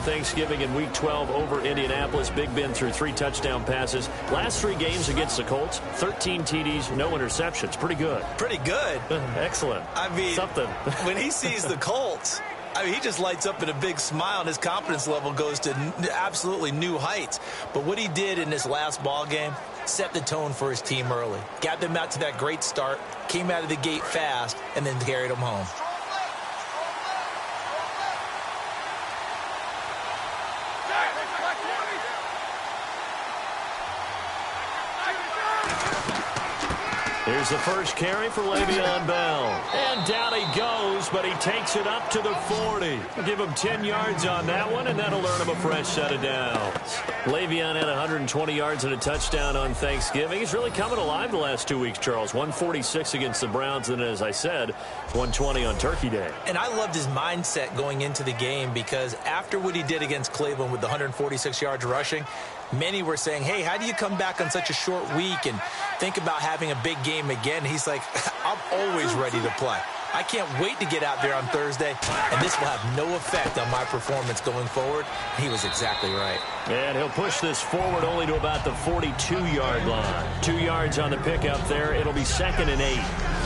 Thanksgiving in Week 12 over Indianapolis. Big Ben threw 3 touchdown passes. Last 3 games against the Colts, 13 TDs, no interceptions. Pretty good. Pretty good. Excellent. I mean, something. When he sees the Colts, I mean, he just lights up in a big smile, and his confidence level goes to absolutely new heights. But what he did in this last ball game set the tone for his team early. Got them out to that great start, came out of the gate fast, and then carried them home. Here's the first carry for Le'Veon Bell. And down he goes, but he takes it up to the 40. Give him 10 yards on that one, and that'll earn him a fresh set of downs. Le'Veon had 120 yards and a touchdown on Thanksgiving. He's really coming alive the last 2 weeks, Charles. 146 against the Browns, and as I said, 120 on Turkey Day. And I loved his mindset going into the game because after what he did against Cleveland with the 146 yards rushing, many were saying, hey, how do you come back on such a short week and think about having a big game again? He's like, I'm always ready to play. I can't wait to get out there on Thursday, and this will have no effect on my performance going forward. He was exactly right. And he'll push this forward only to about the 42-yard line. 2 yards on the pickup there. It'll be 2nd and 8.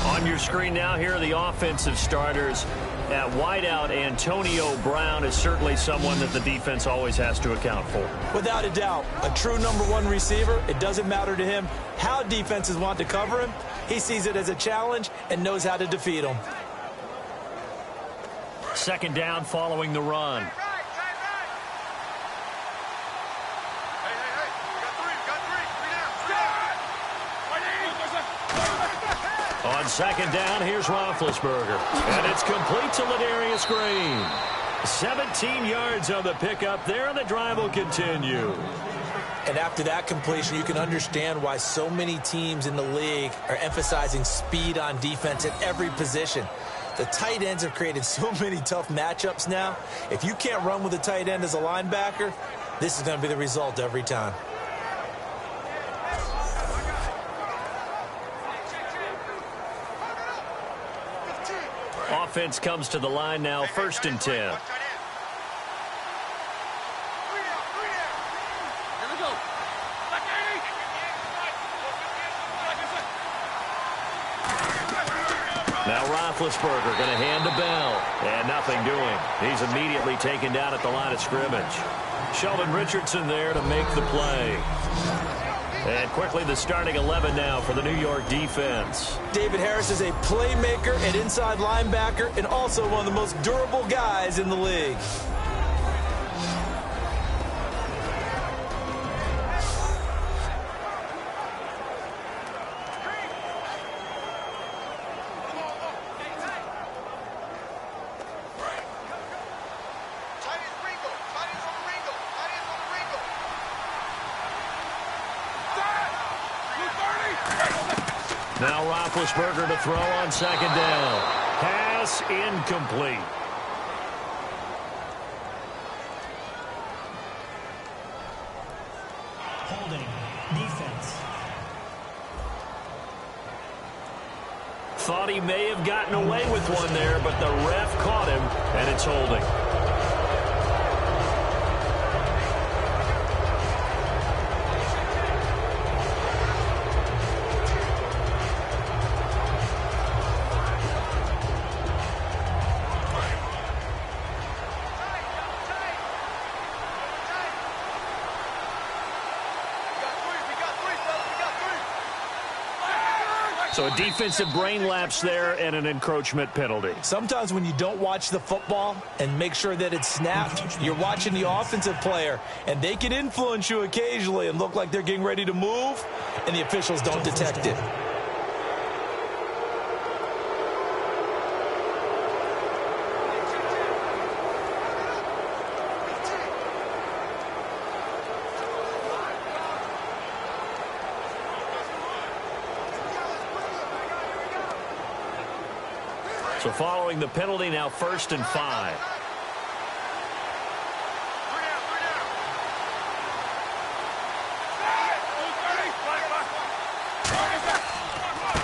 On your screen now, here are the offensive starters. At wideout, Antonio Brown is certainly someone that the defense always has to account for. Without a doubt, a true #1 receiver. It doesn't matter to him how defenses want to cover him. He sees it as a challenge and knows how to defeat them. 2nd down following the run. On 2nd down, here's Roethlisberger. And it's complete to Ladarius Green. 17 yards on the pickup there, and the drive will continue. And after that completion, you can understand why so many teams in the league are emphasizing speed on defense at every position. The tight ends have created so many tough matchups now. If you can't run with a tight end as a linebacker, this is going to be the result every time. Offense comes to the line now, 1st and 10. Now Roethlisberger going to hand to Bell. And nothing doing. He's immediately taken down at the line of scrimmage. Sheldon Richardson there to make the play. And quickly the starting 11 now for the New York defense. David Harris is a playmaker and inside linebacker and also one of the most durable guys in the league. Now Roethlisberger to throw on 2nd down. Pass incomplete. Holding. Defense. Thought he may have gotten away with one there, but the ref caught him, and it's holding. So a defensive brain lapse there and an encroachment penalty. Sometimes when you don't watch the football and make sure that it's snapped, you're watching the offensive player, and they can influence you occasionally and look like they're getting ready to move, and the officials don't detect it. So following the penalty, now 1st and 5.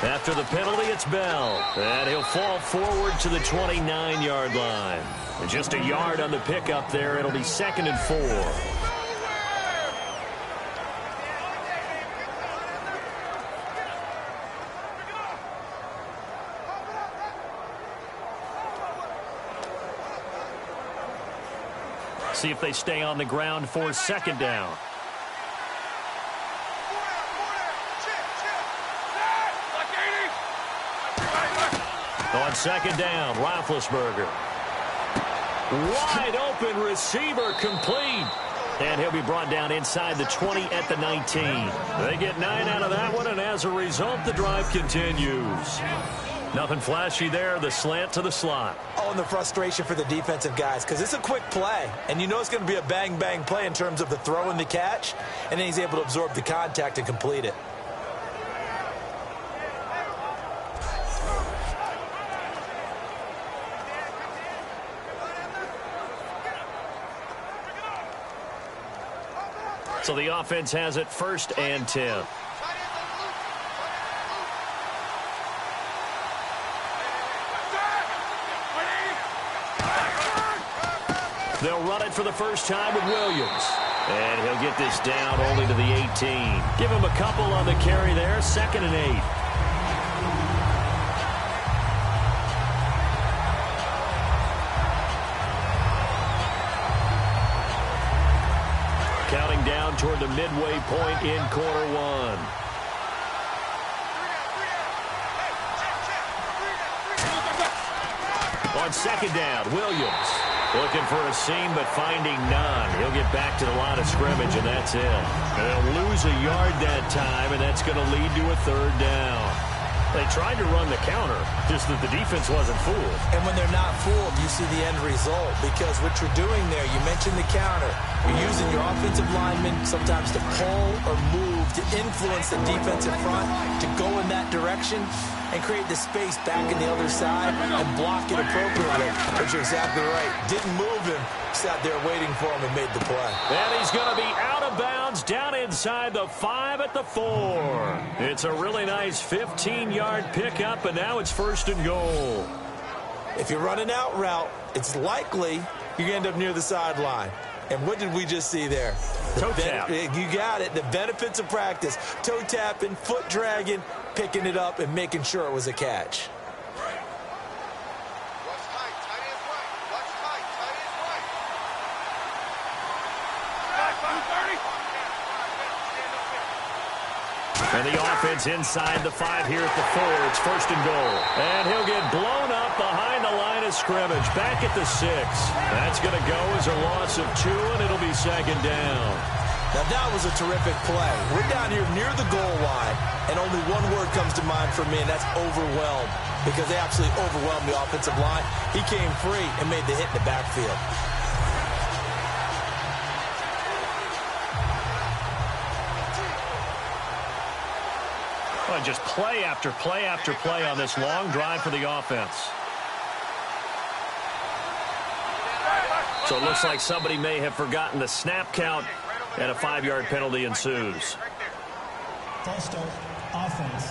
After the penalty, it's Bell. And he'll fall forward to the 29-yard line. And just a yard on the pickup there. It'll be 2nd and 4. See if they stay on the ground for 2nd down. On 2nd down, Roethlisberger. Wide open receiver, complete. And he'll be brought down inside the 20 at the 19. They get 9 out of that one, and as a result, the drive continues. Nothing flashy there, the slant to the slot. Oh, and the frustration for the defensive guys, because it's a quick play, and you know it's going to be a bang-bang play in terms of the throw and the catch, and then he's able to absorb the contact and complete it. So the offense has it 1st and 10. They'll run it for the first time with Williams. And he'll get this down only to the 18. Give him a couple on the carry there. 2nd and 8. Counting down toward the midway point in quarter 1. On 2nd down, Williams. Looking for a seam, but finding none. He'll get back to the line of scrimmage, and that's it. They'll lose a yard that time, and that's going to lead to a 3rd down. They tried to run the counter, just that the defense wasn't fooled. And when they're not fooled, you see the end result, because what you're doing there, you mentioned the counter. You're using your offensive linemen sometimes to pull or move to influence the defensive front to go in that direction and create the space back in the other side and block it appropriately. But you're exactly right. Didn't move him. Sat there waiting for him and made the play. And he's going to be out of bounds down inside the 5 at the 4. It's a really nice 15-yard pickup, and now it's 1st and goal. If you run an out route, it's likely you're going to end up near the sideline. And what did we just see there? Toe tap. You got it. The benefits of practice. Toe tapping, foot dragging, picking it up, and making sure it was a catch. And the offense inside the 5 here at the 4. It's 1st and goal. And he'll get blown up behind the line of scrimmage. Back at the 6. That's going to go as a loss of 2, and it'll be 2nd down. Now, that was a terrific play. We're down here near the goal line, and only one word comes to mind for me, and that's overwhelmed, because they absolutely overwhelmed the offensive line. He came free and made the hit in the backfield. Just play after play after play on this long drive for the offense. So it looks like somebody may have forgotten the snap count, and a 5-yard penalty ensues. False start, offense.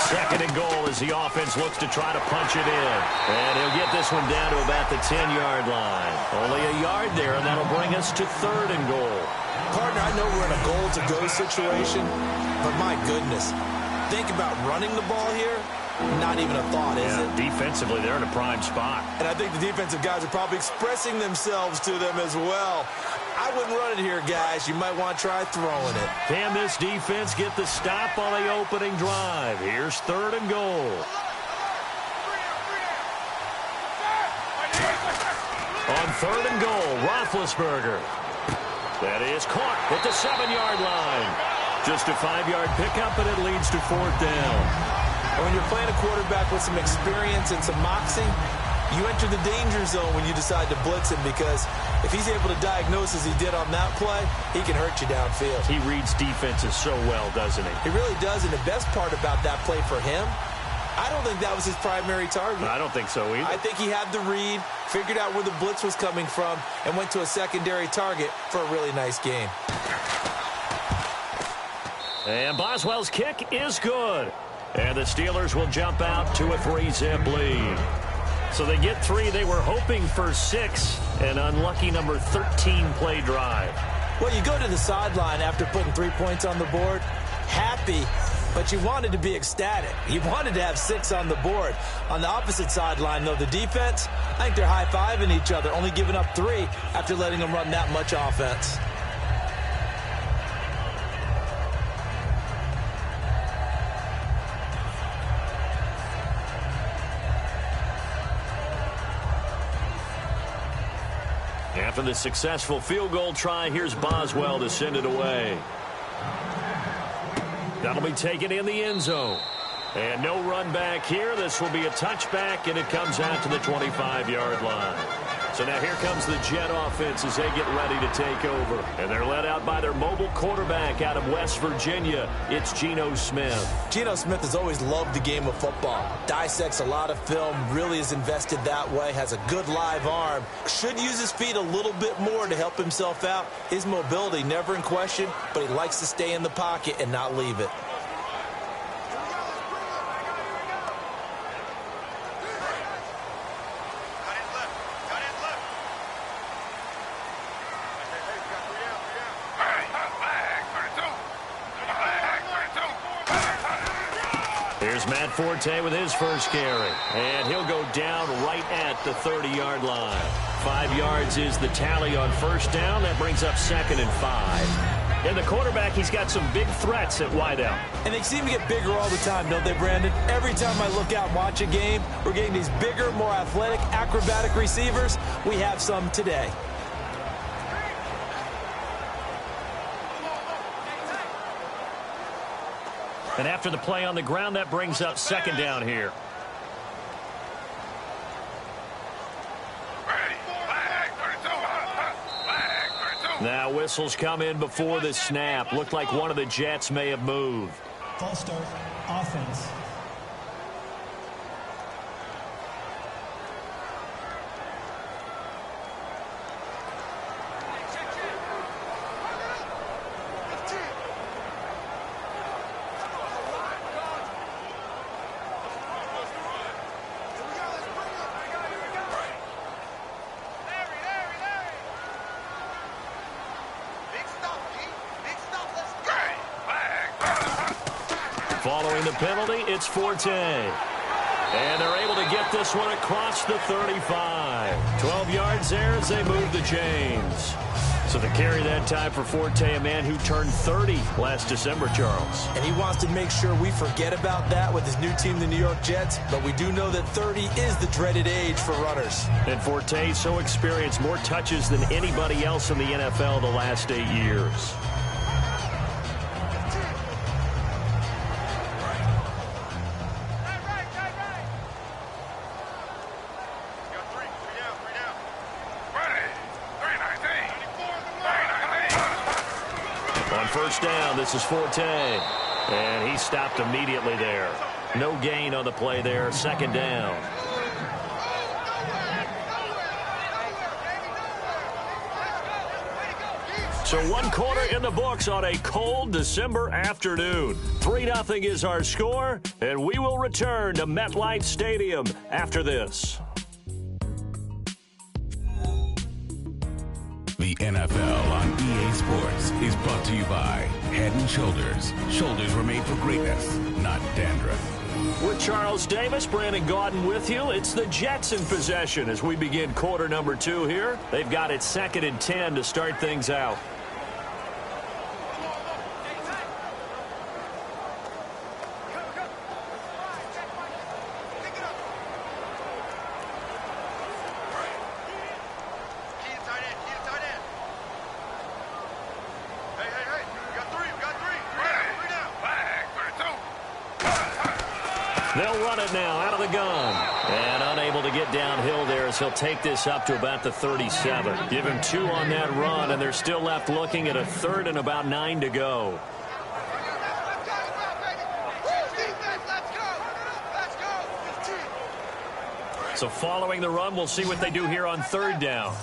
Second and goal as the offense looks to try to punch it in. And he'll get this one down to about the 10-yard line. Only a yard there, and that'll bring us to 3rd and goal. Partner, I know we're in a goal-to-go situation, but my goodness, think about running the ball here. Not even a thought, is it? Defensively, they're in a prime spot. And I think the defensive guys are probably expressing themselves to them as well. I wouldn't run it here, guys. You might want to try throwing it. Can this defense get the stop on the opening drive? Here's 3rd and goal. On 3rd and goal, Roethlisberger. That is caught at the 7-yard line. Just a 5-yard pickup, and it leads to 4th down. And when you're playing a quarterback with some experience and some moxie, you enter the danger zone when you decide to blitz him, because if he's able to diagnose as he did on that play, he can hurt you downfield. He reads defenses so well, doesn't he? He really does, and the best part about that play for him, I don't think that was his primary target. I don't think so either. I think he had the read, figured out where the blitz was coming from, and went to a secondary target for a really nice game. And Boswell's kick is good. And the Steelers will jump out to a 3-zip lead. So they get 3. They were hoping for 6. An unlucky number 13 play drive. Well, you go to the sideline after putting 3 points on the board, happy, but you wanted to be ecstatic. You wanted to have 6 on the board. On the opposite sideline, though, the defense, I think they're high-fiving each other, only giving up 3 after letting them run that much offense. After the successful field goal try, here's Boswell to send it away. That'll be taken in the end zone. And no run back here. This will be a touchback, and it comes out to the 25-yard line. So now here comes the Jet offense as they get ready to take over. And they're led out by their mobile quarterback out of West Virginia. It's Geno Smith. Geno Smith has always loved the game of football. Dissects a lot of film, really is invested that way, has a good live arm. Should use his feet a little bit more to help himself out. His mobility never in question, but he likes to stay in the pocket and not leave it. Matt Forte with his first carry. And he'll go down right at the 30-yard line. 5 yards is the tally on first down. That brings up 2nd and 5. And the quarterback, he's got some big threats at wideout. And they seem to get bigger all the time, don't they, Brandon? Every time I look out and watch a game, we're getting these bigger, more athletic, acrobatic receivers. We have some today. And after the play on the ground, that brings up 2nd down here. Now whistles come in before the snap. Looked like one of the Jets may have moved. False start, offense. Following the penalty, it's Forte. And they're able to get this one across the 35. 12 yards there as they move the chains. So the carry that time for Forte, a man who turned 30 last December, Charles. And he wants to make sure we forget about that with his new team, the New York Jets. But we do know that 30 is the dreaded age for runners. And Forte so experienced, more touches than anybody else in the NFL the last 8 years. First down, this is Forte. And he stopped immediately there. No gain on the play there, 2nd down. So 1 quarter in the books on a cold December afternoon. 3-0 is our score, and we will return to MetLife Stadium after this. The NFL on EA Sports is brought to you by Head & Shoulders. Shoulders were made for greatness, not dandruff. With Charles Davis, Brandon Gaudin with you. It's the Jets in possession as we begin quarter number 2 here. They've got it 2nd and 10 to start things out. They'll run it now out of the gun. And unable to get downhill there as he'll take this up to about the 37. Give him 2 on that run, and they're still left looking at a 3rd and about 9 to go. So following the run, we'll see what they do here on 3rd down.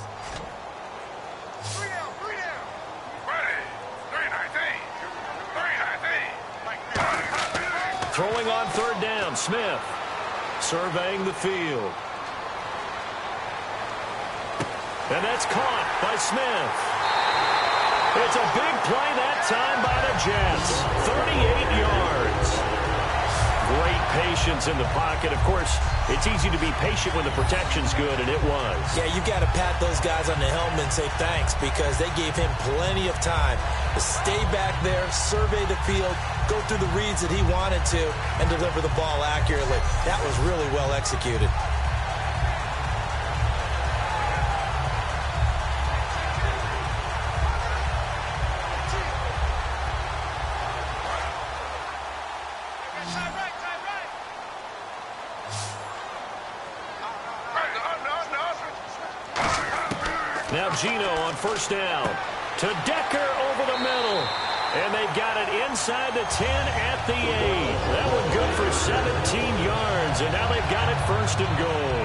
Throwing on 3rd down, Smith. Surveying the field. And that's caught by Smith. It's a big play that time by the Jets. 38 yards. Great patience in the pocket. Of course, it's easy to be patient when the protection's good, and it was. Yeah, you've got to pat those guys on the helmet and say thanks because they gave him plenty of time to stay back there, survey the field, go through the reads that he wanted to, and deliver the ball accurately. That was really well executed. Now Gino on 1st down. To Decker over the middle. And they've got it inside the 10 at the 8. That one good for 17 yards. And now they've got it 1st and goal.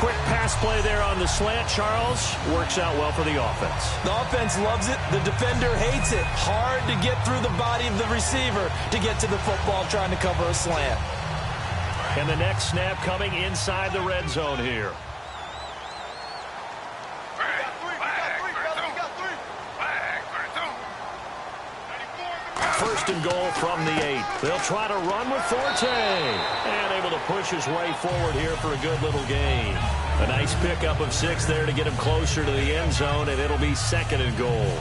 Quick pass play there on the slant, Charles. Works out well for the offense. The offense loves it. The defender hates it. Hard to get through the body of the receiver to get to the football trying to cover a slant. And the next snap coming inside the red zone here. 1st and goal from the 8. They'll try to run with Forte. And able to push his way forward here for a good little gain. A nice pickup of 6 there to get him closer to the end zone, and it'll be 2nd and goal.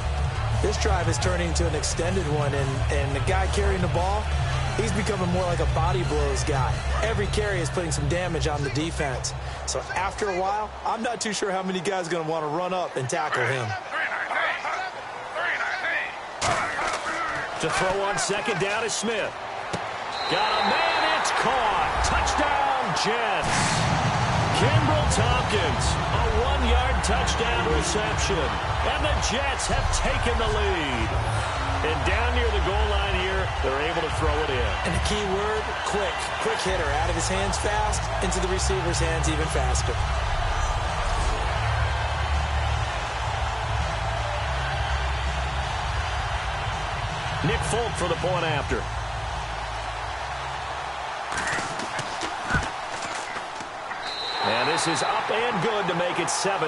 This drive is turning into an extended one, and the guy carrying the ball, he's becoming more like a body blows guy. Every carry is putting some damage on the defense. So after a while, I'm not too sure how many guys are going to want to run up and tackle him. To throw on 2nd down is Smith. Got a man, it's caught. Touchdown, Jets. Kimbrel Tompkins, a 1-yard touchdown reception. And the Jets have taken the lead. And down near the goal line here, they're able to throw it in. And the key word, quick. Quick hitter, out of his hands fast, into the receiver's hands even faster. Nick Folk for the point after. And this is up and good to make it 7-3.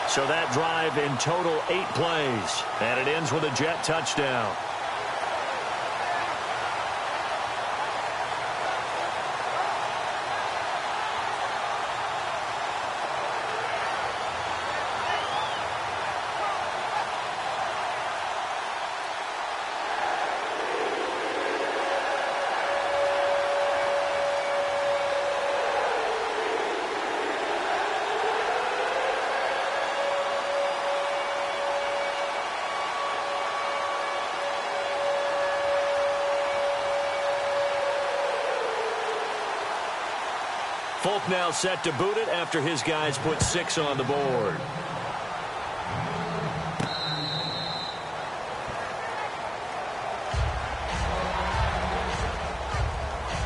So that drive in total 8 plays. And it ends with a Jet touchdown. Folk now set to boot it after his guys put 6 on the board.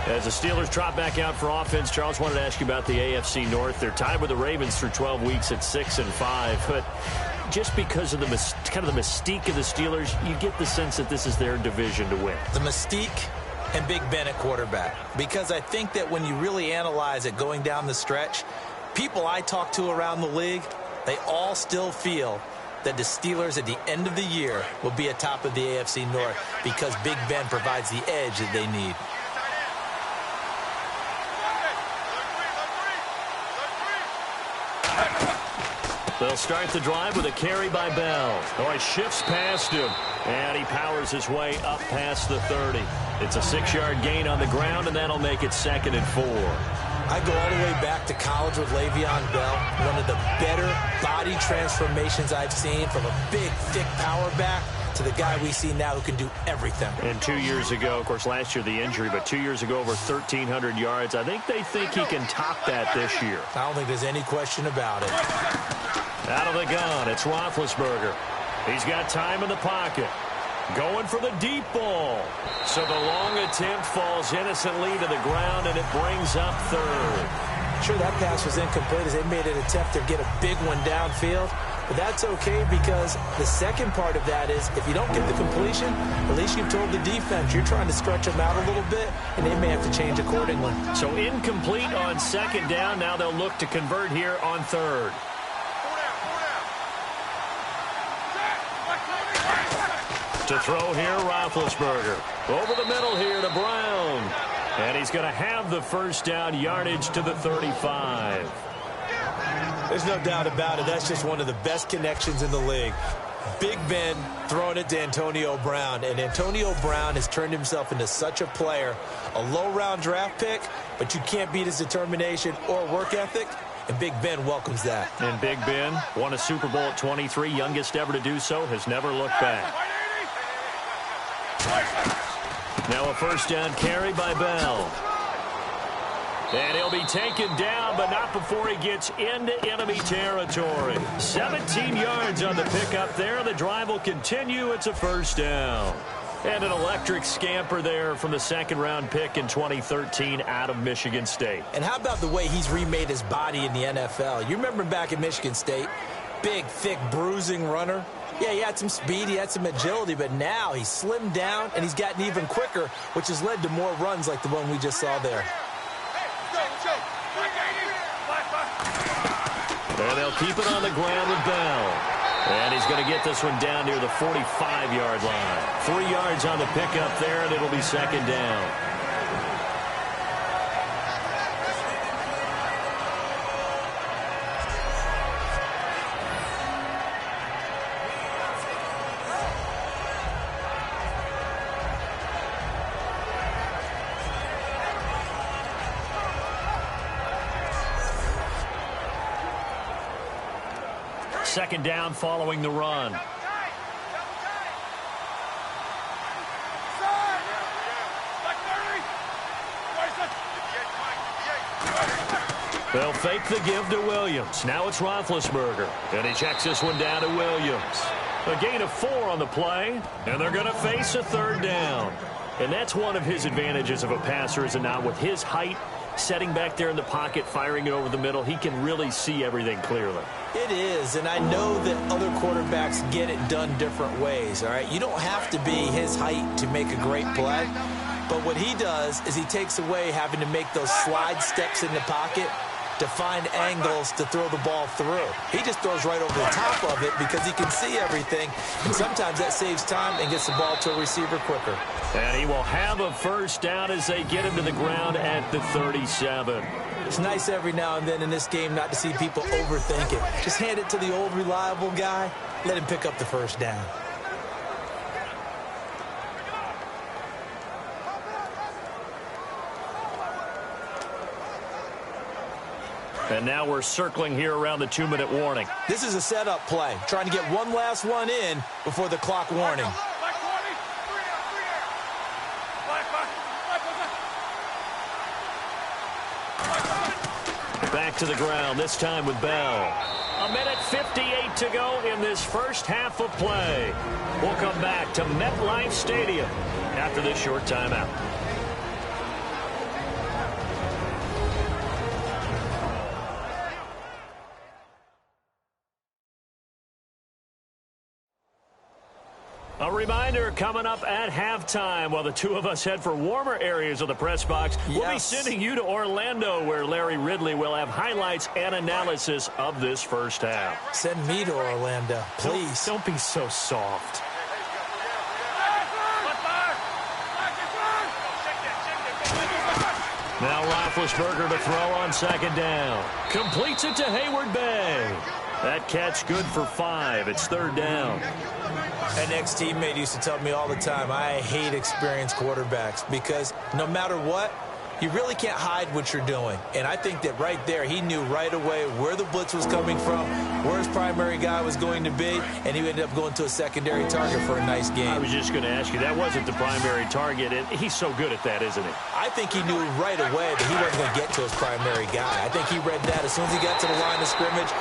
As the Steelers trot back out for offense, Charles, wanted to ask you about the AFC North. They're tied with the Ravens through 12 weeks at 6-5. But just because of the kind of the mystique of the Steelers, you get the sense that this is their division to win. The mystique and Big Ben at quarterback. Because I think that when you really analyze it going down the stretch, people I talk to around the league, they all still feel that the Steelers at the end of the year will be atop of the AFC North because Big Ben provides the edge that they need. They'll start the drive with a carry by Bell. Oh, he shifts past him, and he powers his way up past the 30. It's a 6-yard gain on the ground, and that'll make it 2nd and 4. I go all the way back to college with Le'Veon Bell. One of the better body transformations I've seen, from a big, thick power back to the guy we see now who can do everything. And 2 years ago, of course, last year the injury, but 2 years ago over 1,300 yards. I think they think he can top that this year. I don't think there's any question about it. Out of the gun, it's Roethlisberger. He's got time in the pocket. Going for the deep ball. So the long attempt falls innocently to the ground, and it brings up third. Sure, that pass was incomplete as they made an attempt to get a big one downfield. But that's okay, because the second part of that is, if you don't get the completion, at least you've told the defense you're trying to stretch them out a little bit, and they may have to change accordingly. So incomplete on second down. Now they'll look to convert here on third. To throw here, Roethlisberger. Over the middle here to Brown. And he's going to have the first down, yardage to the 35. There's no doubt about it. That's just one of the best connections in the league. Big Ben throwing it to Antonio Brown. And Antonio Brown has turned himself into such a player. A low-round draft pick, but you can't beat his determination or work ethic. And Big Ben welcomes that. And Big Ben won a Super Bowl at 23, youngest ever to do so, has never looked back. Now a first down carry by Bell. And he'll be taken down, but not before he gets into enemy territory. 17 yards on the pickup there. The drive will continue. It's a first down. And an electric scamper there from the second-round pick in 2013 out of Michigan State. And how about the way he's remade his body in the NFL? You remember him back in Michigan State? Big, thick, bruising runner. Yeah, he had some speed, he had some agility, but now he's slimmed down and he's gotten even quicker, which has led to more runs like the one we just saw there. And they'll keep it on the ground with Bell. And he's going to get this one down near the 45-yard line. 3 yards on the pickup there, and it'll be second down. Second down following the run. They'll fake the give to Williams. Now it's Roethlisberger. And he checks this one down to Williams. A gain of 4 on the play. And they're going to face a third down. And that's one of his advantages of a passer, is it not? With his height, setting back there in the pocket, firing it over the middle, he can really see everything clearly. It is, and I know that other quarterbacks get it done different ways, all right? You don't have to be his height to make a great play, but what he does is he takes away having to make those slide steps in the pocket to find angles to throw the ball through. He just throws right over the top of it because he can see everything, and sometimes that saves time and gets the ball to a receiver quicker. And he will have a first down as they get him to the ground at the 37. It's nice every now and then in this game not to see people overthink it. Just hand it to the old reliable guy. Let him pick up the first down. And now we're circling here around the 2-minute warning. This is a setup play, trying to get one last one in before the clock warning. Back to the ground, this time with Bell. 1:58 to go in this first half of play. We'll come back to MetLife Stadium after this short timeout. A reminder, coming up at halftime, while the two of us head for warmer areas of the press box, we'll be sending you to Orlando, where Larry Ridley will have highlights and analysis of this first half. Send me to Orlando, please. Don't be so soft. Now Roethlisberger to throw on second down. Completes it to Hayward Bay. That catch good for 5. It's third down. An ex-teammate used to tell me all the time, I hate experienced quarterbacks because no matter what, you really can't hide what you're doing. And I think that right there, he knew right away where the blitz was coming from, where his primary guy was going to be, and he ended up going to a secondary target for a nice game. I was just going to ask you, that wasn't the primary target, and he's so good at that, isn't he? I think he knew right away that he wasn't going to get to his primary guy. I think he read that as soon as he got to the line of scrimmage,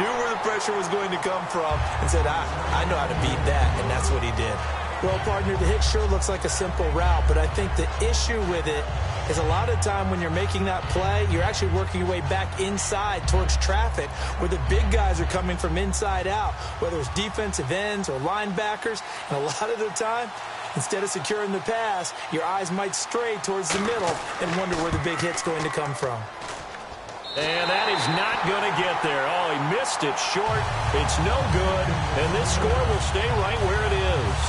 knew where the pressure was going to come from, and said, I know how to beat that, and that's what he did. Well, partner, the hit sure looks like a simple route, but I think the issue with it is a lot of time when you're making that play, you're actually working your way back inside towards traffic where the big guys are coming from inside out, whether it's defensive ends or linebackers. And a lot of the time, instead of securing the pass, your eyes might stray towards the middle and wonder where the big hit's going to come from. And that is not going to get there. Oh, he missed it short. It's no good. And this score will stay right where it is.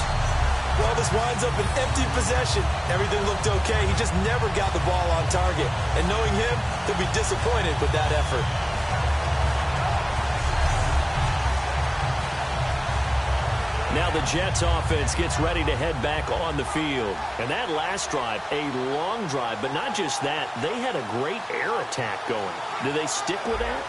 Well, this winds up an empty possession. Everything looked okay. He just never got the ball on target. And knowing him, he'll be disappointed with that effort. Now the Jets offense gets ready to head back on the field. And that last drive, a long drive, but not just that, they had a great air attack going. Do they stick with that?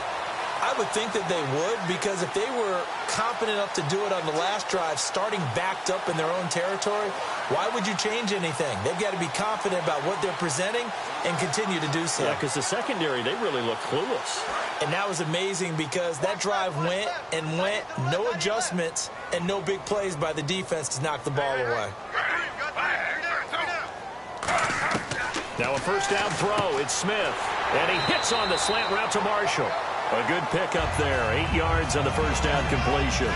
I would think that they would, because if they were confident enough to do it on the last drive, starting backed up in their own territory, why would you change anything? They've got to be confident about what they're presenting and continue to do so. Yeah, because the secondary, they really look clueless. And that was amazing because that drive went and went, no adjustments and no big plays by the defense to knock the ball away. Now a first down throw, it's Smith. And he hits on the slant route to Marshall. A good pickup there, 8 yards on the first down completion.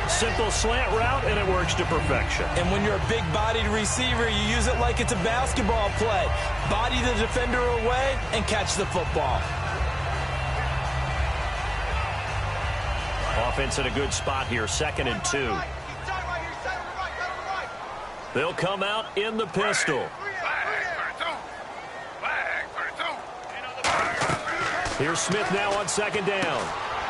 Simple slant route, and it works to perfection. And when you're a big-bodied receiver, you use it like it's a basketball play. Body the defender away and catch the football. Offense in a good spot here, 2nd and 2. They'll come out in the pistol. Here's Smith now on 2nd down.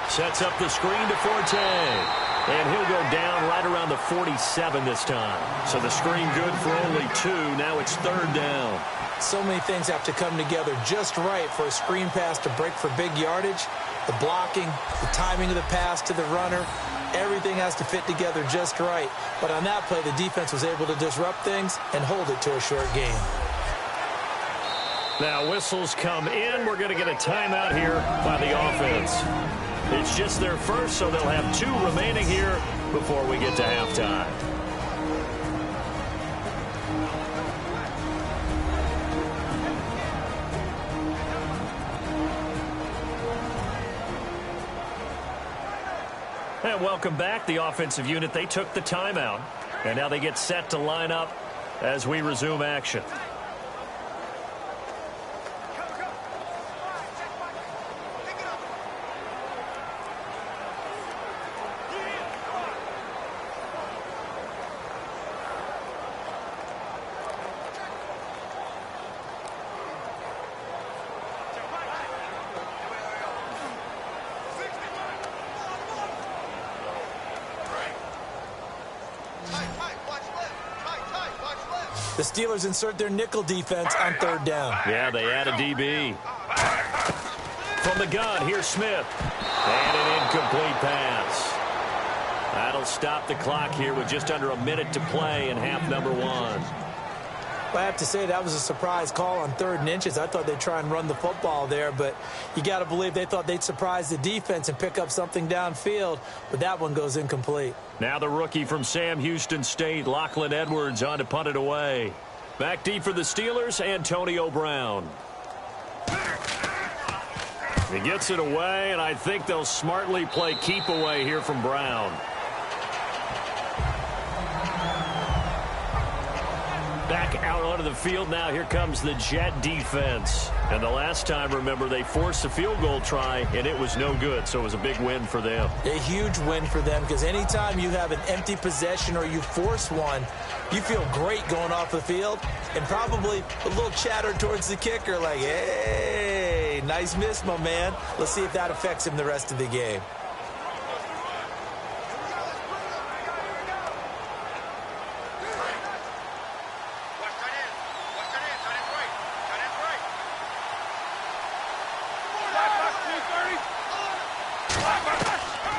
Sets up the screen to Forte. And he'll go down right around the 47 this time. So the screen good for only 2. Now it's 3rd down. So many things have to come together just right for a screen pass to break for big yardage. The blocking, the timing of the pass to the runner, everything has to fit together just right. But on that play, the defense was able to disrupt things and hold it to a short game. Now whistles come in. We're going to get a timeout here by the offense. It's just their first, so they'll have 2 remaining here before we get to halftime. And welcome back. The offensive unit, they took the timeout. And now they get set to line up as we resume action. The Steelers insert their nickel defense on 3rd down. Yeah, they add a DB. From the gun, here's Smith. And an incomplete pass. That'll stop the clock here with just under a minute to play in half number 1. I have to say that was a surprise call on 3rd and inches. I thought they'd try and run the football there, but you got to believe they thought they'd surprise the defense and pick up something downfield, but that one goes incomplete. Now the rookie from Sam Houston State, Lachlan Edwards, on to punt it away. Back deep for the Steelers, Antonio Brown. He gets it away, and I think they'll smartly play keep away here from Brown. Back out onto the field now. Here comes the Jet defense. And the last time, remember, they forced a field goal try, and it was no good. So it was a big win for them. A huge win for them, because anytime you have an empty possession or you force one, you feel great going off the field. And probably a little chatter towards the kicker like, hey, nice miss, my man. Let's see if that affects him the rest of the game.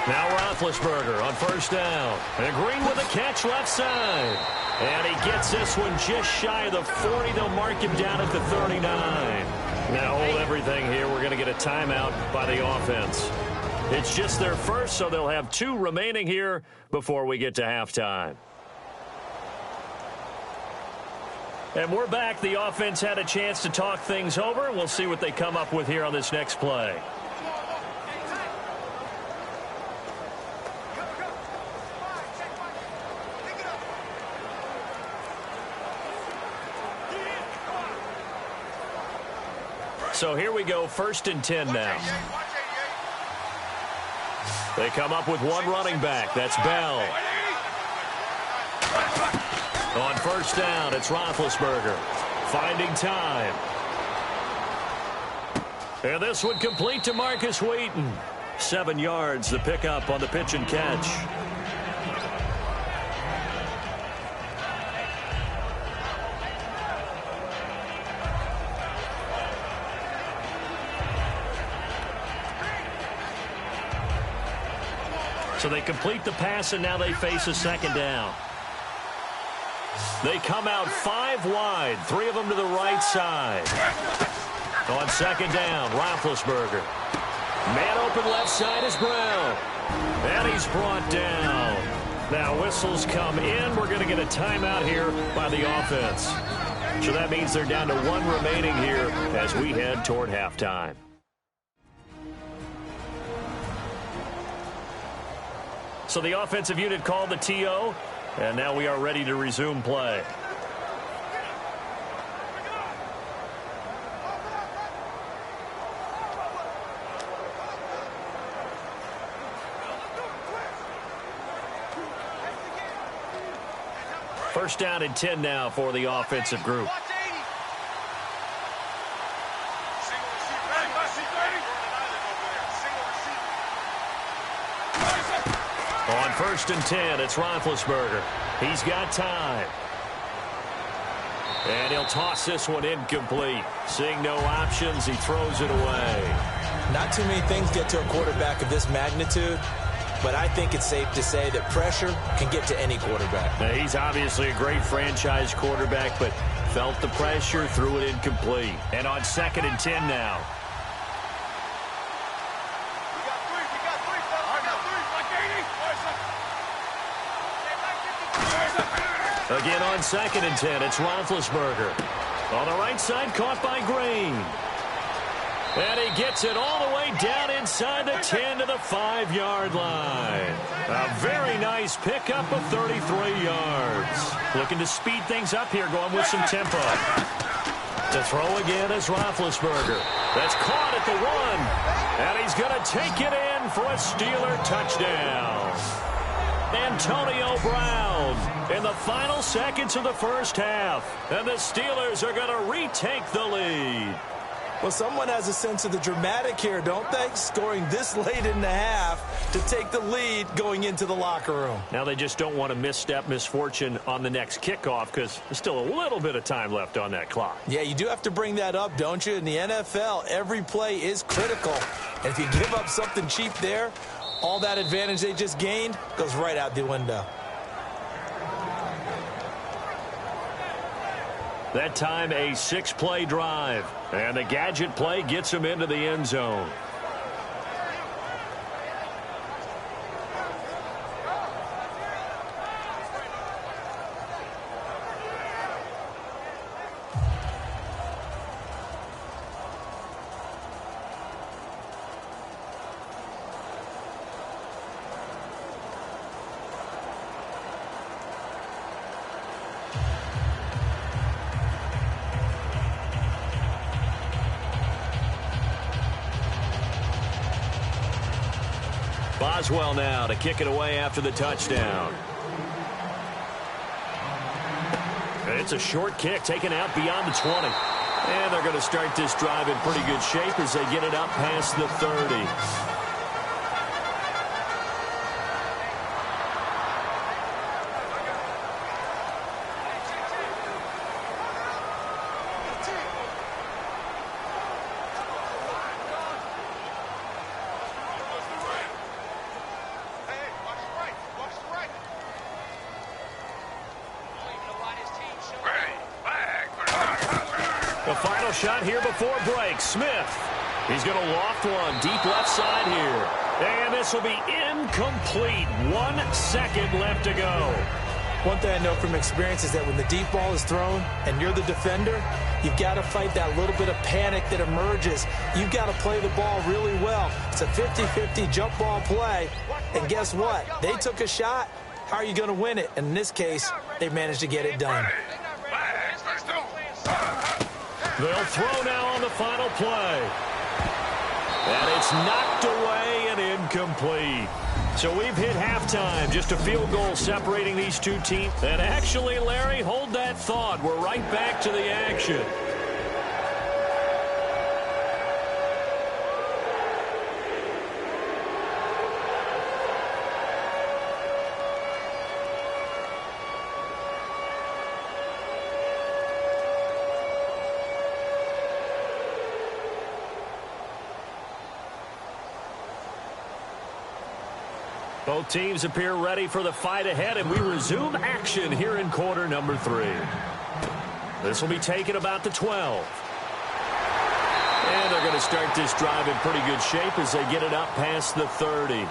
Now Roethlisberger on first down. And Green with a catch left side. And he gets this one just shy of the 40. They'll mark him down at the 39. Now hold everything here. We're going to get a timeout by the offense. It's just their first, so they'll have 2 remaining here before we get to halftime. And we're back. The offense had a chance to talk things over. We'll see what they come up with here on this next play. So here we go, 1st and 10 now. They come up with 1 running back. That's Bell. On first down, it's Roethlisberger. Finding time. And this one complete to Marcus Wheaton. 7 yards, the pickup on the pitch and catch. So they complete the pass, and now they face a 2nd down. They come out 5 wide, 3 of them to the right side. On 2nd down, Roethlisberger. Man open left side is Brown. And he's brought down. Now whistles come in. We're going to get a timeout here by the offense. So that means they're down to 1 remaining here as we head toward halftime. So the offensive unit called the TO, and now we are ready to resume play. First down and 10 now for the offensive group. On 1st and 10, it's Roethlisberger. He's got time. And he'll toss this one incomplete. Seeing no options, he throws it away. Not too many things get to a quarterback of this magnitude, but I think it's safe to say that pressure can get to any quarterback. Now, he's obviously a great franchise quarterback, but felt the pressure, threw it incomplete. And on 2nd and 10 now. Again on 2nd and 10, it's Roethlisberger. On the right side, caught by Green. And he gets it all the way down inside the 10 to the 5-yard line. A very nice pickup of 33 yards. Looking to speed things up here, going with some tempo. To throw again is Roethlisberger. That's caught at the 1. And he's going to take it in for a Steeler touchdown. Antonio Brown in the final seconds of the first half. And the Steelers are going to retake the lead. Well, someone has a sense of the dramatic here, don't they? Scoring this late in the half to take the lead going into the locker room. Now they just don't want to misstep misfortune on the next kickoff because there's still a little bit of time left on that clock. Yeah, you do have to bring that up, don't you? In the NFL, every play is critical. And if you give up something cheap there, all that advantage they just gained goes right out the window. That time a 6-play drive. And the gadget play gets him into the end zone. Boswell now to kick it away after the touchdown. And it's a short kick taken out beyond the 20. And they're going to start this drive in pretty good shape as they get it up past the 30. shot here before break. Smith. He's going to loft one deep left side here. And this will be incomplete. 1 second left to go. One thing I know from experience is that when the deep ball is thrown and you're the defender, you've got to fight that little bit of panic that emerges. You've got to play the ball really well. It's a 50-50 jump ball play. And guess what? They took a shot. How are you going to win it? And in this case, they managed to get it done. They'll throw now on the final play. And it's knocked away and incomplete. So we've hit halftime. Just a field goal separating these two teams. And actually, Larry, hold that thought. We're right back to the action. Both teams appear ready for the fight ahead, and we resume action here in quarter number 3. This will be taken about the 12. And they're going to start this drive in pretty good shape as they get it up past the 30. Illegal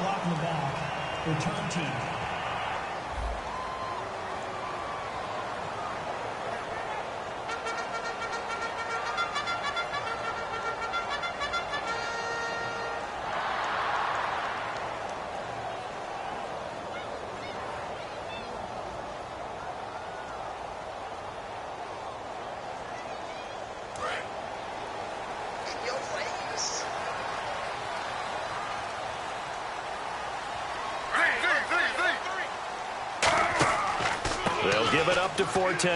block in the back. Return team. They'll give it up to Forte.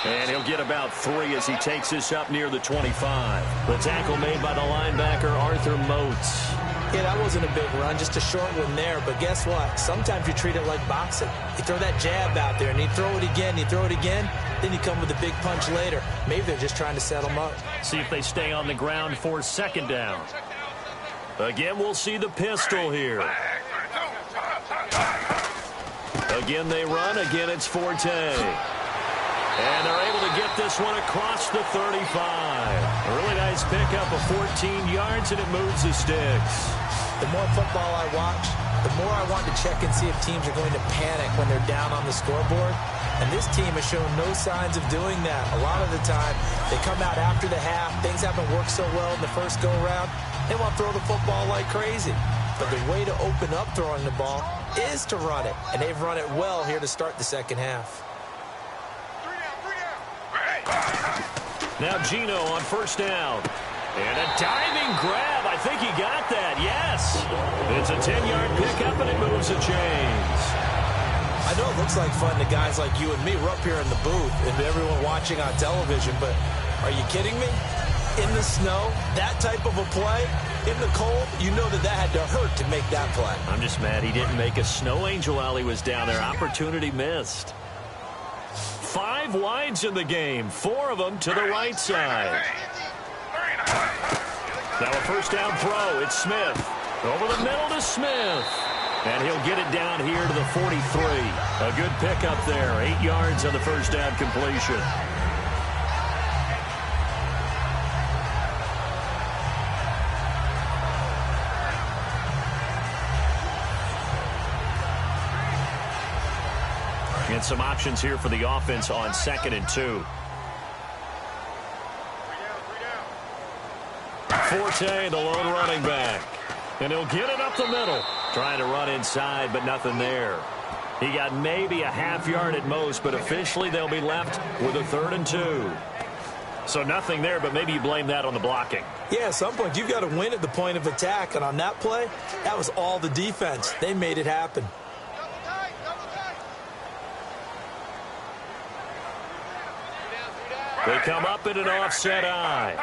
And he'll get about 3 as he takes this up near the 25. The tackle made by the linebacker, Arthur Moats. Yeah, that wasn't a big run, just a short one there. But guess what? Sometimes you treat it like boxing. You throw that jab out there, and you throw it again, then you come with a big punch later. Maybe they're just trying to set them up. See if they stay on the ground for second down. Again, we'll see the pistol here. Again, they run. Again, it's Forte. And they're able to get this one across the 35. A really nice pickup of 14 yards, and it moves the sticks. The more football I watch, the more I want to check and see if teams are going to panic when they're down on the scoreboard. And this team has shown no signs of doing that. A lot of the time, they come out after the half. Things haven't worked so well in the first go-around. They want to throw the football like crazy. But the way to open up throwing the ball is to run it. And they've run it well here to start the second half. Now Gino on first down. And a diving grab. I think he got that. Yes. It's a 10-yard pickup, and it moves the chains. I know it looks like fun to guys like you and me. We're up here in the booth and everyone watching on television, but are you kidding me? In the snow, that type of a play, in the cold, you know that had to hurt to make that play. I'm just mad he didn't make a snow angel while he was down there. Opportunity missed. 5 wides in the game, 4 of them to the right side. Now a first down throw. It's Smith. Over the middle to Smith. And he'll get it down here to the 43. A good pickup there. 8 yards on the first down completion. And some options here for the offense on 2nd and 2. Forte, the lone running back. And he'll get it up the middle. Trying to run inside, but nothing there. He got maybe a half yard at most, but officially they'll be left with a 3rd and 2. So nothing there, but maybe you blame that on the blocking. Yeah, at some point you've got to win at the point of attack. And on that play, that was all the defense. They made it happen. They come up in an offset eye.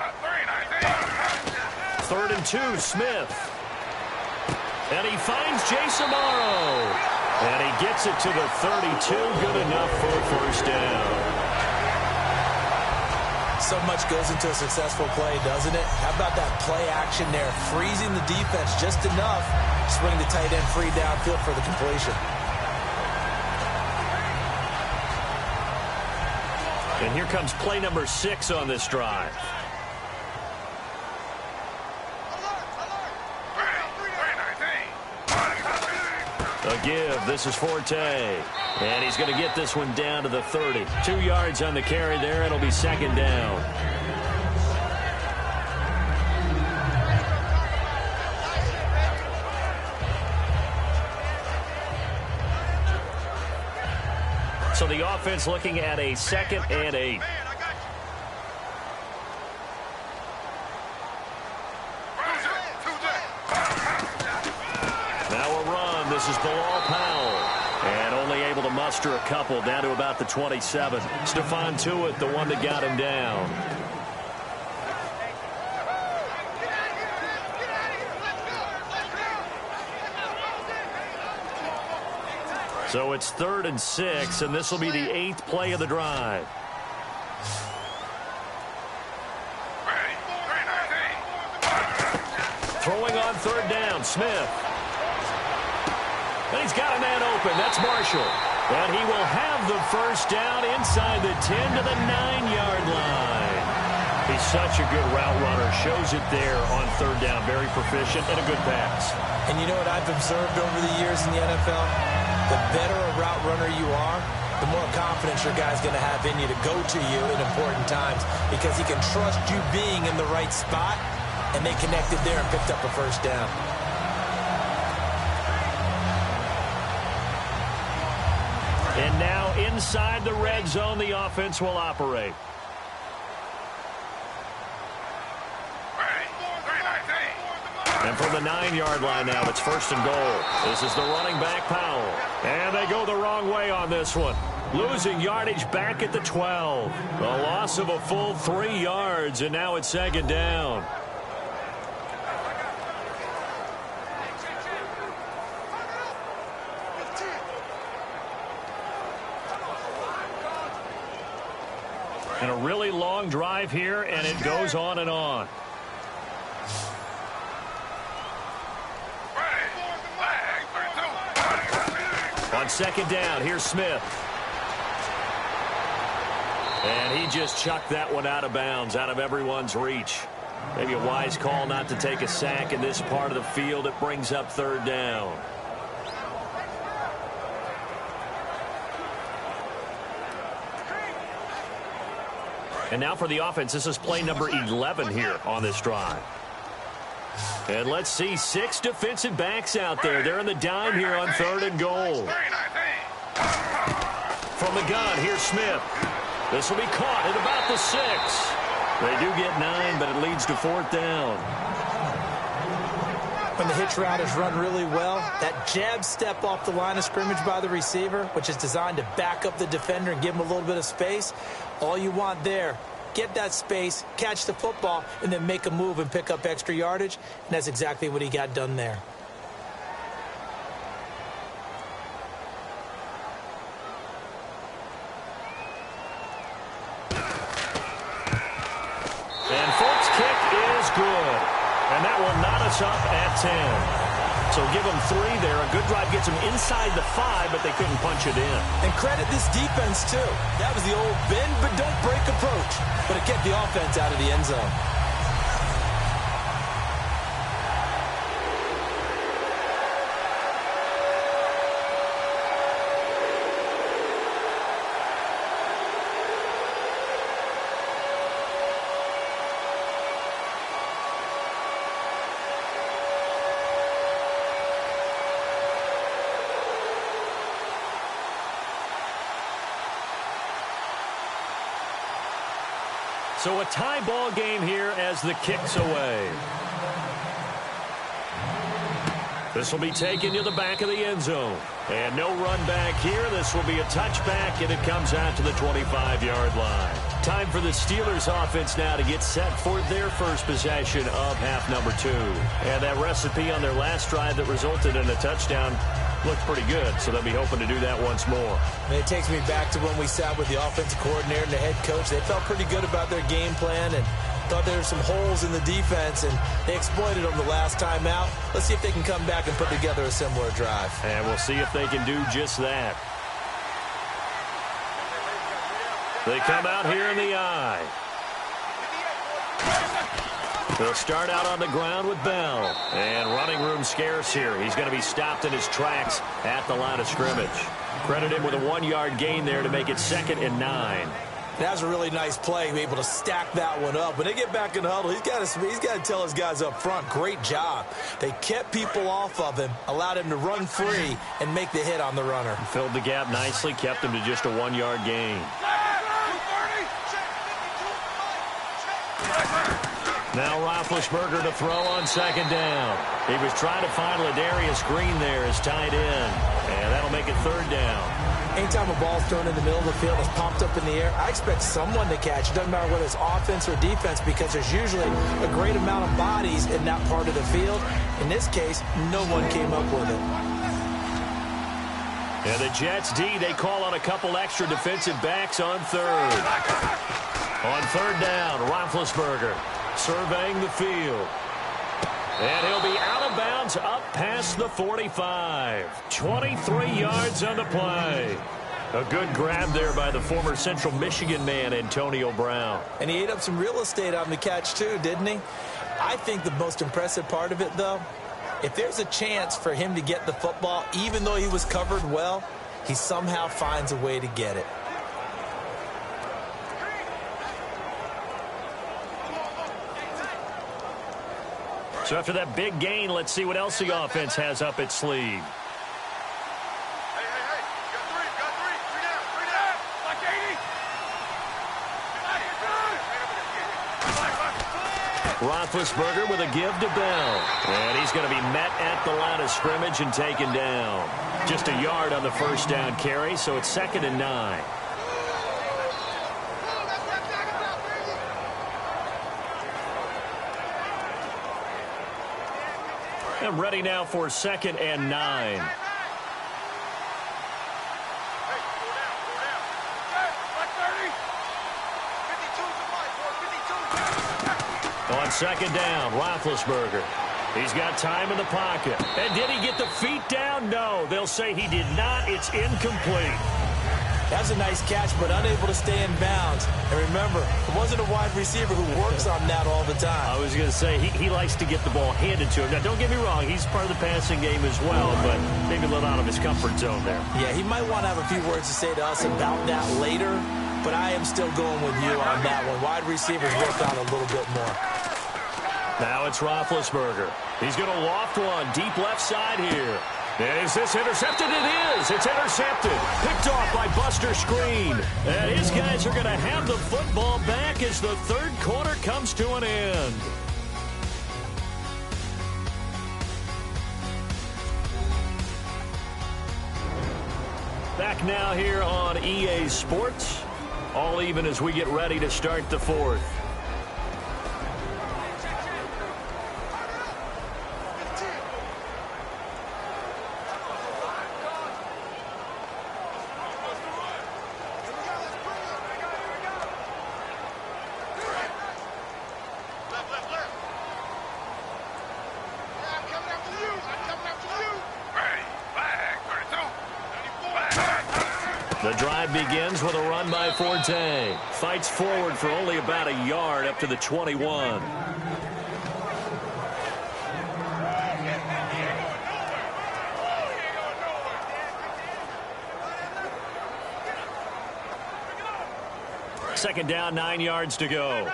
3rd and 2, Smith. And he finds Jason Morrow. And he gets it to the 32. Good enough for a first down. So much goes into a successful play, doesn't it? How about that play action there? Freezing the defense just enough to bring the tight end free downfield for the completion. And here comes play number 6 on this drive. A give. This is Forte. And he's going to get this one down to the 30. 2 yards on the carry there. It'll be second down. So the offense looking at a 2nd and 8. This is Bilal Powell. And only able to muster a couple down to about the 27. Stephon Tuitt, the one that got him down. So it's 3rd and 6, and this will be the 8th play of the drive. Throwing on 3rd down, Smith. And he's got a man open. That's Marshall. And he will have the first down inside the 10 to the 9-yard line. He's such a good route runner. Shows it there on 3rd down. Very proficient and a good pass. And you know what I've observed over the years in the NFL? The better a route runner you are, the more confidence your guy's going to have in you to go to you in important times because he can trust you being in the right spot, and they connected there and picked up a first down. And now inside the red zone, the offense will operate. And from the 9-yard line now, it's 1st and goal. This is the running back, Powell. And they go the wrong way on this one. Losing yardage back at the 12. A loss of a full 3 yards, and now it's 2nd down. And a really long drive here, and it goes on and on. On 2nd down, here's Smith. And he just chucked that one out of bounds, out of everyone's reach. Maybe a wise call not to take a sack in this part of the field. It brings up 3rd down. And now for the offense, this is play number 11 here on this drive. And let's see, 6 defensive backs out there. They're in the dime here on 3rd and goal. From the gun, here's Smith. This will be caught at about the 6. They do get 9, but it leads to 4th down. When the hitch route is run really well, that jab step off the line of scrimmage by the receiver, which is designed to back up the defender and give him a little bit of space, all you want there, get that space, catch the football, and then make a move and pick up extra yardage, and that's exactly what he got done there. And Folk's kick is good. And that will knot us up at 10. So give them 3 there. A good drive gets them inside the 5, but they couldn't punch it in. And credit this defense, too. That was the old bend but don't break approach. But it kept the offense out of the end zone. So a tie ball game here as the kick's away. This will be taken to the back of the end zone. And no run back here. This will be a touchback, and it comes out to the 25-yard line. Time for the Steelers offense now to get set for their first possession of half number 2. And that recipe on their last drive that resulted in a touchdown looked pretty good, so they'll be hoping to do that once more. And it takes me back to when we sat with the offensive coordinator and the head coach. They felt pretty good about their game plan and thought there were some holes in the defense, and they exploited them the last time out. Let's see if they can come back and put together a similar drive. And we'll see if they can do just that. They come out here in the I. They'll start out on the ground with Bell. And running room scarce here. He's going to be stopped in his tracks at the line of scrimmage. Credit him with a 1-yard gain there to make it 2nd and 9. That's a really nice play, be able to stack that one up. When they get back in the huddle, he's got to tell his guys up front, great job. They kept people off of him, allowed him to run free, and make the hit on the runner. Filled the gap nicely, kept him to just a 1-yard gain. Now Roethlisberger to throw on 2nd down. He was trying to find Ladarius Green there as tight end, and that'll make it 3rd down. Anytime a ball's thrown in the middle of the field, it's popped up in the air, I expect someone to catch. It doesn't matter whether it's offense or defense because there's usually a great amount of bodies in that part of the field. In this case, no one came up with it. And the Jets D, they call on a couple extra defensive backs on 3rd. On 3rd down, Roethlisberger surveying the field. And he'll be out of bounds up past the 45. 23 yards on the play. A good grab there by the former Central Michigan man, Antonio Brown. And he ate up some real estate on the catch, too, didn't he? I think the most impressive part of it, though, if there's a chance for him to get the football, even though he was covered well, he somehow finds a way to get it. So after that big gain, let's see what else the offense has up its sleeve. Roethlisberger with a give to Bell. And he's going to be met at the line of scrimmage and taken down. Just a yard on the 1st down carry, so it's 2nd and 9. I'm ready now for 2nd and 9. On 2nd down, Roethlisberger. He's got time in the pocket. And did he get the feet down? No. They'll say he did not. It's incomplete. That's a nice catch, but unable to stay in bounds. And remember, it wasn't a wide receiver who works on that all the time. I was going to say, he likes to get the ball handed to him. Now, don't get me wrong. He's part of the passing game as well, but maybe a little out of his comfort zone there. Yeah, he might want to have a few words to say to us about that later, but I am still going with you on that one. Wide receivers work on a little bit more. Now it's Roethlisberger. He's going to loft one deep left side here. And is this intercepted? It is. It's intercepted. Picked off by Buster Skrine. And his guys are going to have the football back as the 3rd quarter comes to an end. Back now here on EA Sports. All even as we get ready to start the 4th. The drive begins with a run by Forte. Fights forward for only about a yard up to the 21. Second down, 9 yards to go.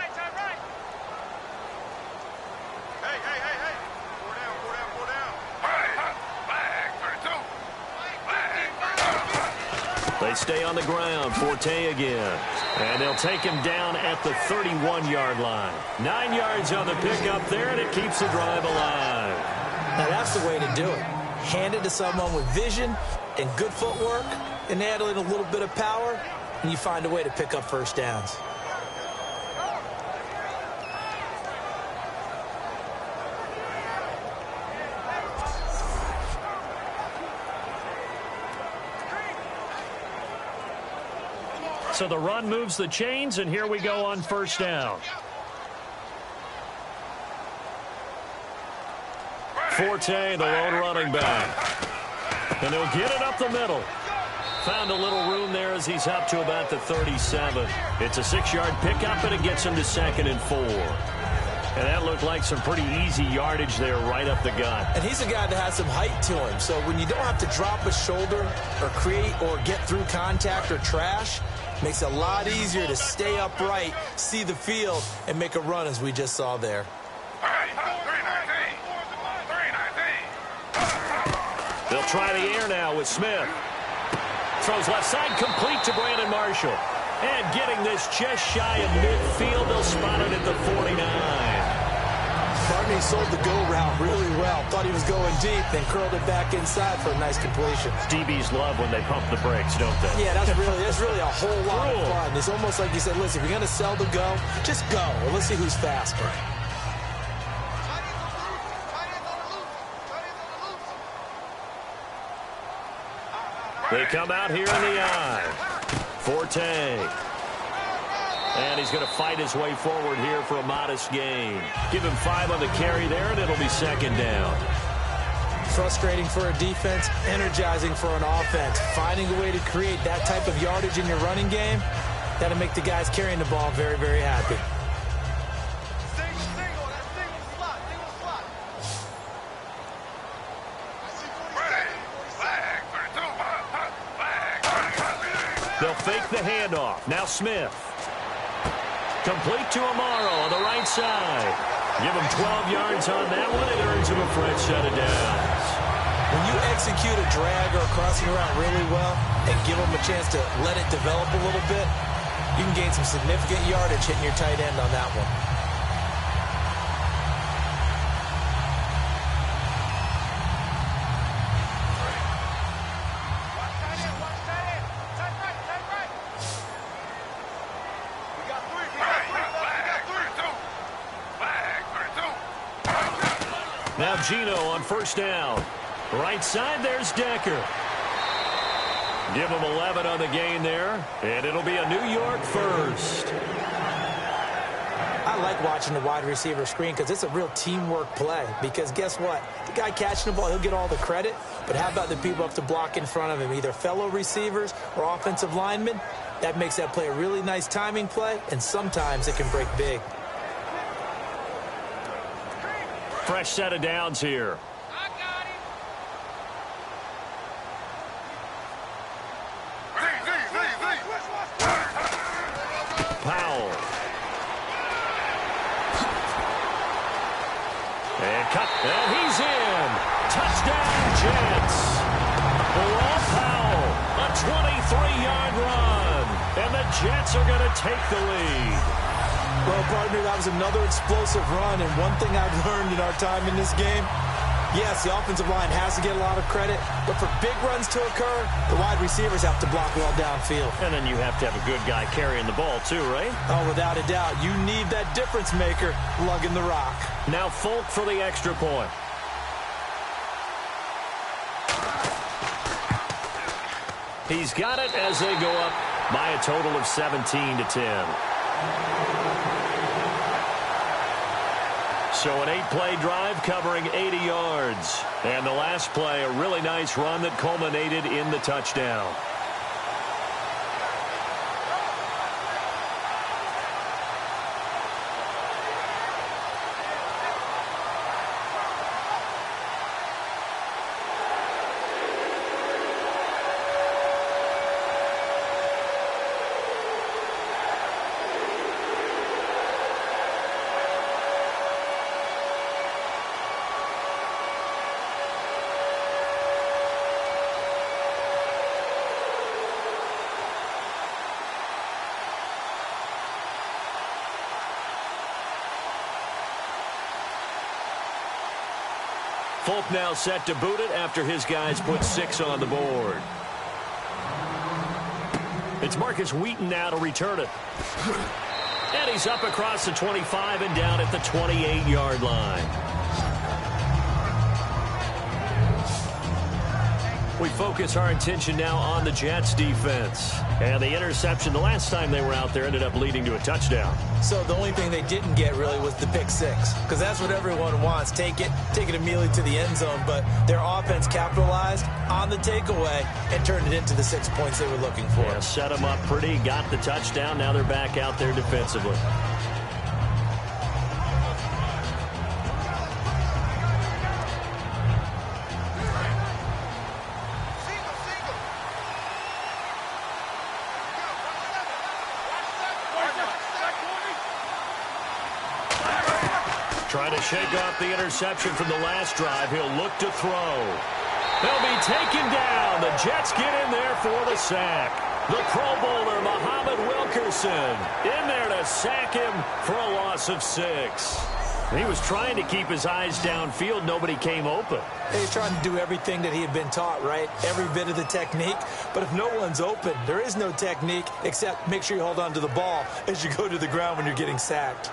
They stay on the ground. Forte again. And they'll take him down at the 31-yard line. 9 yards on the pickup there, and it keeps the drive alive. Now, that's the way to do it. Hand it to someone with vision and good footwork, and add in a little bit of power, and you find a way to pick up 1st downs. So the run moves the chains, and here we go on 1st down. Forte, the lone running back. And they'll get it up the middle. Found a little room there as he's up to about the 37. It's a 6-yard pickup, and it gets him to 2nd and 4. And that looked like some pretty easy yardage there right up the gut. And he's a guy that has some height to him. So when you don't have to drop a shoulder or create or get through contact or trash, makes it a lot easier to stay upright, see the field, and make a run as we just saw there. They'll try the air now with Smith. Throws left side, complete to Brandon Marshall. And getting this just shy of midfield, they'll spot it at the 49. Barney sold the go route really well. Thought he was going deep, then curled it back inside for a nice completion. DBs love when they pump the brakes, don't they? Yeah, that's really a whole lot of fun. It's almost like you said, listen, if you're going to sell the go, just go. Well, let's see who's faster. They come out here in the eye. Forte. And he's going to fight his way forward here for a modest gain. Give him 5 on the carry there, and it'll be 2nd down. Frustrating for a defense, energizing for an offense. Finding a way to create that type of yardage in your running game, that'll make the guys carrying the ball very, very happy. They'll fake the handoff. Now Smith. Complete to Amaro on the right side. Give him 12 yards on that one. It earns him a fresh set of downs. When you execute a drag or a crossing route really well and give them a chance to let it develop a little bit, you can gain some significant yardage hitting your tight end on that one. Now Gino on 1st down. Right side, there's Decker. Give him 11 on the gain there, and it'll be a New York 1st. I like watching the wide receiver screen because it's a real teamwork play. Because guess what? The guy catching the ball, he'll get all the credit. But how about the people up to block in front of him, either fellow receivers or offensive linemen? That makes that play a really nice timing play, and sometimes it can break big. Fresh set of downs here. Powell. And cut. And he's in. Touchdown, Jets. Bilal Powell, a 23-yard run. And the Jets are going to take the lead. Well, partner, that was another explosive run, and one thing I've learned in our time in this game, yes, the offensive line has to get a lot of credit, but for big runs to occur, the wide receivers have to block well downfield. And then you have to have a good guy carrying the ball too, right? Oh, without a doubt. You need that difference maker lugging the rock. Now Folk for the extra point. He's got it as they go up by a total of 17-10. So an 8-play drive covering 80 yards. And the last play, a really nice run that culminated in the touchdown. Folk now set to boot it after his guys put 6 on the board. It's Marcus Wheaton now to return it. And he's up across the 25 and down at the 28-yard line. We focus our attention now on the Jets defense. And the interception the last time they were out there ended up leading to a touchdown. So the only thing they didn't get really was the pick six, because that's what everyone wants. Take it immediately to the end zone, but their offense capitalized on the takeaway and turned it into the 6 points they were looking for. Yeah, set them up pretty, got the touchdown. Now they're back out there defensively. Trying to shake off the interception from the last drive. He'll look to throw. They'll be taken down. The Jets get in there for the sack. The Pro Bowler, Muhammad Wilkerson, in there to sack him for a loss of 6. He was trying to keep his eyes downfield. Nobody came open. He's trying to do everything that he had been taught, right? Every bit of the technique. But if no one's open, there is no technique except make sure you hold on to the ball as you go to the ground when you're getting sacked.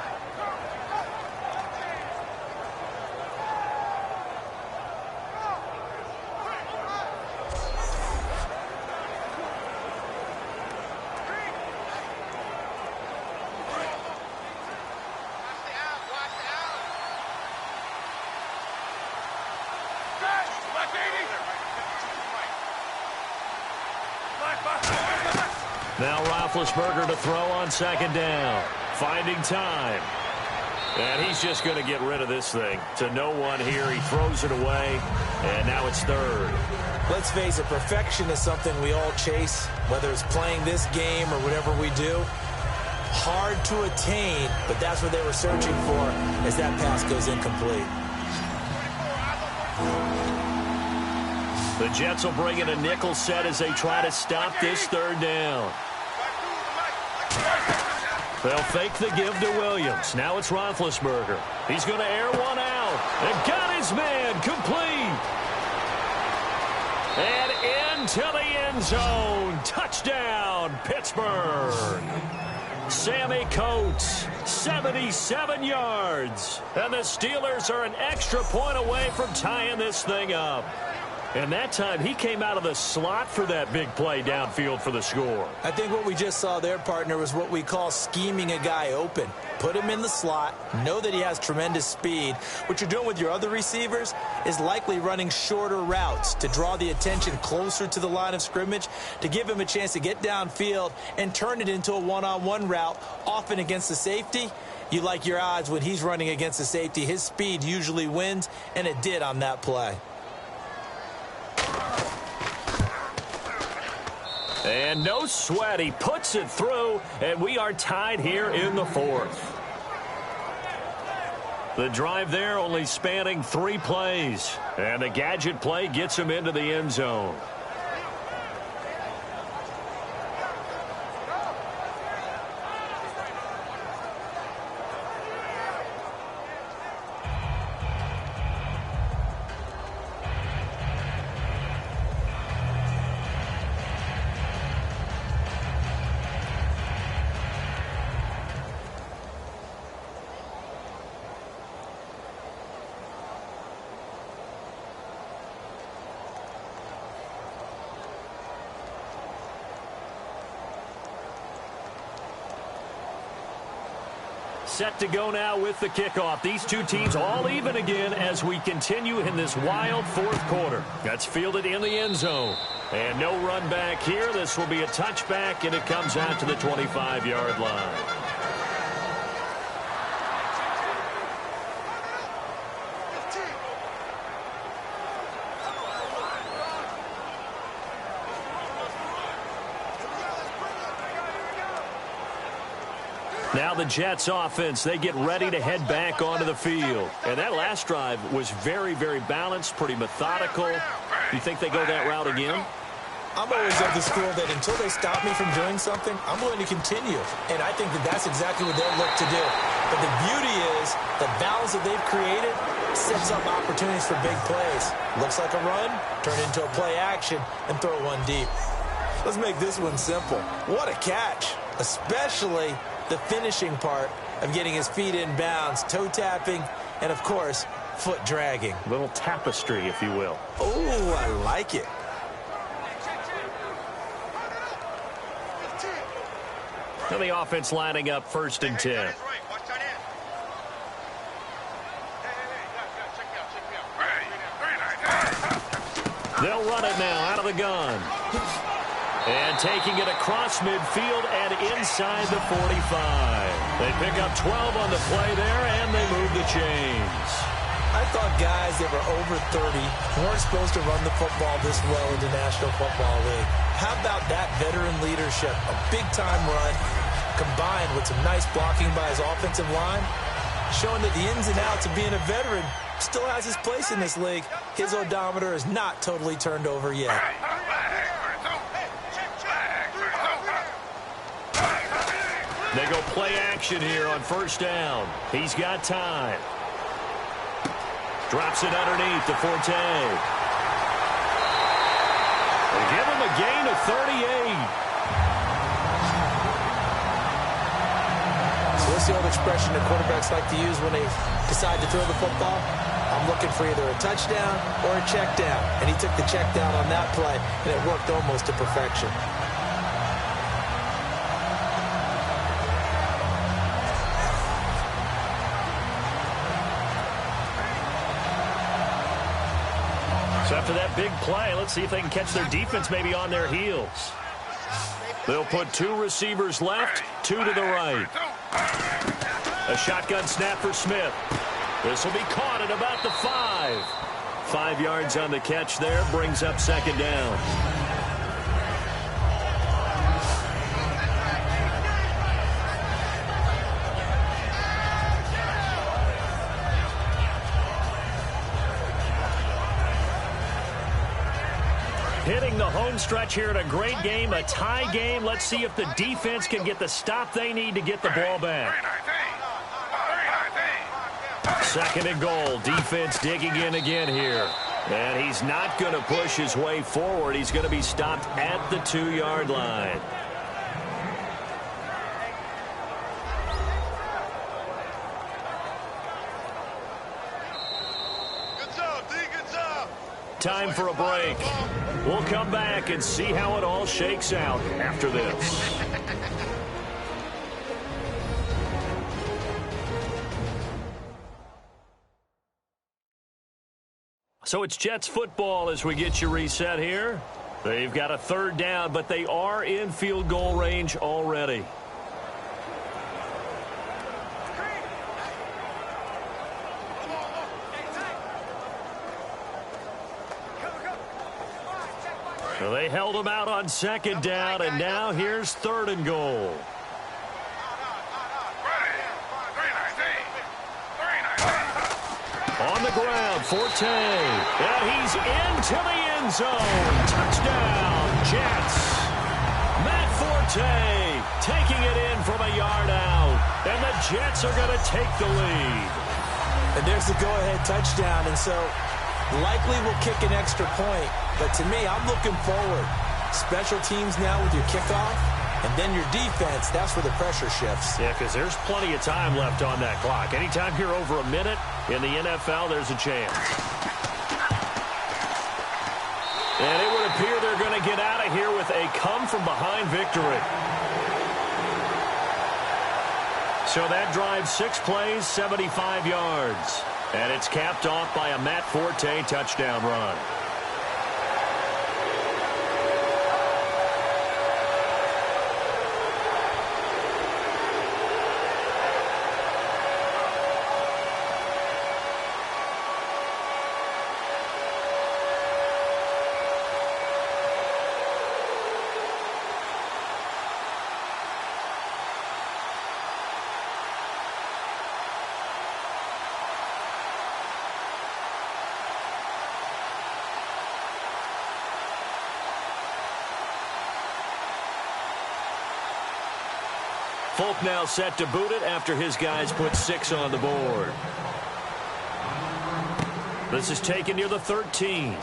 Now Roethlisberger to throw on second down. Finding time. And he's just going to get rid of this thing. To no one here. He throws it away. And now it's third. Let's face it, perfection is something we all chase, whether it's playing this game or whatever we do. Hard to attain, but that's what they were searching for as that pass goes incomplete. The Jets will bring in a nickel set as they try to stop this third down. They'll fake the give to Williams. Now it's Roethlisberger. He's going to air one out. And got his man complete. And into the end zone. Touchdown, Pittsburgh. Sammy Coates, 77 yards. And the Steelers are an extra point away from tying this thing up. And that time, he came out of the slot for that big play downfield for the score. I think what we just saw there, partner, was what we call scheming a guy open. Put him in the slot, know that he has tremendous speed. What you're doing with your other receivers is likely running shorter routes to draw the attention closer to the line of scrimmage, to give him a chance to get downfield and turn it into a one-on-one route, often against the safety. You like your odds when he's running against the safety. His speed usually wins, and it did on that play. And no sweat. He puts it through, and we are tied here in the fourth. The drive there only spanning 3 plays. And the gadget play gets him into the end zone. Set to go now with the kickoff. These two teams all even again as we continue in this wild fourth quarter. That's fielded in the end zone. And no run back here. This will be a touchback, and it comes out to the 25-yard line. Now the Jets offense, they get ready to head back onto the field. And that last drive was very, very balanced, pretty methodical. You think they go that route again? I'm always of the school that until they stop me from doing something, I'm going to continue. And I think that that's exactly what they'll look to do. But the beauty is the balance that they've created sets up opportunities for big plays. Looks like a run, turn into a play action, and throw one deep. Let's make this one simple. What a catch, especially the finishing part of getting his feet in bounds, toe tapping, and of course, foot dragging. A little tapestry, if you will. Oh, I like it. And the offense lining up 1st and 10. They'll run it now out of the gun. And taking it across midfield and inside the 45. They pick up 12 on the play there, and they move the chains. I thought guys that were over 30 weren't supposed to run the football this well in the National Football League. How about that veteran leadership? A big-time run combined with some nice blocking by his offensive line, showing that the ins and outs of being a veteran still has his place in this league. His odometer is not totally turned over yet. They go play action here on 1st down. He's got time. Drops it underneath to Forte. They give him a gain of 38. So what's the old expression that quarterbacks like to use when they decide to throw the football? I'm looking for either a touchdown or a check down. And he took the check down on that play, and it worked almost to perfection. So after that big play, let's see if they can catch their defense maybe on their heels. They'll put 2 receivers left, 2 to the right. A shotgun snap for Smith. This will be caught at about the 5. 5 yards on the catch there, brings up 2nd down. Hitting the home stretch here in a great game, a tie game. Let's see if the defense can get the stop they need to get the ball back. 2nd and goal. Defense digging in again here. And he's not going to push his way forward. He's going to be stopped at the 2-yard line. Time for a break. We'll come back and see how it all shakes out after this. So it's Jets football as we get you reset here. They've got a 3rd down, but they are in field goal range already. So they held him out on 2nd down, and now here's 3rd and goal. On the ground, Forte. And he's into the end zone. Touchdown, Jets. Matt Forte taking it in from a yard out. And the Jets are going to take the lead. And there's the go-ahead touchdown. And so likely will kick an extra point. But to me, I'm looking forward. Special teams now with your kickoff, and then your defense, that's where the pressure shifts. Yeah, because there's plenty of time left on that clock. Anytime you're over a minute in the NFL, there's a chance. And it would appear they're going to get out of here with a come-from-behind victory. So that drives 6 plays, 75 yards. And it's capped off by a Matt Forte touchdown run. Folk now set to boot it after his guys put 6 on the board. This is taken near the 13.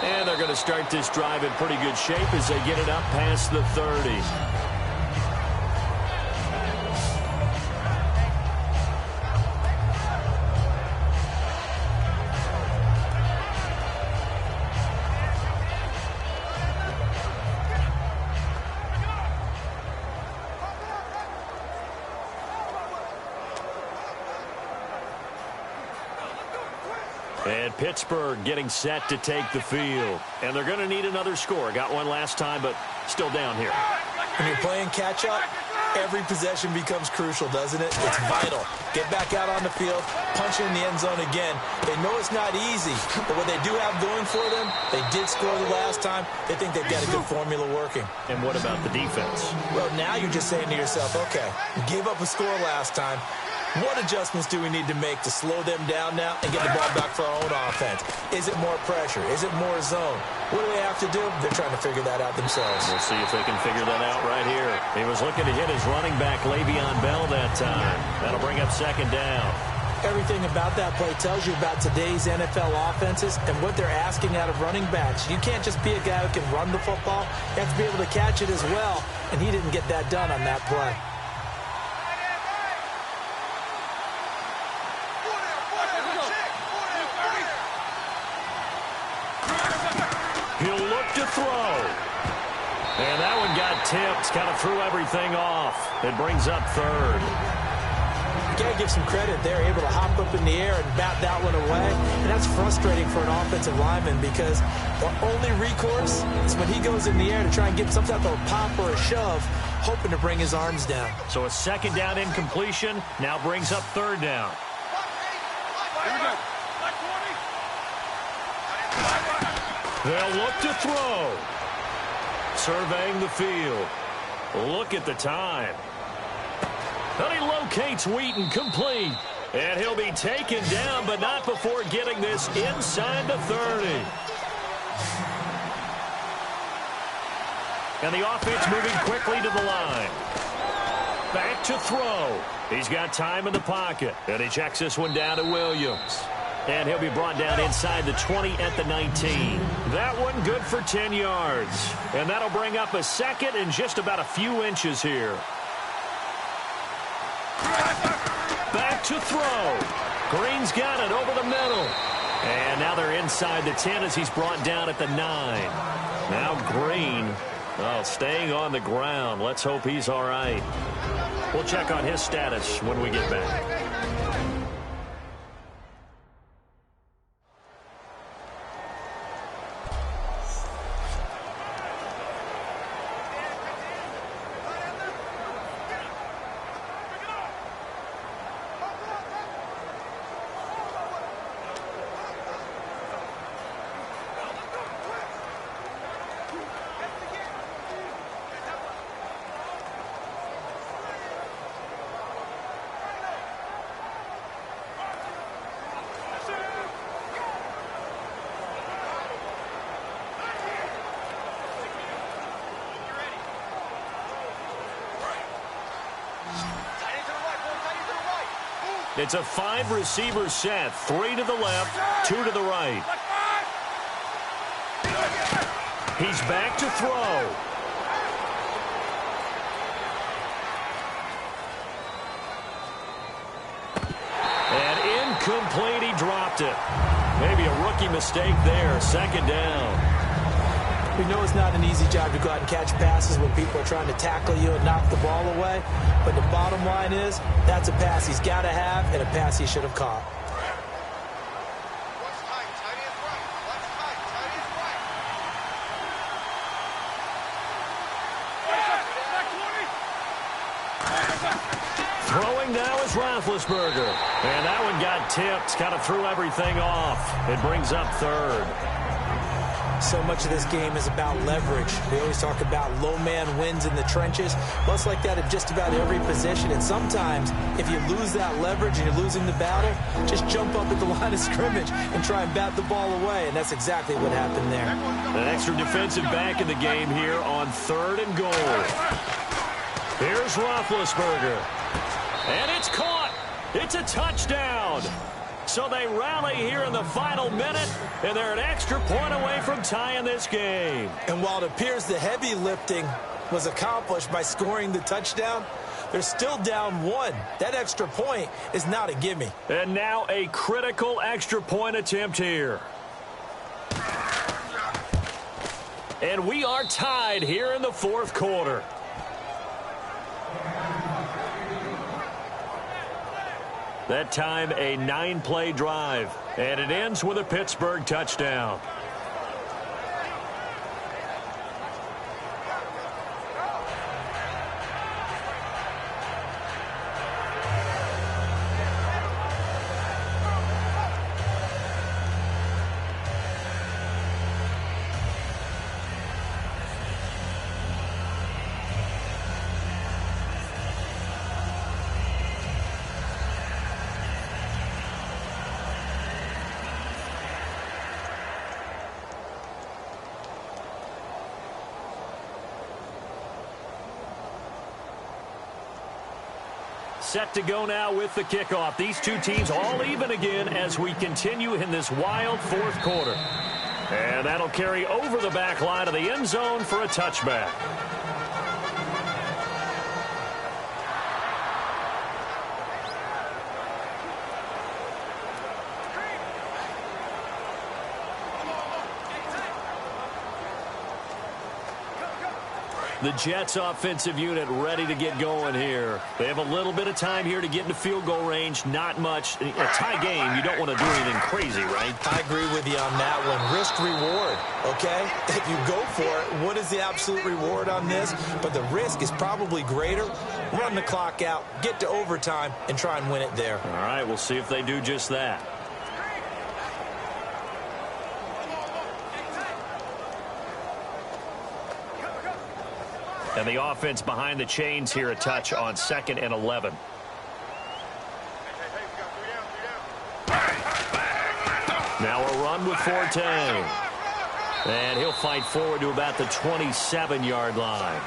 And they're going to start this drive in pretty good shape as they get it up past the 30. And Pittsburgh getting set to take the field. And they're going to need another score. Got one last time, but still down here. When you're playing catch-up, every possession becomes crucial, doesn't it? It's vital. Get back out on the field, punch it in the end zone again. They know it's not easy, but what they do have going for them, they did score the last time. They think they've got a good formula working. And what about the defense? Well, now you're just saying to yourself, okay, gave up a score last time. What adjustments do we need to make to slow them down now and get the ball back for our own offense? Is it more pressure? Is it more zone? What do they have to do? They're trying to figure that out themselves. We'll see if they can figure that out right here. He was looking to hit his running back, Le'Veon Bell, that time. That'll bring up second down. Everything about that play tells you about today's NFL offenses and what they're asking out of running backs. You can't just be a guy who can run the football. You have to be able to catch it as well, and he didn't get that done on that play. He'll look to throw. And that one got tipped, kind of threw everything off. It brings up third. You got to give some credit. They're able to hop up in the air and bat that one away. And that's frustrating for an offensive lineman because the only recourse is when he goes in the air to try and get some type of pop or a shove, hoping to bring his arms down. So a second down incompletion now brings up third down. They'll look to throw. Surveying the field. Look at the time. And he locates Wheaton complete. And he'll be taken down, but not before getting this inside the 30. And the offense moving quickly to the line. Back to throw. He's got time in the pocket. And he checks this one down to Williams. And he'll be brought down inside the 20 at the 19. That one good for 10 yards. And that'll bring up a second and just about a few inches here. Back to throw. Green's got it over the middle. And now they're inside the 10 as he's brought down at the 9. Now Green, staying on the ground. Let's hope he's all right. We'll check on his status when we get back. It's a 5-receiver set. 3 to the left, 2 to the right. He's back to throw. And incomplete, he dropped it. Maybe a rookie mistake there. Second down. We know it's not an easy job to go out and catch passes when people are trying to tackle you and knock the ball away. But the bottom line is, that's a pass he's got to have and a pass he should have caught. Throwing now is Roethlisberger. And that one got tipped, kind of threw everything off. It brings up third. So much of this game is about leverage. We always talk about low man wins in the trenches. Well, it's like that at just about every position. And sometimes, if you lose that leverage and you're losing the battle, just jump up at the line of scrimmage and try and bat the ball away. And that's exactly what happened there. An extra defensive back in the game here on 3rd and goal. Here's Roethlisberger. And it's caught. It's a touchdown. So they rally here in the final minute, and they're an extra point away from tying this game. And while it appears the heavy lifting was accomplished by scoring the touchdown, they're still down 1. That extra point is not a gimme. And now a critical extra point attempt here. And we are tied here in the 4th quarter. That time a 9-play drive. And it ends with a Pittsburgh touchdown. Set to go now with the kickoff. These two teams all even again as we continue in this wild fourth quarter. And that'll carry over the back line of the end zone for a touchback. The Jets offensive unit ready to get going here. They have a little bit of time here to get into field goal range. Not much. A tie game, you don't want to do anything crazy, right? I agree with you on that one. Risk reward, okay? If you go for it, what is the absolute reward on this? But the risk is probably greater. Run the clock out, get to overtime, and try and win it there. All right, we'll see if they do just that. And the offense behind the chains here, a touch on 2nd and 11. Now a run with Forte. And he'll fight forward to about the 27-yard line.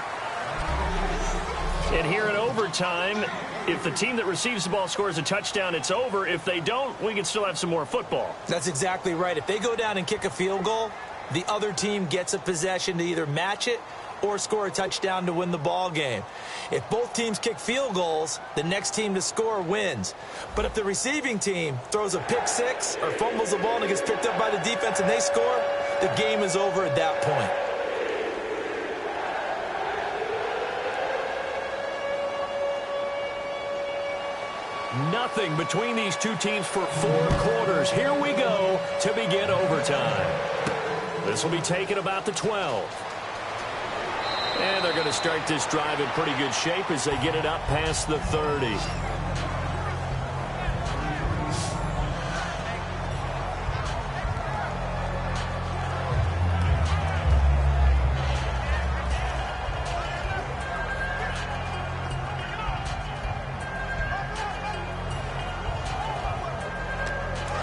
And here in overtime, if the team that receives the ball scores a touchdown, it's over. If they don't, we can still have some more football. That's exactly right. If they go down and kick a field goal, the other team gets a possession to either match it or score a touchdown to win the ball game. If both teams kick field goals, the next team to score wins. But if the receiving team throws a pick six or fumbles the ball and it gets picked up by the defense and they score, the game is over at that point. Nothing between these two teams for 4 quarters. Here we go to begin overtime. This will be taken about the 12. And they're going to start this drive in pretty good shape as they get it up past the 30.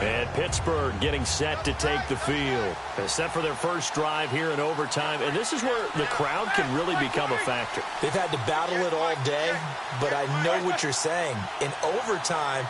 And Pittsburgh getting set to take the field. Set for their first drive here in overtime. And this is where the crowd can really become a factor. They've had to battle it all day, but I know what you're saying. In overtime,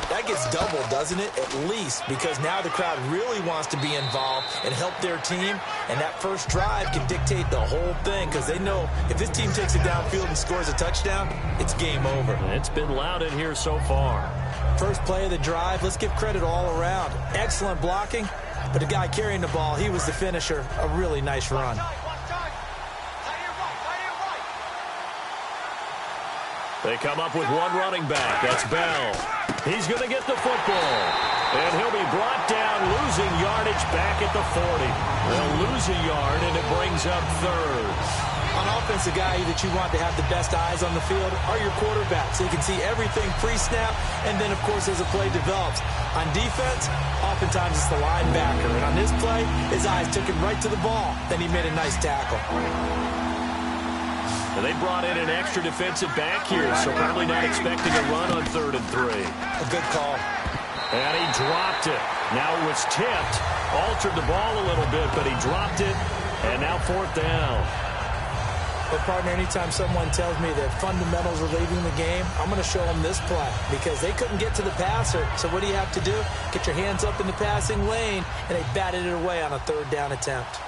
that gets doubled, doesn't it? At least, because now the crowd really wants to be involved and help their team. And that first drive can dictate the whole thing because they know if this team takes it downfield and scores a touchdown, it's game over. It's been loud in here so far. First play of the drive, let's give credit all around. Excellent blocking, but the guy carrying the ball, he was the finisher. A really nice run. They come up with one running back. That's Bell. He's going to get the football. And he'll be brought down, losing yardage back at the 40. They'll lose a yard, and it brings up 3rd. On offense, the guy that you want to have the best eyes on the field are your quarterbacks. So you can see everything pre-snap, and then, of course, as the play develops. On defense, oftentimes it's the linebacker. And on this play, his eyes took him right to the ball. Then he made a nice tackle. And they brought in an extra defensive back here, so probably not expecting a run on 3rd and 3. A good call. And he dropped it. Now it was tipped. Altered the ball a little bit, but he dropped it. And now 4th down. But, partner, anytime someone tells me that fundamentals are leaving the game, I'm going to show them this play because they couldn't get to the passer. So what do you have to do? Get your hands up in the passing lane, and they batted it away on a 3rd down attempt.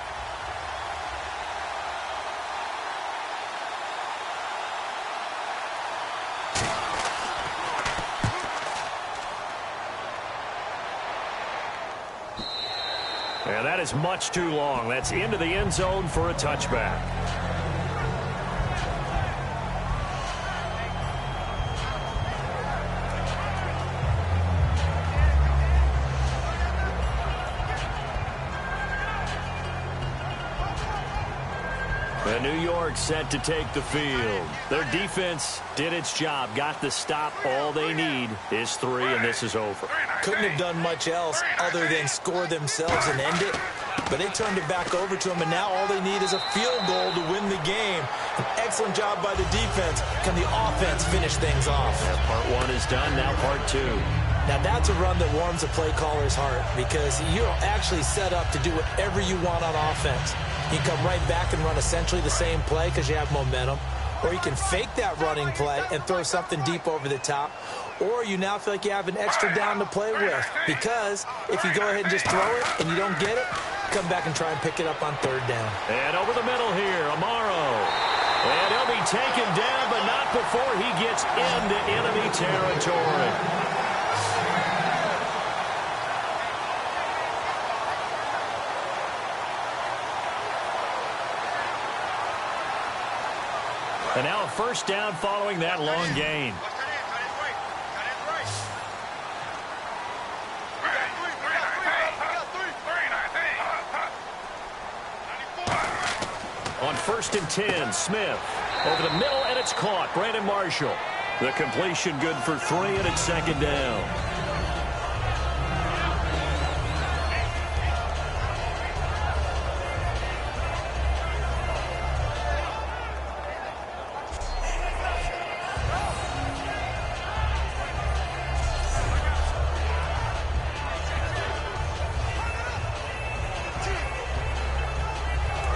And that is much too long. That's into the end zone for a touchback. And New York set to take the field. Their defense did its job, got the stop. All they need is 3, and this is over. Couldn't have done much else other than score themselves and end it. But they turned it back over to them, and now all they need is a field goal to win the game. An excellent job by the defense. Can the offense finish things off? Yeah, part 1 is done, now part 2. Now that's a run that warms a play caller's heart because you're actually set up to do whatever you want on offense. You can come right back and run essentially the same play because you have momentum. Or you can fake that running play and throw something deep over the top. Or you now feel like you have an extra down to play with because if you go ahead and just throw it and you don't get it, come back and try and pick it up on 3rd down. And over the middle here, Amaro. And he'll be taken down, but not before he gets into enemy territory. And now a first down following that long gain. On 1st and 10, Smith over the middle, and it's caught. Brandon Marshall. The completion good for 3, and it's 2nd down.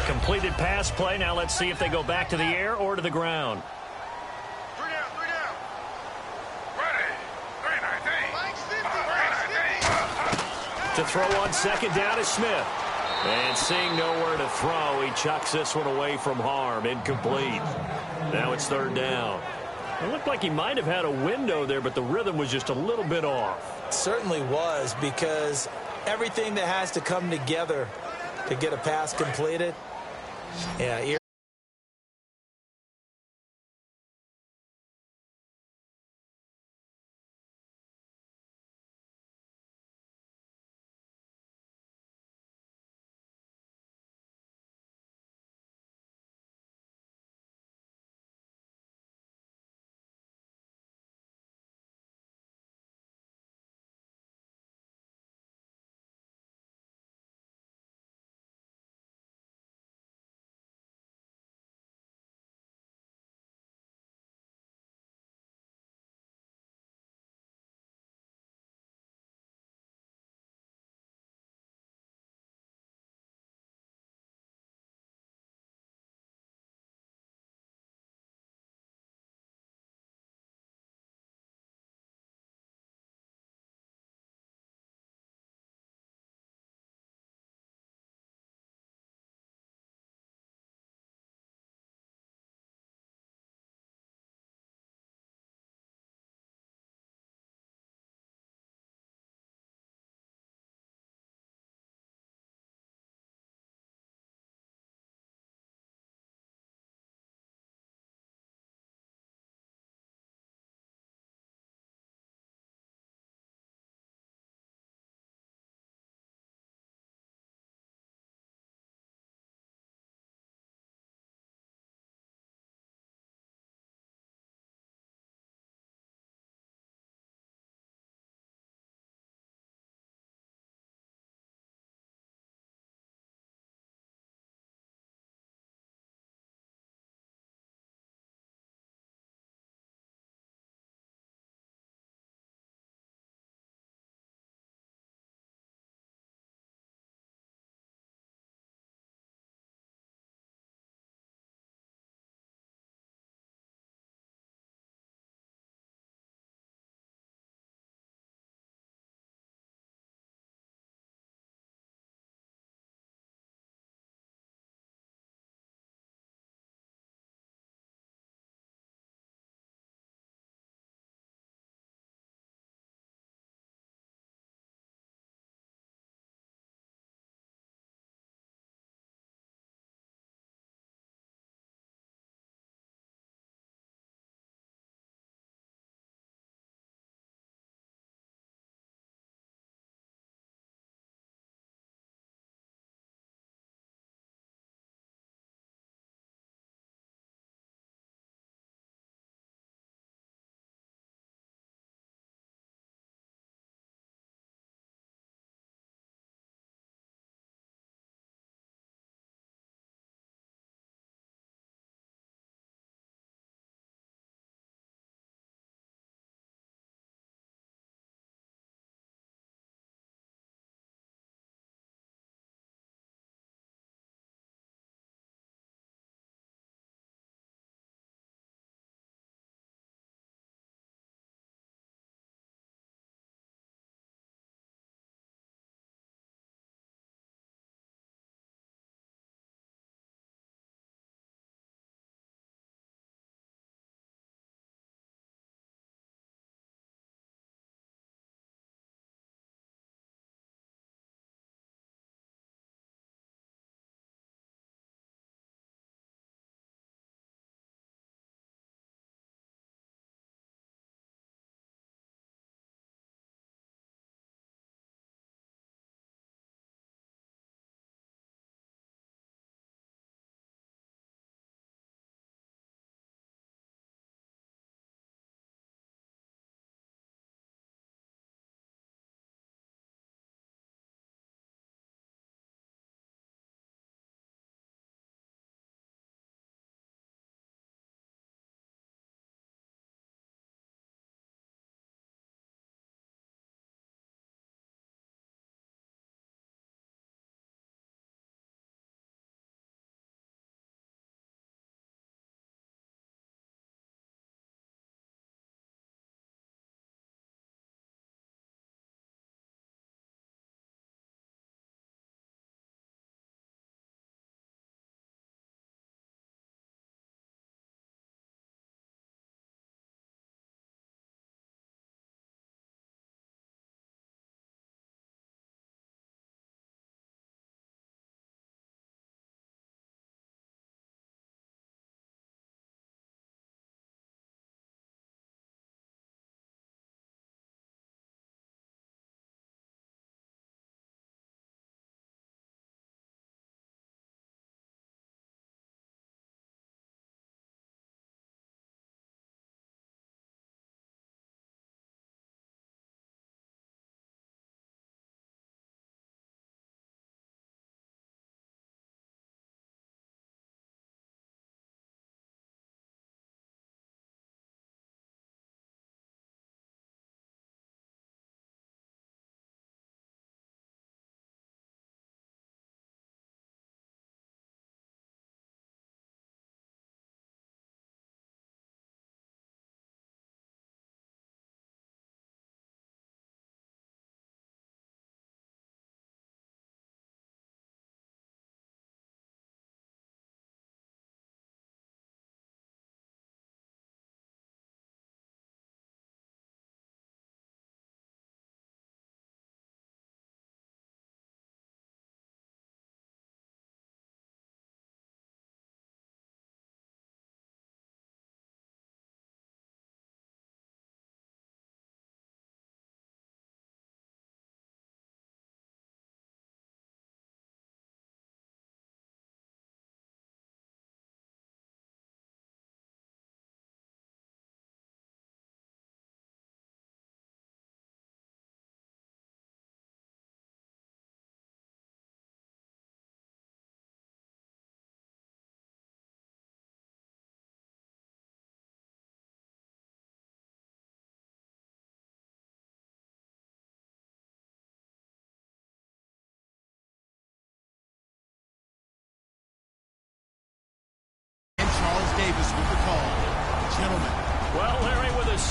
Completed pass play. Now let's see if they go back to the air or to the ground. 3 down, 3 down. Ready. 3-19. To throw on 2nd down is Smith. And seeing nowhere to throw, he chucks this one away from harm. Incomplete. Now it's 3rd down. It looked like he might have had a window there, but the rhythm was just a little bit off. Certainly was, because everything that has to come together to get a pass completed, yeah,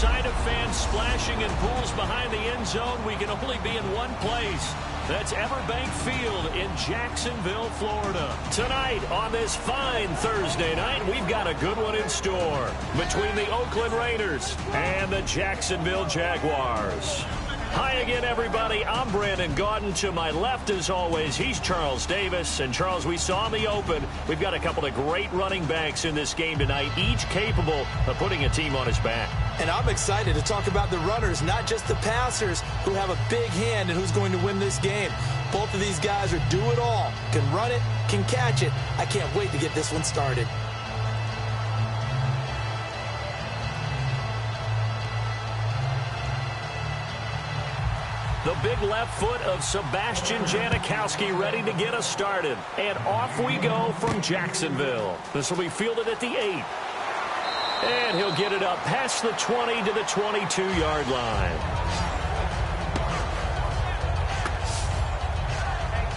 sight of fans splashing in pools behind the end zone, we can only be in one place. That's Everbank Field in Jacksonville, Florida. Tonight on this fine Thursday night, we've got a good one in store between the Oakland Raiders and the Jacksonville Jaguars. Hi again, everybody. I'm Brandon Gaudin. To my left, as always, he's Charles Davis. And, Charles, we saw in the open, we've got a couple of great running backs in this game tonight, each capable of putting a team on his back. And I'm excited to talk about the runners, not just the passers, who have a big hand and who's going to win this game. Both of these guys are do-it-all, can run it, can catch it. I can't wait to get this one started. The big left foot of Sebastian Janikowski ready to get us started. And off we go from Jacksonville. This will be fielded at the 8. And he'll get it up past the 20 to the 22-yard line.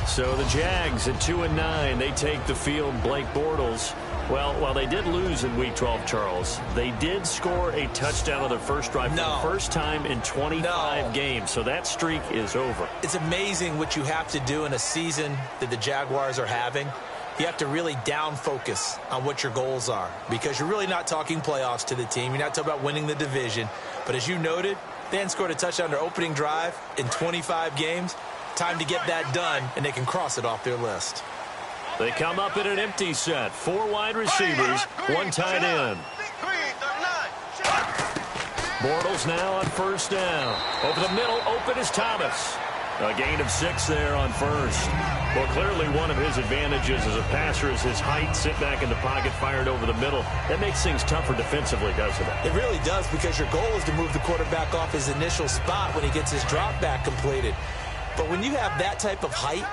So the Jags at 2-9, they take the field. Blake Bortles. Well, while they did lose in Week 12, Charles, they did score a touchdown on their first drive for the first time in 25 games. So that streak is over. It's amazing what you have to do in a season that the Jaguars are having. You have to really down focus on what your goals are, because you're really not talking playoffs to the team. You're not talking about winning the division. But as you noted, they hadn't scored a touchdown on their opening drive in 25 games. Time to get that done, and they can cross it off their list. They come up in an empty set. 4 wide receivers, 1 tight end. Bortles now on first down. Over the middle, open is Thomas. A gain of 6 there on first. Well, clearly one of his advantages as a passer is his height. Sit back in the pocket, fired over the middle. That makes things tougher defensively, doesn't it? It really does, because your goal is to move the quarterback off his initial spot when he gets his drop back completed. But when you have that type of height,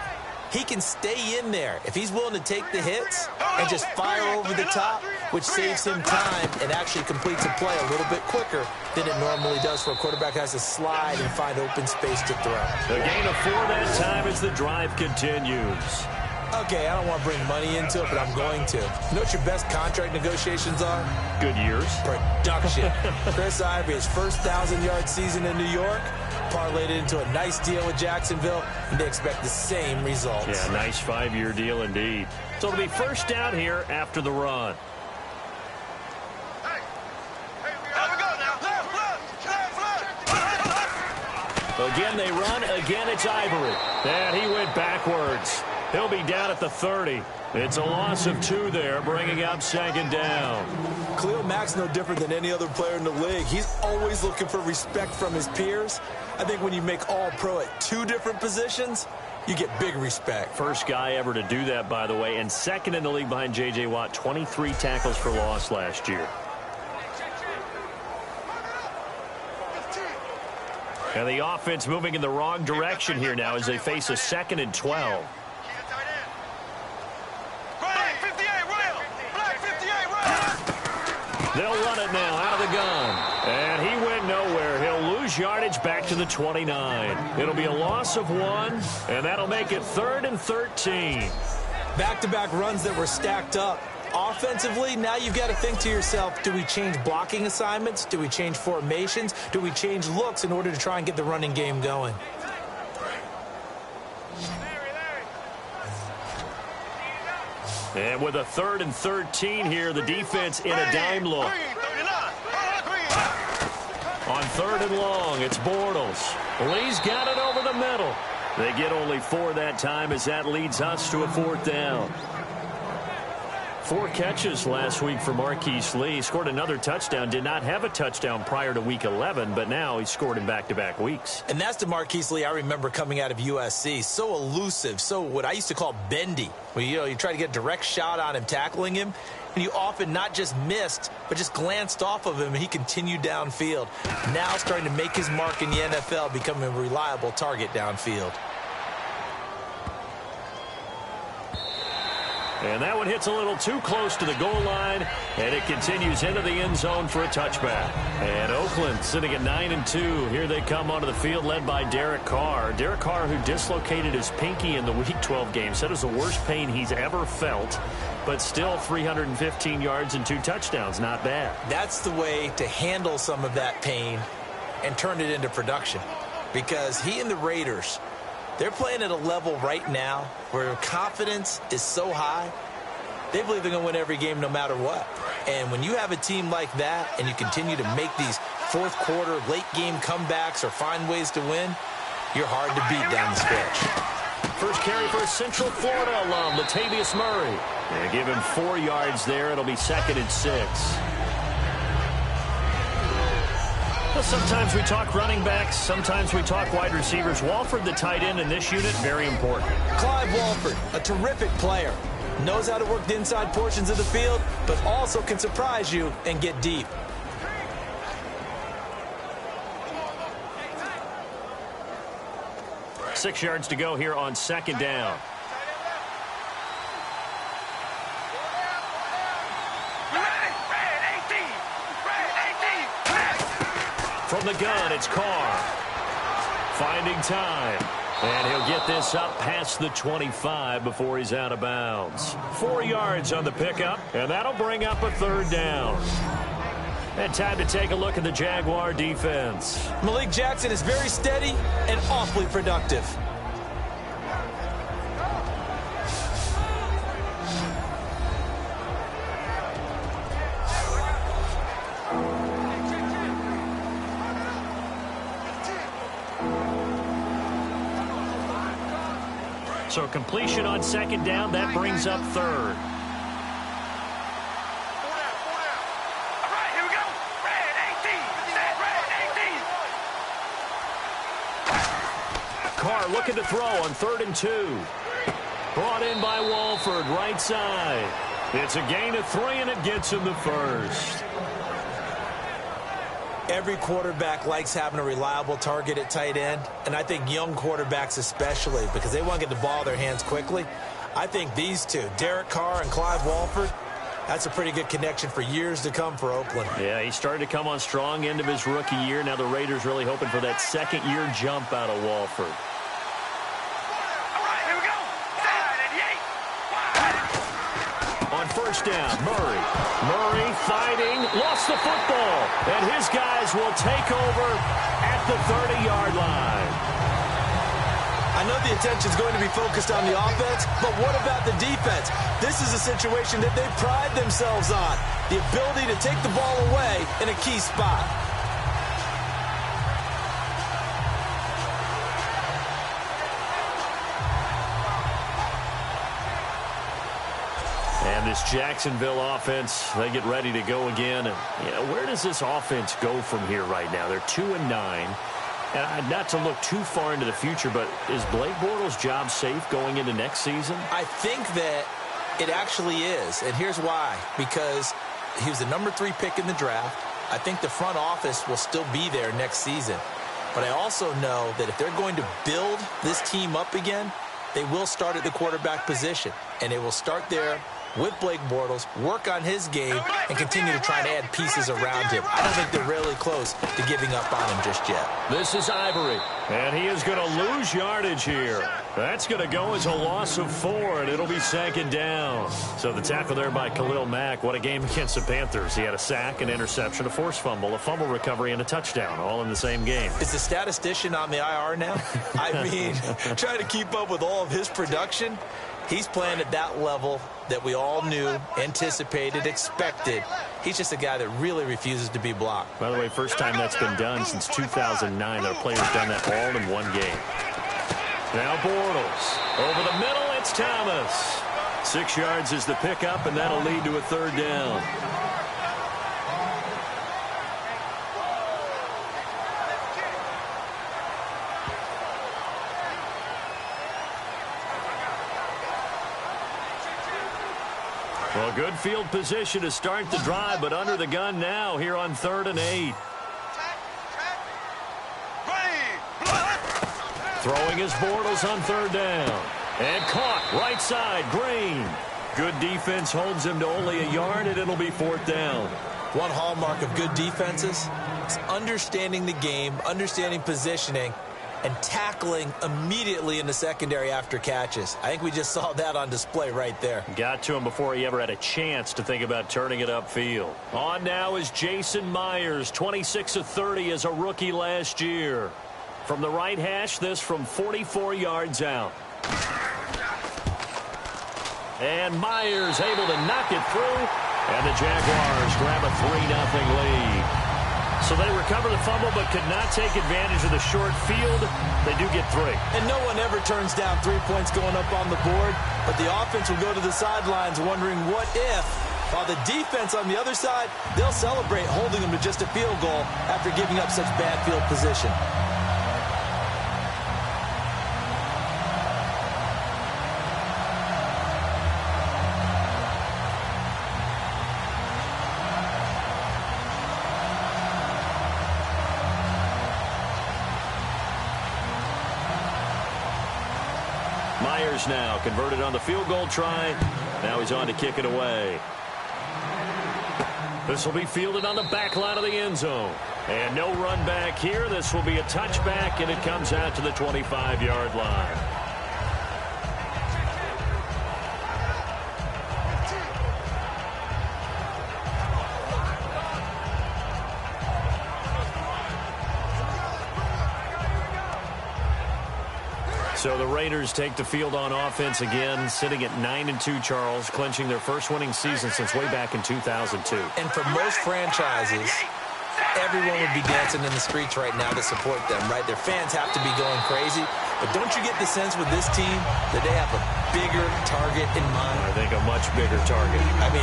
he can stay in there if he's willing to take the hits and just fire over the top, which saves him time and actually completes a play a little bit quicker than it normally does for a quarterback who has to slide and find open space to throw. A gain of 4 that time as the drive continues. Okay, I don't want to bring money into it, but I'm going to. You know what your best contract negotiations are? Good years. Production. Chris Ivory, his first 1,000-yard season in New York, parlayed it into a nice deal with Jacksonville, and they expect the same results. Yeah, nice 5-year deal indeed. So it'll be first down here after the run. Again, they run. Again, it's Ivory. And he went backwards. He'll be down at the 30. It's a loss of 2 there, bringing up second down. Khalil Mack's no different than any other player in the league. He's always looking for respect from his peers. I think when you make All-Pro at 2 different positions, you get big respect. First guy ever to do that, by the way, and second in the league behind J.J. Watt, 23 tackles for loss last year. And the offense moving in the wrong direction here now as they face a 2nd and 12. They'll run it now out of the gun. And he went nowhere. He'll lose yardage back to the 29. It'll be a loss of 1, and that'll make it 3rd and 13. Back-to-back runs that were stacked up. Offensively, now you've got to think to yourself, do we change blocking assignments? Do we change formations? Do we change looks in order to try and get the running game going? And with a 3rd and 13 here, the defense in a dime look. On 3rd and long, it's Bortles. Lee's got it over the middle. They get only 4 that time as that leads us to a 4th down. 4 catches last week for Marquise Lee. Scored another touchdown. Did not have a touchdown prior to Week 11, but now he's scored in back-to-back weeks. And that's the Marquise Lee I remember coming out of USC. So elusive, so what I used to call bendy. Where, you try to get a direct shot on him, tackling him, and you often not just missed, but just glanced off of him, and he continued downfield. Now starting to make his mark in the NFL, becoming a reliable target downfield. And that one hits a little too close to the goal line, and it continues into the end zone for a touchback. And Oakland sitting at 9-2. Here they come onto the field led by Derek Carr. Derek Carr, who dislocated his pinky in the Week 12 game, said it was the worst pain he's ever felt. But still 315 yards and 2 touchdowns. Not bad. That's the way to handle some of that pain and turn it into production. Because he and the Raiders, they're playing at a level right now where confidence is so high, they believe they're going to win every game no matter what. And when you have a team like that and you continue to make these fourth quarter, late game comebacks or find ways to win, you're hard to beat down the stretch. First carry for a Central Florida alum, Latavius Murray. They give him 4 yards there. It'll be 2nd and 6. Well, sometimes we talk running backs. Sometimes we talk wide receivers. Walford, the tight end in this unit, very important. Clive Walford, a terrific player. Knows how to work the inside portions of the field, but also can surprise you and get deep. Six yards to go here on 2nd down. From the gun, it's Carr. Finding time. And he'll get this up past the 25 before he's out of bounds. 4 yards on the pickup, and that'll bring up a 3rd down. And time to take a look at the Jaguar defense. Malik Jackson is very steady and awfully productive. So completion on 2nd down, that brings up 3rd. Carr looking to throw on 3rd and 2. Brought in by Walford, right side. It's a gain of 3, and it gets him the 1st. Every quarterback likes having a reliable target at tight end, and I think young quarterbacks especially, because they want to get the ball in their hands quickly. I think these two, Derek Carr and Clive Walford, that's a pretty good connection for years to come for Oakland. Yeah, he started to come on strong end of his rookie year. Now the Raiders really hoping for that 2nd-year jump out of Walford. On 1st down, Murray. Murray fighting, lost the football, and his guys will take over at the 30-yard line. I know the attention is going to be focused on the offense, but what about the defense? This is a situation that they pride themselves on, the ability to take the ball away in a key spot. And this Jacksonville offense, they get ready to go again. And where does this offense go from here right now? They're 2-9. And not to look too far into the future, but is Blake Bortles' job safe going into next season? I think that it actually is, and here's why. Because he was the number 3 pick in the draft. I think the front office will still be there next season. But I also know that if they're going to build this team up again, they will start at the quarterback position. And they will start there with Blake Bortles, work on his game, and continue to try and add pieces around him. I don't think they're really close to giving up on him just yet. This is Ivory, and he is going to lose yardage here. That's going to go as a loss of 4, and it'll be 2nd down. So the tackle there by Khalil Mack. What a game against the Panthers. He had a sack, an interception, a forced fumble, a fumble recovery, and a touchdown, all in the same game. Is the statistician on the IR now? I mean, trying to keep up with all of his production. He's playing at that level that we all knew, anticipated, expected. He's just a guy that really refuses to be blocked. By the way, first time that's been done since 2009. Our players done that all in one game. Now Bortles. Over the middle, it's Thomas. 6 yards is the pickup, and that'll lead to a 3rd down. Well, good field position to start the drive, but under the gun now here on 3rd and 8. Throwing his Bortles on 3rd down. And caught right side, Green. Good defense holds him to only a yard, and it'll be 4th down. One hallmark of good defenses is understanding the game, understanding positioning, and tackling immediately in the secondary after catches. I think we just saw that on display right there. Got to him before he ever had a chance to think about turning it upfield. On now is Jason Myers, 26 of 30 as a rookie last year. From the right hash, this from 44 yards out. And Myers able to knock it through, and the Jaguars grab a 3-0 lead. So they recover the fumble but could not take advantage of the short field. They do get 3. And no one ever turns down 3 points going up on the board, but the offense will go to the sidelines wondering what if, while the defense on the other side, they'll celebrate holding them to just a field goal after giving up such bad field position. Myers now converted on the field goal try. Now he's on to kick it away. This will be fielded on the back line of the end zone. And no run back here. This will be a touchback, and it comes out to the 25-yard line. So the Raiders take the field on offense again, sitting at 9-2, Charles, clinching their first winning season since way back in 2002. And for most franchises, everyone would be dancing in the streets right now to support them, right? Their fans have to be going crazy. But don't you get the sense with this team that they have a bigger target in mind? I think a much bigger target. I mean,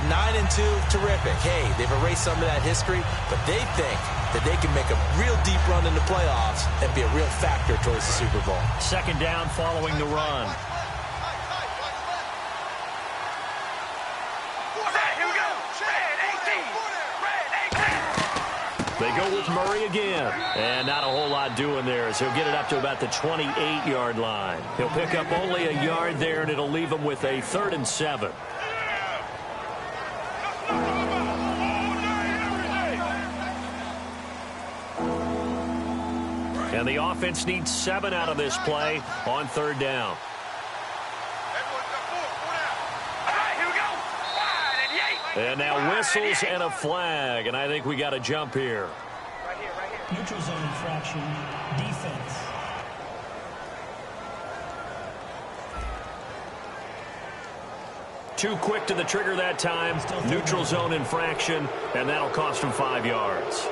9-2, terrific. Hey, they've erased some of that history, but they think that they can make a real deep run in the playoffs and be a real factor towards the Super Bowl. 2nd down following the run. They go with Murray again. And not a whole lot doing there as he'll get it up to about the 28-yard line. He'll pick up only a yard there, and it'll leave him with a 3rd and 7. And the offense needs 7 out of this play on 3rd down. And now whistles and a flag, and I think we got a jump here. Neutral zone infraction, defense. Too quick to the trigger that time. Neutral zone infraction, and that'll cost him 5 yards.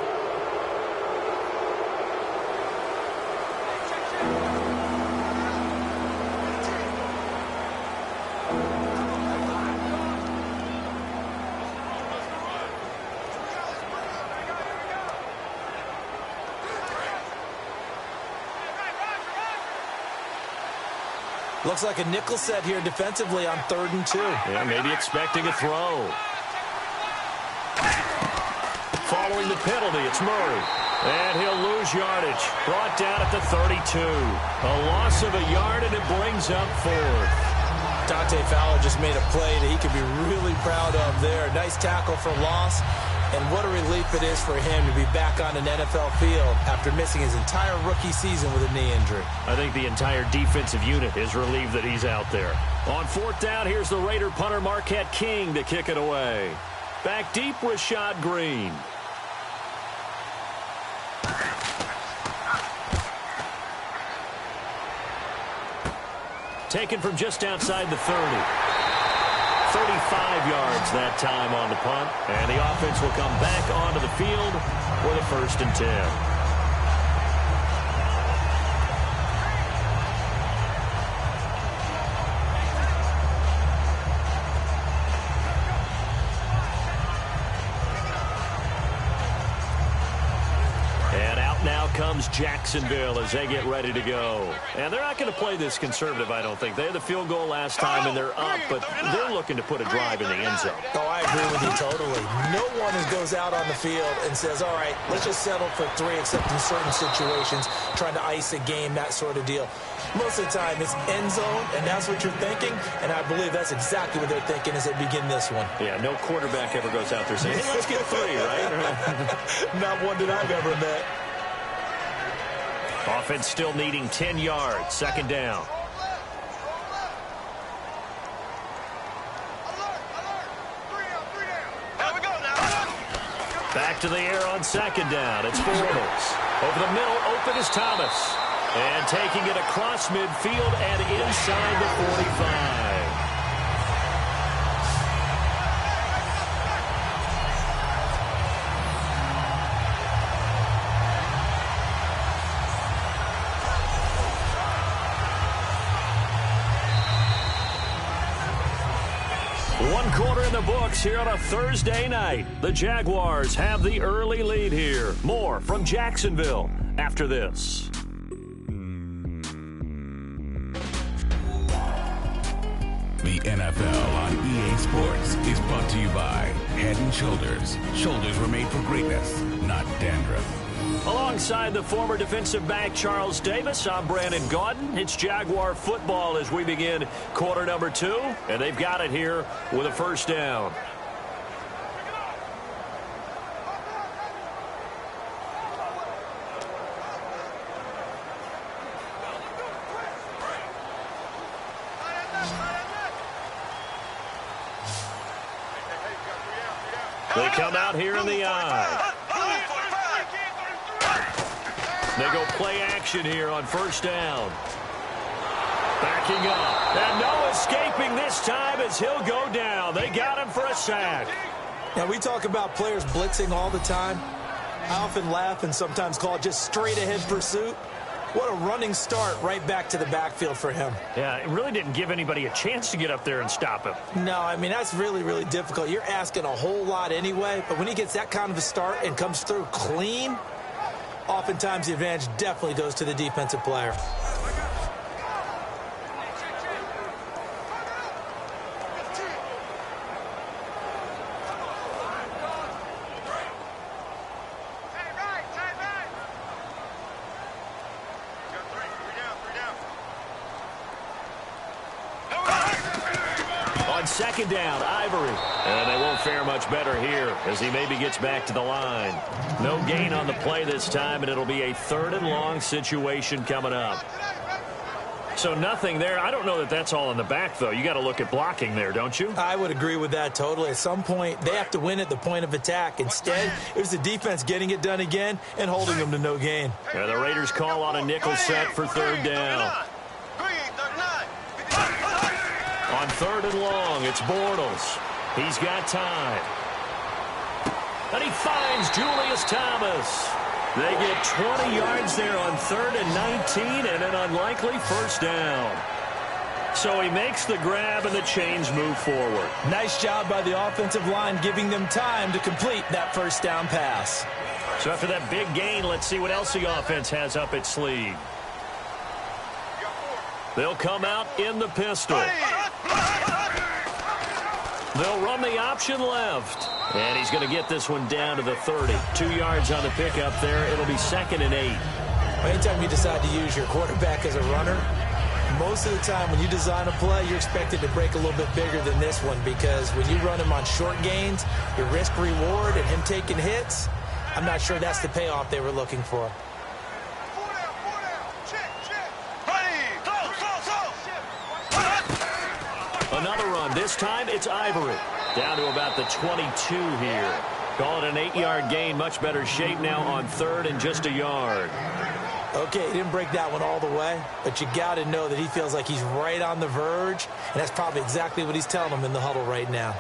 Looks like a nickel set here defensively on 3rd and 2. Yeah, maybe expecting a throw. Following the penalty, it's Murray. And he'll lose yardage. Brought down at the 32. A loss of a yard, and it brings up 4th. Dante Fowler just made a play that he can be really proud of there. Nice tackle for loss. And what a relief it is for him to be back on an NFL field after missing his entire rookie season with a knee injury. I think the entire defensive unit is relieved that he's out there. On 4th down, here's the Raider punter Marquette King to kick it away. Back deep, Rashad Green. Taken from just outside the 30. 35 yards that time on the punt, and the offense will come back onto the field for the 1st and 10. And out now comes comes Jacksonville as they get ready to go. And they're not going to play this conservative, I don't think. They had the field goal last time, and they're up, but they're looking to put a drive in the end zone. Oh, I agree with you totally. No one goes out on the field and says, all right, let's just settle for 3, except in certain situations, trying to ice a game, that sort of deal. Most of the time, it's end zone, and that's what you're thinking, and I believe that's exactly what they're thinking as they begin this one. Yeah, no quarterback ever goes out there saying, hey, let's get 3, right? Not one that I've ever met. Offense still needing 10 yards, second down. Back to the air on second down. It's Bortles. Over the middle, open is Thomas. And taking it across midfield and inside the 45. One quarter in the books here on a Thursday night. The Jaguars have the early lead here. More from Jacksonville after this. The NFL on EA Sports is brought to you by Head & Shoulders. Shoulders were made for greatness, not dandruff. Alongside the former defensive back Charles Davis, I'm Brandon Gaudin. It's Jaguar football as we begin quarter number 2, and they've got it here with a first down. They come out here in the eye. They go play action here on first down. Backing up. And no escaping this time as he'll go down. They got him for a sack. Now, we talk about players blitzing all the time. I often laugh and sometimes call it just straight-ahead pursuit. What a running start right back to the backfield for him. Yeah, it really didn't give anybody a chance to get up there and stop him. No, I mean, that's really, really difficult. You're asking a whole lot anyway, but when he gets that kind of a start and comes through clean, oftentimes the advantage definitely goes to the defensive player. On second down, Ivory. And they won't fare much better here as he maybe gets back to the line. No gain on the play this time, and it'll be a 3rd and long situation coming up. So nothing there. I don't know that that's all in the back, though. You got to look at blocking there, don't you? I would agree with that totally. At some point, they have to win at the point of attack. Instead, it was the defense getting it done again and holding them to no gain. Yeah, the Raiders call on a nickel set for 3rd down. On 3rd and long, it's Bortles. He's got time. And he finds Julius Thomas. They get 20 yards there on 3rd and 19 and an unlikely first down. So he makes the grab and the chains move forward. Nice job by the offensive line giving them time to complete that first down pass. So after that big gain, let's see what else the offense has up its sleeve. They'll come out in the pistol. They'll run the option left. And he's going to get this one down to the 30. 2 yards on the pickup there. It'll be 2nd and 8. Anytime you decide to use your quarterback as a runner, most of the time when you design a play, you're expected to break a little bit bigger than this one, because when you run him on short gains, your risk-reward and him taking hits, I'm not sure that's the payoff they were looking for. Another run. This time it's Ivory. Down to about the 22 here. Call it an 8-yard gain. Much better shape now on 3rd and just a yard. Okay, he didn't break that one all the way, but you got to know that he feels like he's right on the verge, and that's probably exactly what he's telling them in the huddle right now.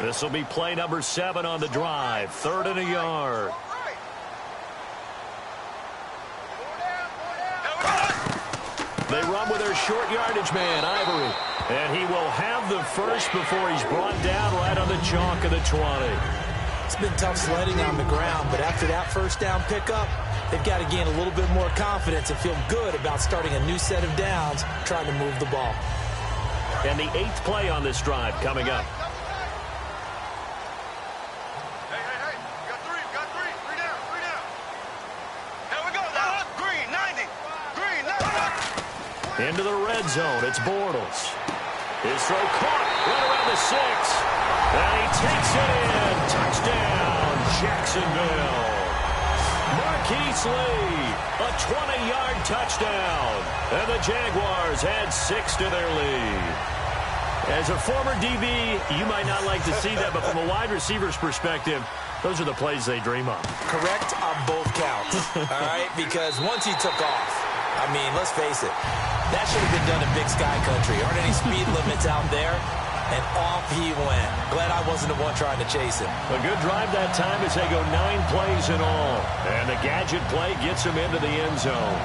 This will be play number 7 on the drive. 3rd and a yard. They run with their short yardage man, Ivory. And he will have the first before he's brought down right on the chalk of the 20. It's been tough sledding on the ground, but after that first down pickup, they've got to gain a little bit more confidence and feel good about starting a new set of downs, trying to move the ball. And the 8th play on this drive coming up. Hey, hey, hey. We got three. We got three. Three down. Three down. Here we go now. Green, 90. Green, 90. Into the red zone. It's Bortles. His throw caught right around the 6. And he takes it in. Touchdown, Jacksonville. Marquise Lee, a 20-yard touchdown. And the Jaguars add 6 to their lead. As a former DB, you might not like to see that, but from a wide receiver's perspective, those are the plays they dream of. Correct on both counts, all right? Because once he took off, I mean, let's face it, that should have been done in Big Sky Country. Aren't any speed limits out there? And off he went. Glad I wasn't the one trying to chase him. A good drive that time as they go 9 plays in all. And the gadget play gets him into the end zone.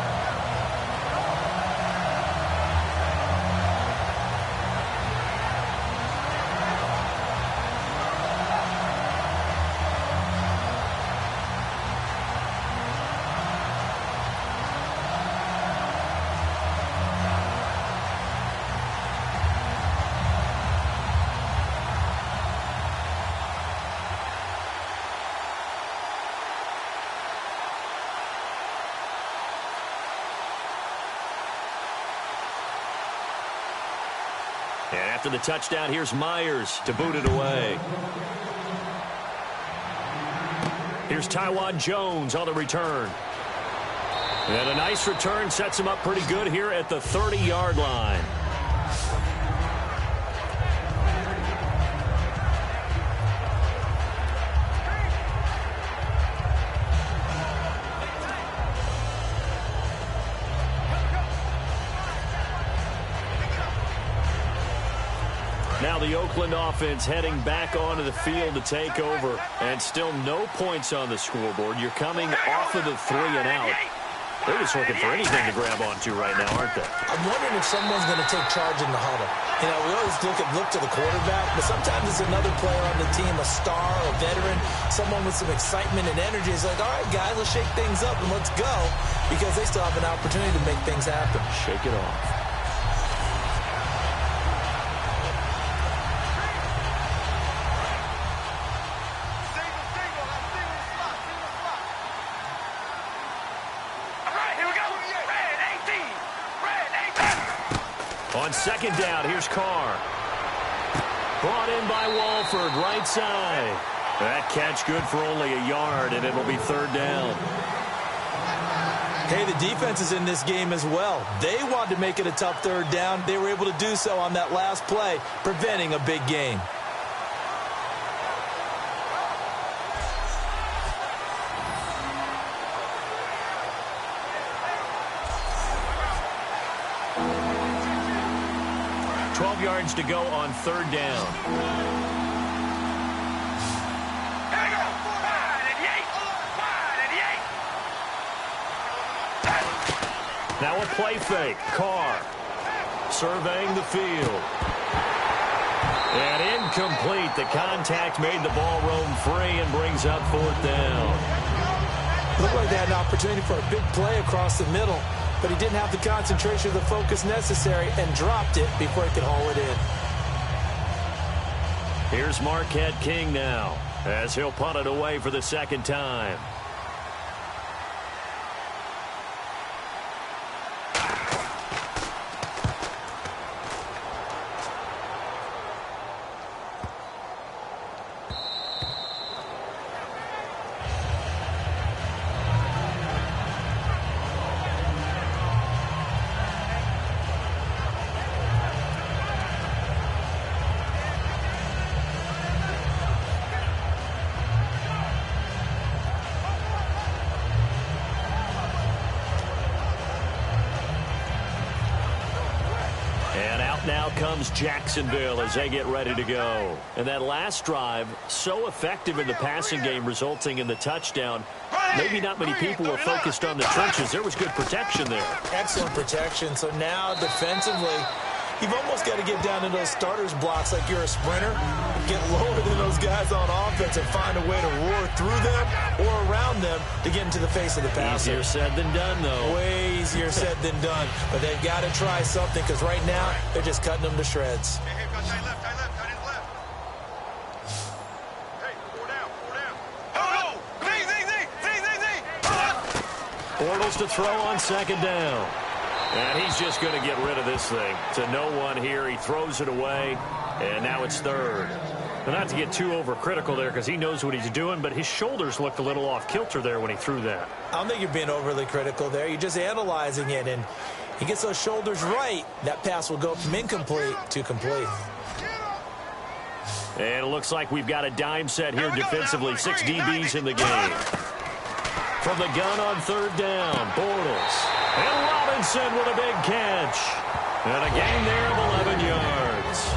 And after the touchdown, here's Myers to boot it away. Here's Taiwan Jones on the return. And a nice return sets him up pretty good here at the 30-yard line. Now the Oakland offense heading back onto the field to take over. And still no points on the scoreboard. You're coming off of the 3 and out. They're just looking for anything to grab onto right now, aren't they? I'm wondering if someone's going to take charge in the huddle. You know, we always look to the quarterback, but sometimes it's another player on the team, a star, a veteran, someone with some excitement and energy. It's like, all right, guys, let's shake things up and let's go, because they still have an opportunity to make things happen. Shake it off. On second down, here's Carr. Brought in by Walford, right side. That catch good for only a yard, and it'll be 3rd down. Hey, the defense is in this game as well. They wanted to make it a tough 3rd down. They were able to do so on that last play, preventing a big game. Yards to go on 3rd down. Now a play fake. Carr surveying the field. And incomplete. The contact made the ball roam free and brings up 4th down. Looked like they had an opportunity for a big play across the middle, but he didn't have the concentration or the focus necessary and dropped it before he could haul it in. Here's Marquette King now as he'll punt it away for the 2nd time. Now comes Jacksonville as they get ready to go. And that last drive, so effective in the passing game, resulting in the touchdown. Maybe not many people were focused on the trenches. There was good protection there. Excellent protection. So now defensively, you've almost got to get down to those starters blocks like you're a sprinter. You get lower than those guys on offense and find a way to roar through them or around them to get into the face of the passer. Easier said than done, though. Way easier said than done. But they've got to try something because right now they're just cutting them to shreds. Hey, got tight left, tight left, tight left. Hey, four down. Oh, Z. Bortles to throw on second down. And he's just going to get rid of this thing. To no one here. He throws it away. And now it's third. Now, not to get too overcritical there because he knows what he's doing, but his shoulders looked a little off kilter there when he threw that. I don't think you're being overly critical there. You're just analyzing it, and he gets those shoulders right. That pass will go from incomplete to complete. And it looks like we've got a dime set here defensively. 6 DBs in the game. From the gun on third down, Bortles. And Robinson with a big catch. And a gain there of 11 yards.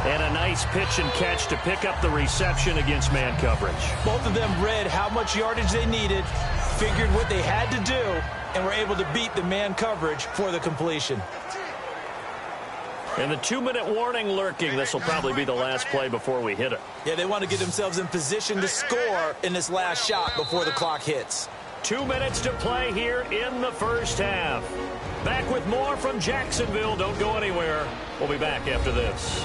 And a nice pitch and catch to pick up the reception against man coverage. Both of them read how much yardage they needed, figured what they had to do, and were able to beat the man coverage for the completion. And the 2-minute warning lurking. This will probably be the last play before we hit it. Yeah, they want to get themselves in position to score in this last shot before the clock hits. 2 minutes to play here in the first half. Back with more from Jacksonville. Don't go anywhere. We'll be back after this.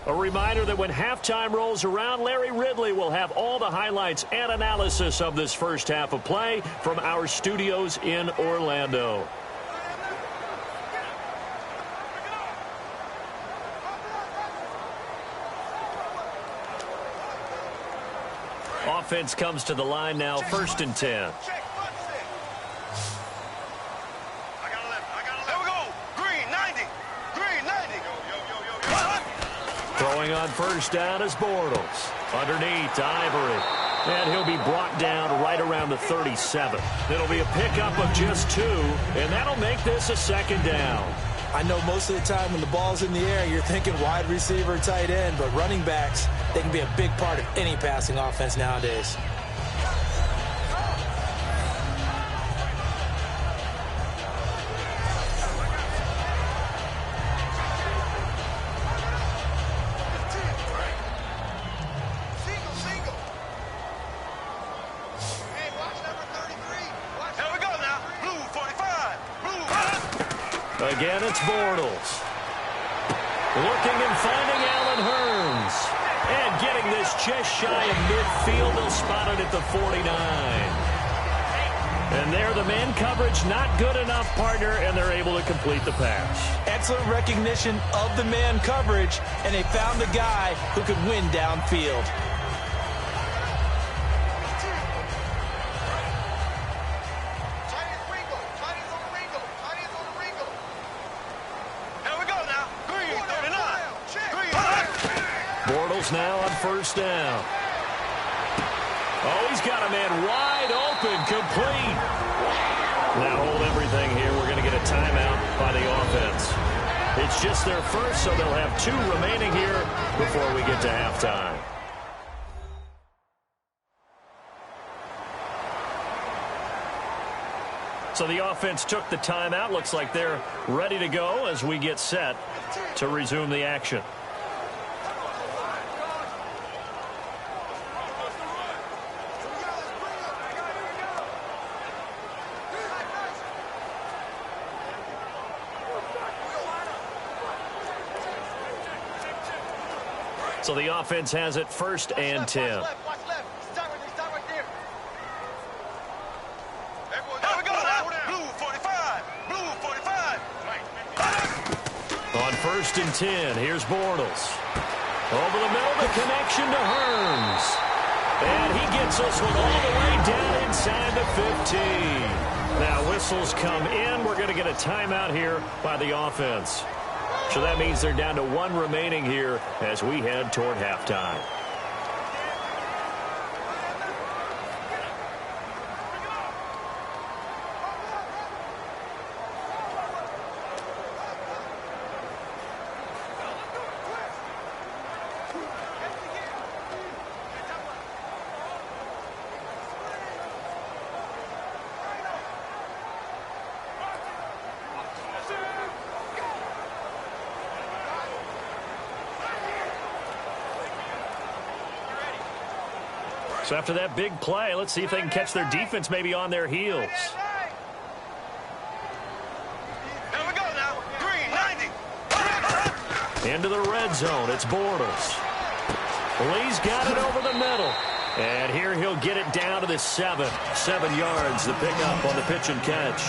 A reminder that when halftime rolls around, Larry Ridley will have all the highlights and analysis of this first half of play from our studios in Orlando. Offense comes to the line now, 1st and 10. Throwing on first down is Bortles. Underneath, Ivory. And he'll be brought down right around the 37. It'll be a pickup of just 2, and that'll make this a 2nd down. I know most of the time when the ball's in the air, you're thinking wide receiver, tight end, but running backs, they can be a big part of any passing offense nowadays. Again, it's Bortles. Looking and finding Allen Hurns. And getting this just shy of midfield. They'll spot it at the 49. And there, the man coverage not good enough, partner, and they're able to complete the pass. Excellent recognition of the man coverage, and they found the guy who could win downfield. Now on first down. Oh, he's got a man wide open, complete. Now hold everything here. We're going to get a timeout by the offense. It's just their first, so they'll have 2 remaining here before we get to halftime. So the offense took the timeout. Looks like they're ready to go as we get set to resume the action. So the offense has it 1st and 10. Watch left. Stop right there. Here we go now. Blue 45. Blue 45. On 1st and 10, here's Bortles. Over the middle, the connection to Hurns. And he gets this one all the way down inside the 15. Now whistles come in. We're going to get a timeout here by the offense. So that means they're down to 1 remaining here as we head toward halftime. So after that big play, let's see if they can catch their defense maybe on their heels. Here we go now. Green, 90. Into the red zone. It's Bortles. Lee's got it over the middle. And here he'll get it down to the 7. 7 yards, the pickup on the pitch and catch.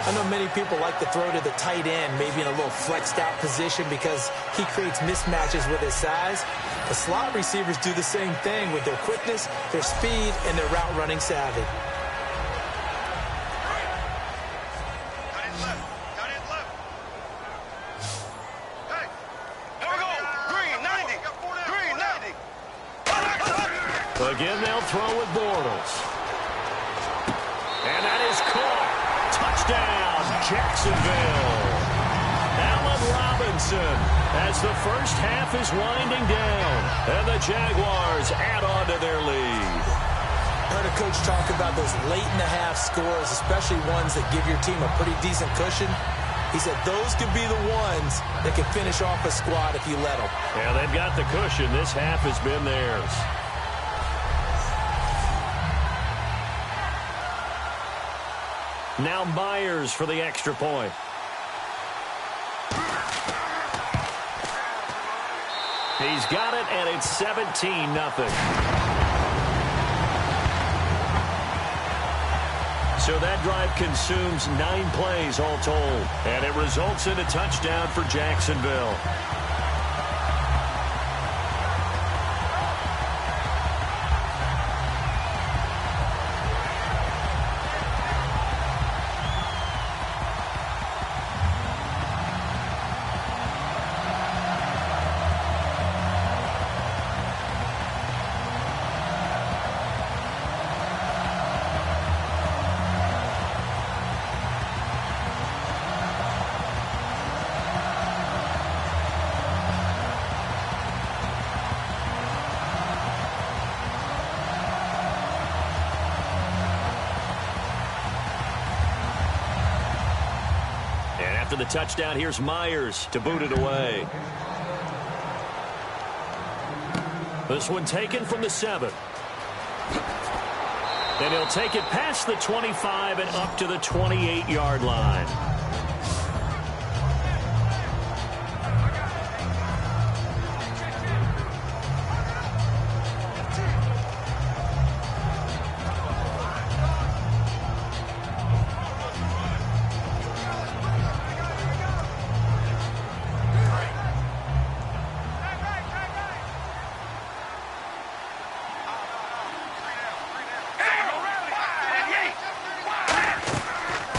I know many people like to throw to the tight end, maybe in a little flexed out position because he creates mismatches with his size. The slot receivers do the same thing with their quickness, their speed, and their route running savvy. Got it left. Hey, here we go. Green, 90. Green, 90. Again, they'll throw with Bortles. And that is caught. Touchdown, Jacksonville. Allen Robinson as the first half is winding down. And the Jaguars add on to their lead. I heard a coach talk about those late-in-the-half scores, especially ones that give your team a pretty decent cushion. He said those could be the ones that can finish off a squad if you let them. Yeah, they've got the cushion. This half has been theirs. Now Myers for the extra point. He's got it, and it's 17-0. So that drive consumes 9 plays all told, and it results in a touchdown for Jacksonville. After the touchdown, here's Myers to boot it away. This one taken from the 7. And he'll take it past the 25 and up to the 28-yard line.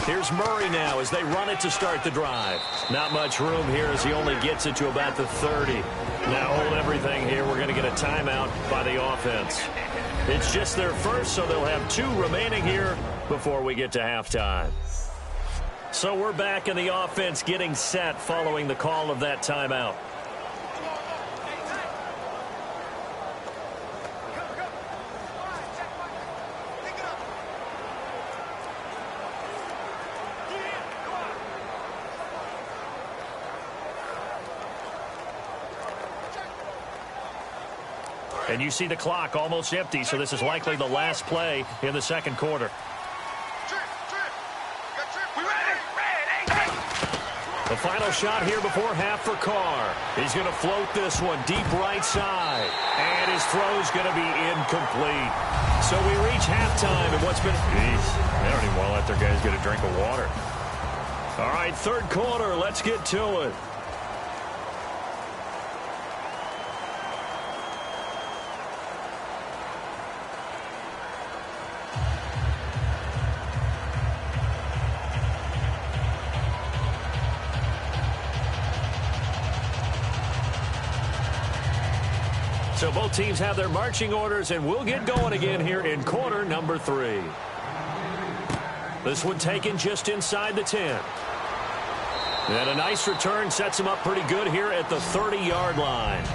Here's Murray now as they run it to start the drive. Not much room here as he only gets it to about the 30. Now hold everything here. We're going to get a timeout by the offense. It's just their first, so they'll have 2 remaining here before we get to halftime. So we're back in the offense getting set following the call of that timeout. And you see the clock almost empty, so this is likely the last play in the second quarter. The final shot here before half for Carr. He's going to float this one deep right side. And his throw's going to be incomplete. So we reach halftime, and what's been... Jeez, they don't even want to let their guys get a drink of water. All right, third quarter, let's get to it. So both teams have their marching orders, and we'll get going again here in quarter number 3. This one taken just inside the 10. And a nice return sets him up pretty good here at the 30-yard line.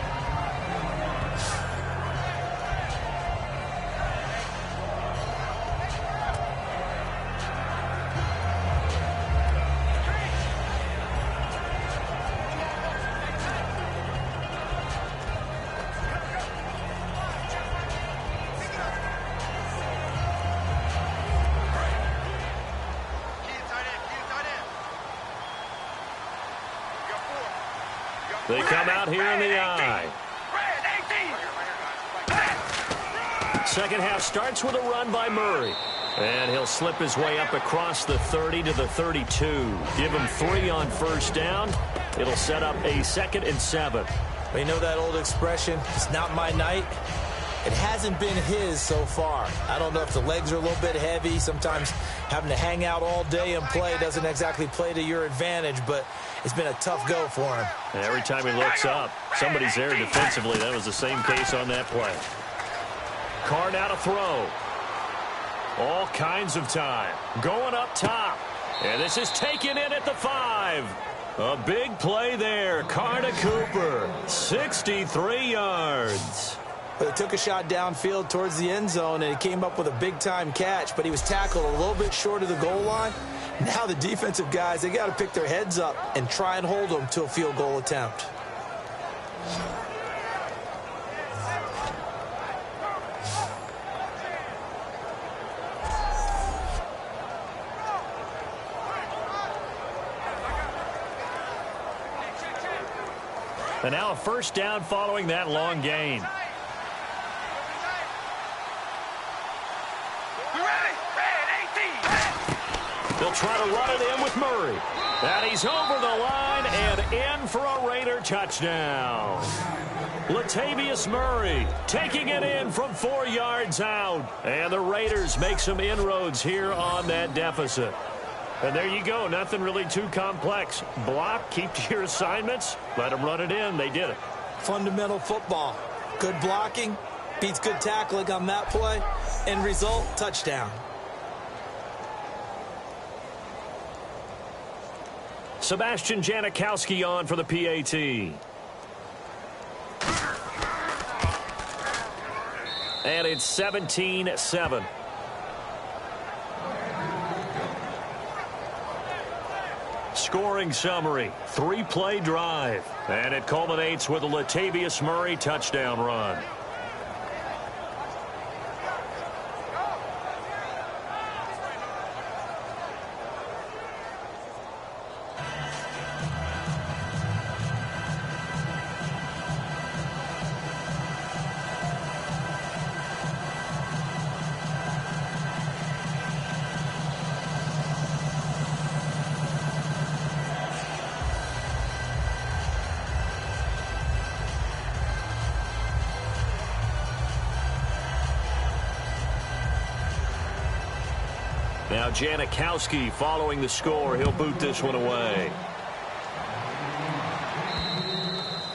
They come out here in the I. Second half starts with a run by Murray. And he'll slip his way up across the 30 to the 32. Give him 3 on first down. It'll set up a 2nd and 7. We know that old expression, it's not my night. It hasn't been his so far. I don't know if the legs are a little bit heavy. Sometimes having to hang out all day and play doesn't exactly play to your advantage, but it's been a tough go for him. And every time he looks up, somebody's there defensively. That was the same case on that play. Carr now to throw. All kinds of time. Going up top. And this is taken in at the 5. A big play there. Carr to Cooper. 63 yards. But he took a shot downfield towards the end zone, and he came up with a big-time catch, but he was tackled a little bit short of the goal line. Now the defensive guys, they got to pick their heads up and try and hold them to a field goal attempt. And now a first down following that long gain. They'll try to run it in with Murray. And he's over the line and in for a Raider touchdown. Latavius Murray taking it in from 4 yards out. And the Raiders make some inroads here on that deficit. And there you go. Nothing really too complex. Block, keep to your assignments, let them run it in. They did it. Fundamental football. Good blocking beats good tackling on that play. End result, touchdown. Sebastian Janikowski on for the PAT. And it's 17-7. Scoring summary, 3-play drive. And it culminates with a Latavius Murray touchdown run. Now Janikowski following the score. He'll boot this one away.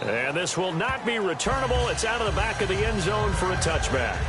And this will not be returnable. It's out of the back of the end zone for a touchback.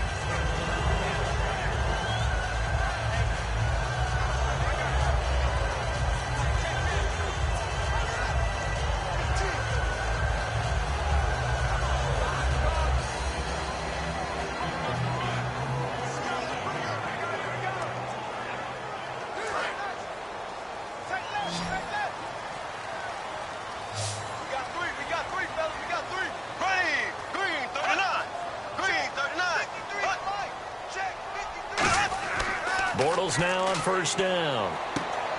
Bortles now on first down.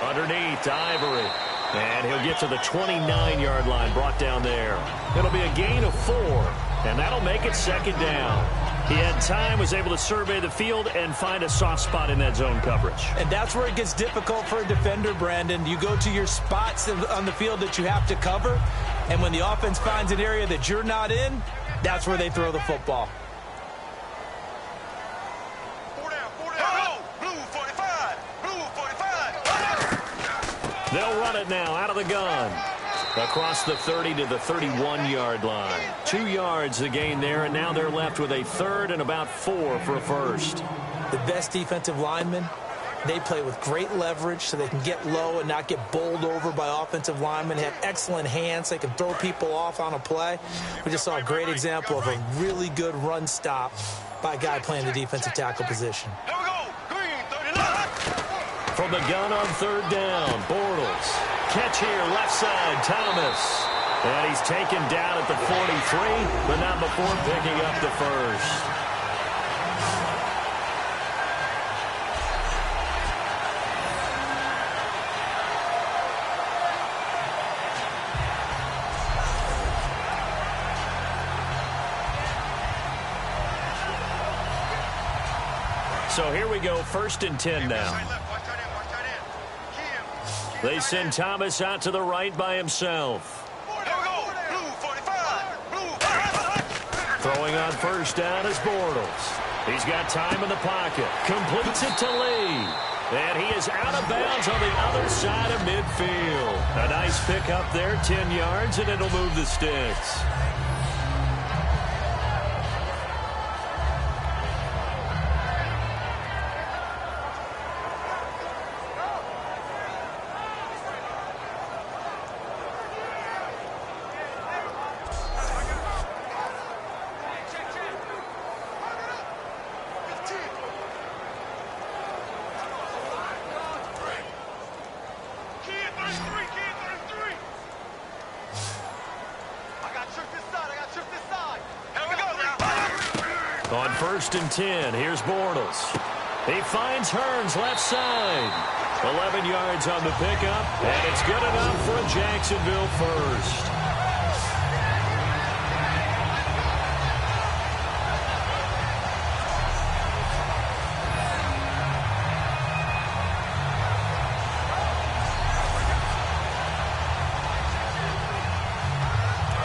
Underneath, Ivory. And he'll get to the 29-yard line, brought down there. It'll be a gain of 4, and that'll make it second down. He had time, was able to survey the field and find a soft spot in that zone coverage. And that's where it gets difficult for a defender, Brandon. You go to your spots on the field that you have to cover, and when the offense finds an area that you're not in, that's where they throw the football. They'll run it now out of the gun. Across the 30 to the 31-yard line. 2 yards the gain there, and now they're left with a 3rd and about 4 for a first. The best defensive linemen, they play with great leverage so they can get low and not get bowled over by offensive linemen. They have excellent hands. They can throw people off on a play. We just saw a great example of a really good run stop by a guy playing the defensive tackle position. From the gun on 3rd down, Bortles. Catch here, left side, Thomas. And he's taken down at the 43, but not before picking up the first. So here we go, 1st and 10 now. They send Thomas out to the right by himself. Throwing on 1st down is Bortles. He's got time in the pocket. Completes it to Lee. And he is out of bounds on the other side of midfield. A nice pickup there, 10 yards, and it'll move the sticks. On 1st and 10, here's Bortles. He finds Hearns left side. 11 yards on the pickup, and it's good enough for a Jacksonville first.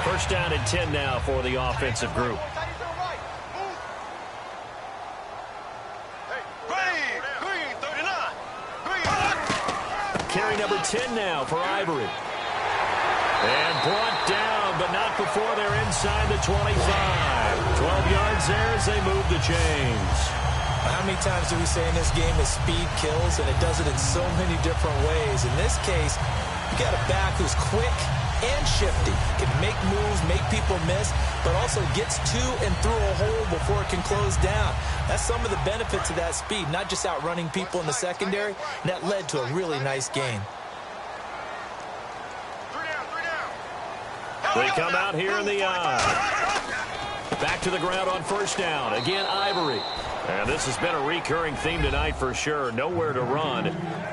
First down and 10 now for the offensive group. Carry number 10 now for Ivory. And brought down, but not before they're inside the 25. 12 yards there as they move the chains. How many times do we say in this game that speed kills, and it does it in so many different ways? In this case, you got a back who's quick and shifty. Can make moves, make people miss, but also gets to and through a hole before it can close down. That's some of the benefits of that speed, not just outrunning people in the secondary, and that led to a really nice gain. They come out here in the eye. Back to the ground on 1st down. Again, Ivory. And this has been a recurring theme tonight for sure. Nowhere to run.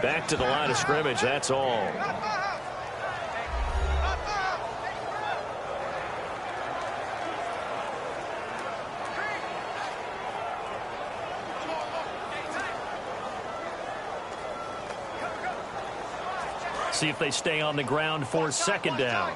Back to the line of scrimmage, that's all. See if they stay on the ground for 2nd down.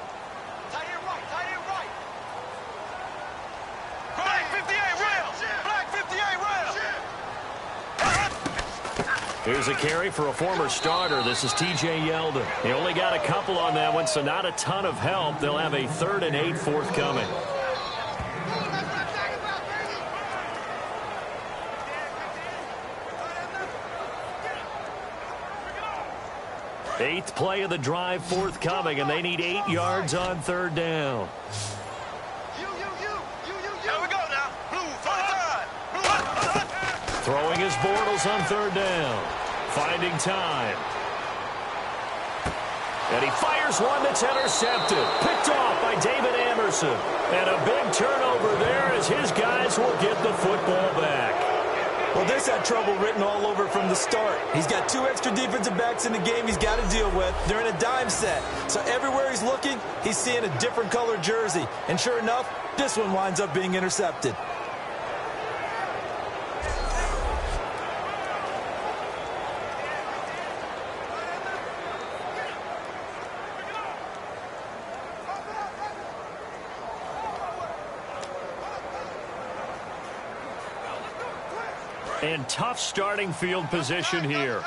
Here's a carry for a former starter. This is T.J. Yeldon. He only got a couple on that one, so not a ton of help. They'll have a 3rd and 8 forthcoming. Eighth play of the drive forthcoming, and they need 8 yards on 3rd down. Throwing his Bortles on 3rd down. Finding time. And he fires one that's intercepted. Picked off by David Anderson. And a big turnover there as his guys will get the football back. Well, this had trouble written all over from the start. He's got 2 extra defensive backs in the game he's got to deal with. They're in a dime set. So everywhere he's looking, he's seeing a different color jersey. And sure enough, this one winds up being intercepted. And tough starting field position here.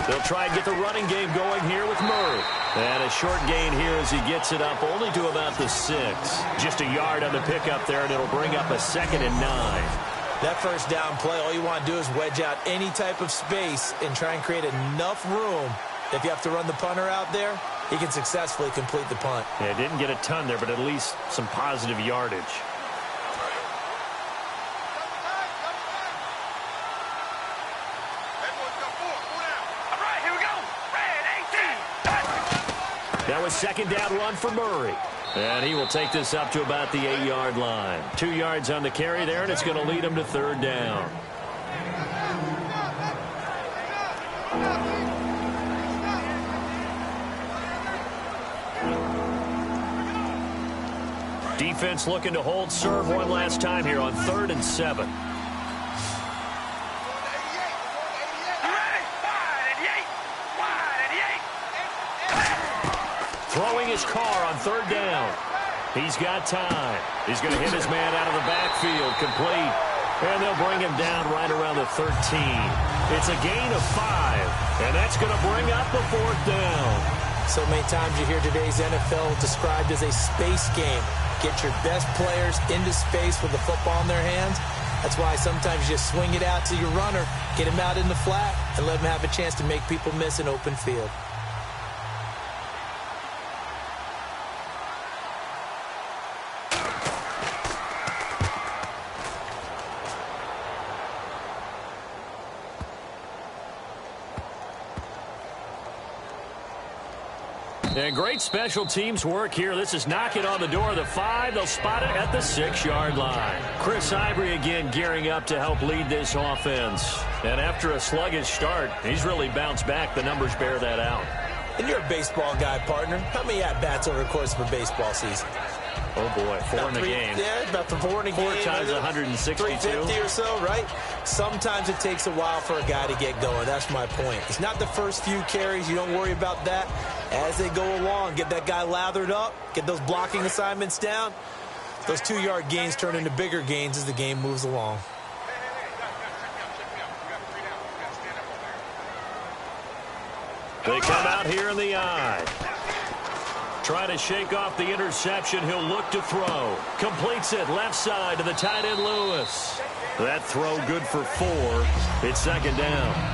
They'll try and get the running game going here with Murray. And a short gain here as he gets it up only to about the 6. Just a yard on the pickup there, and it'll bring up a 2nd and 9. That 1st down play, all you want to do is wedge out any type of space and try and create enough room. If you have to run the punter out there, he can successfully complete the punt. Yeah, didn't get a ton there, but at least some positive yardage. That was 2nd down run for Murray. And he will take this up to about the 8-yard line. 2 yards on the carry there, and it's going to lead him to 3rd down. Defense looking to hold serve one last time here on 3rd and 7. Throwing his car on 3rd down. He's got time. He's going to hit his man out of the backfield, complete. And they'll bring him down right around the 13. It's a gain of 5, and that's going to bring up the 4th down. So many times you hear today's NFL described as a space game. Get your best players into space with the football in their hands. That's why sometimes you just swing it out to your runner, get him out in the flat, and let him have a chance to make people miss an open field. And great special teams work here. This is knocking on the door of the 5. They'll spot it at the 6-yard line. Chris Ivory again gearing up to help lead this offense. And after a sluggish start, he's really bounced back. The numbers bear that out. And you're a baseball guy, partner. How many at-bats over the course of a baseball season? Oh, boy, 4 in a game. Yeah, about 4 in a game. 4 times 162. 350 or so, right? Sometimes it takes a while for a guy to get going. That's my point. It's not the first few carries. You don't worry about that. As they go along, get that guy lathered up, get those blocking assignments down. Those 2-yard gains turn into bigger gains as the game moves along. They come out here in the eye. Trying to shake off the interception. He'll look to throw. Completes it left side to the tight end Lewis. That throw good for 4. It's 2nd down.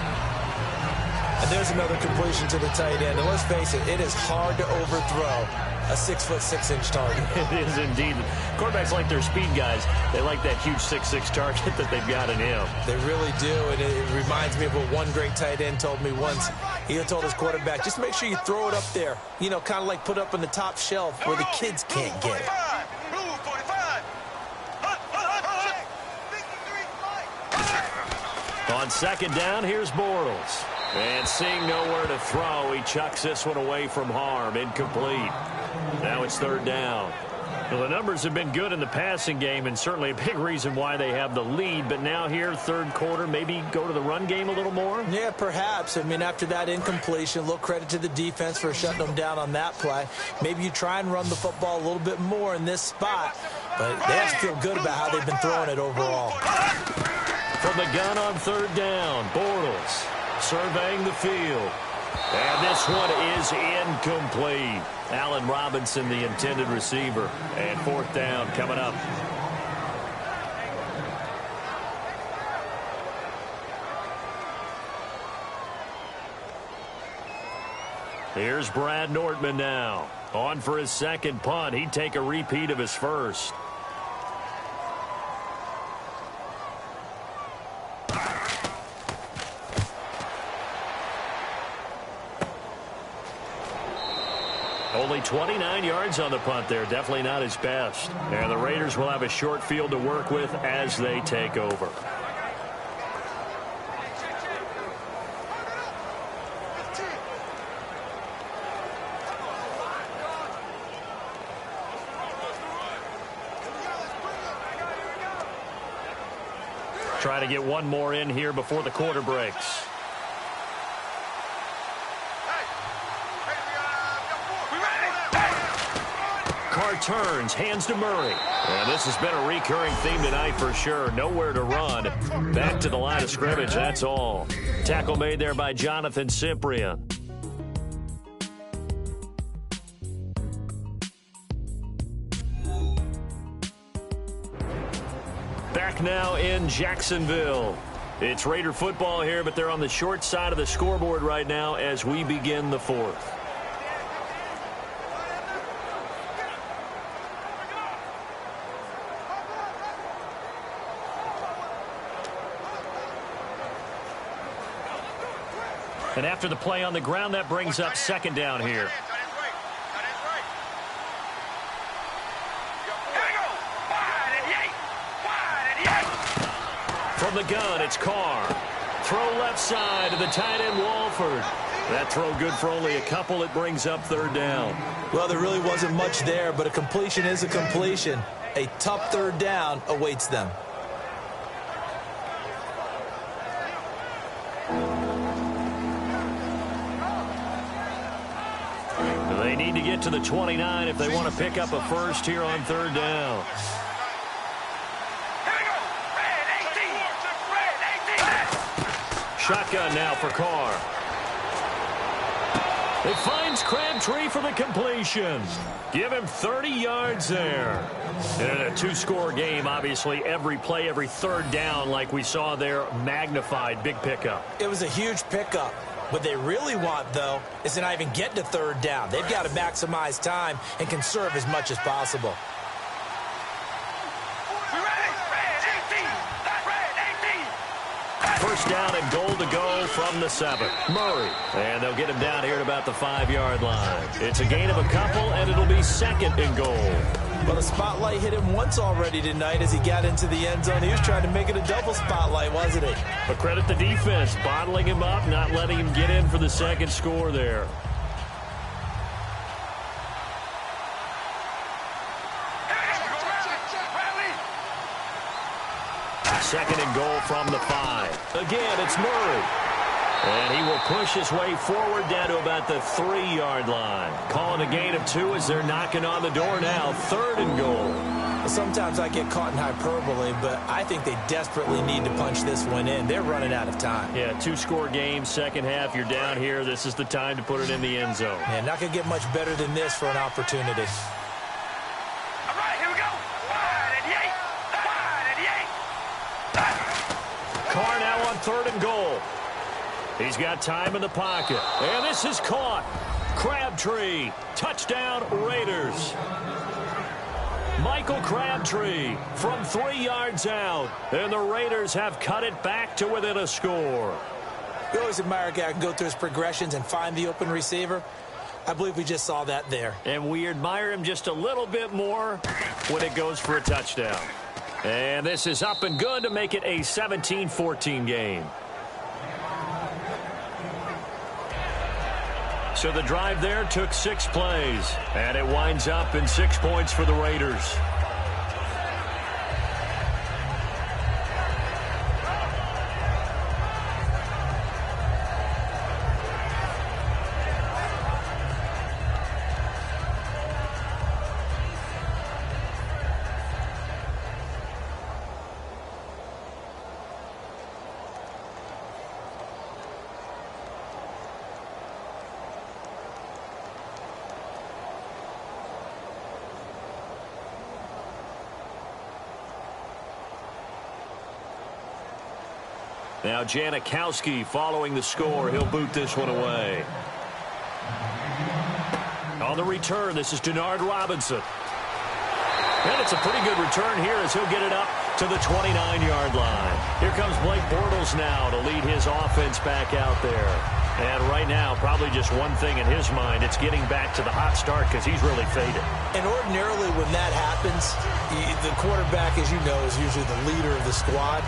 And there's another completion to the tight end. And let's face it, it is hard to overthrow a 6'6" target. It is indeed. Quarterbacks like their speed guys. They like that huge 6'6" target that they've got in him. They really do, and it reminds me of what one great tight end told me once. He told his quarterback, just make sure you throw it up there. You know, kind of like put up on the top shelf where the kids can't get it. On 2nd down, here's Bortles. And seeing nowhere to throw, he chucks this one away from harm. Incomplete. Now it's 3rd down. Well, the numbers have been good in the passing game, and certainly a big reason why they have the lead. But now here, 3rd quarter, maybe go to the run game a little more? Yeah, perhaps. I mean, after that incompletion, a little credit to the defense for shutting them down on that play. Maybe you try and run the football a little bit more in this spot. But they have to feel good about how they've been throwing it overall. From the gun on 3rd down, Bortles surveying the field. And this one is incomplete. Allen Robinson, the intended receiver. And 4th down coming up. Here's Brad Nortman now. On for his 2nd punt. He'd take a repeat of his first. Only 29 yards on the punt there. Definitely not his best. And the Raiders will have a short field to work with as they take over. Try to get one more in here before the quarter breaks. Carr turns, hands to Murray. And this has been a recurring theme tonight for sure. Nowhere to run. Back to the line of scrimmage, that's all. Tackle made there by Jonathan Cyprien. Back now in Jacksonville. It's Raider football here, but they're on the short side of the scoreboard right now as we begin the 4th. And after the play on the ground, that brings up 2nd down here. From the gun, it's Carr. Throw left side to the tight end, Walford. That throw good for only a couple. It brings up third down. Well, there really wasn't much there, but a completion is a completion. A tough third down awaits them. They need to get to the 29 if they want to pick up a first here on third down. Shotgun now for Carr. It finds Crabtree for the completion. Give him 30 yards there. And in a two-score game, obviously, every play, every third down, like we saw there, magnified. Big pickup. It was a huge pickup. What they really want, though, is to not even get to third down. They've got to maximize time and conserve as much as possible. First down and goal to go from the 7. Murray. And they'll get him down here at about the 5-yard line. It's a gain of a couple, and it'll be second and goal. Well, the spotlight hit him once already tonight as he got into the end zone. He was trying to make it a double spotlight, wasn't he? But credit the defense, bottling him up, not letting him get in for the second score there. Second and goal from the 5. Again, it's Murray. And he will push his way forward down to about the 3-yard line. Calling a gain of 2 as they're knocking on the door now. Third and goal. Sometimes I get caught in hyperbole, but I think they desperately need to punch this one in. They're running out of time. Yeah, two-score game, second half. You're down here. This is the time to put it in the end zone. Yeah, not going to get much better than this for an opportunity. All right, here we go. Wide at the 8. Wide at the 8. Carr now on third and goal. He's got time in the pocket. And this is caught. Crabtree. Touchdown, Raiders. Michael Crabtree from 3 yards out. And the Raiders have cut it back to within a score. You always admire a guy who can go through his progressions and find the open receiver. I believe we just saw that there. And we admire him just a little bit more when it goes for a touchdown. And this is up and good to make it a 17-14 game. So the drive there took 6 plays, and it winds up in 6 points for the Raiders. Now Janikowski following the score. He'll boot this one away. On the return, this is Denard Robinson. And it's a pretty good return here as he'll get it up to the 29-yard line. Here comes Blake Bortles now to lead his offense back out there. And right now, probably just one thing in his mind, it's getting back to the hot start because he's really faded. And ordinarily when that happens, the quarterback, as you know, is usually the leader of the squad.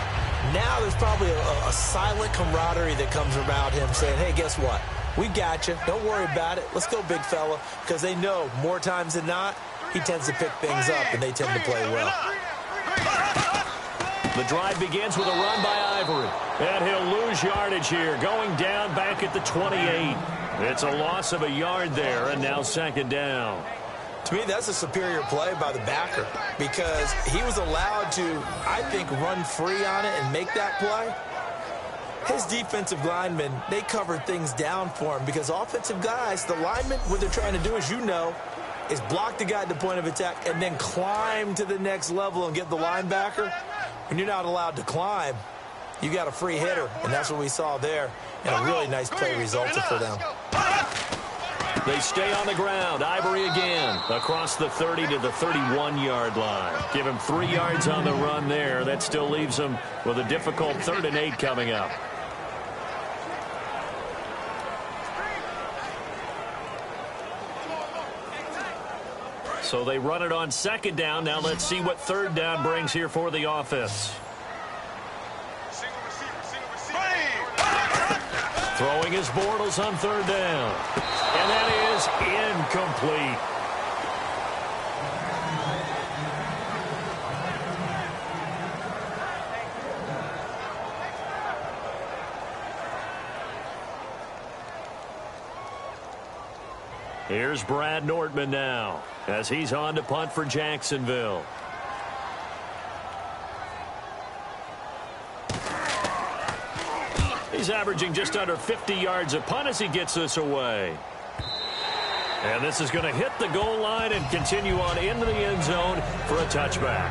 Now there's probably a silent camaraderie that comes around him saying, hey, guess what? We got you. Don't worry about it. Let's go, big fella. Because they know more times than not, he tends to pick things up, and they tend to play well. The drive begins with a run by Ivory. And he'll lose yardage here, going down back at the 28. It's a loss of a yard there, and now second down. To me, that's a superior play by the backer because he was allowed to, I think, run free on it and make that play. His defensive linemen, they covered things down for him because offensive guys, the linemen, what they're trying to do, as you know, is block the guy at the point of attack and then climb to the next level and get the linebacker. When you're not allowed to climb, you got a free hitter, and that's what we saw there. And a really nice play resulted for them. They stay on the ground. Ivory again across the 30 to the 31-yard line. Give him 3 yards on the run there. That still leaves him with a difficult 3rd and 8 coming up. So they run it on second down. Now let's see what third down brings here for the offense. Throwing his Bortles on third down. And that is incomplete. Here's Brad Nordman now as he's on to punt for Jacksonville. He's averaging just under 50 yards a punt as he gets this away. And this is going to hit the goal line and continue on into the end zone for a touchback.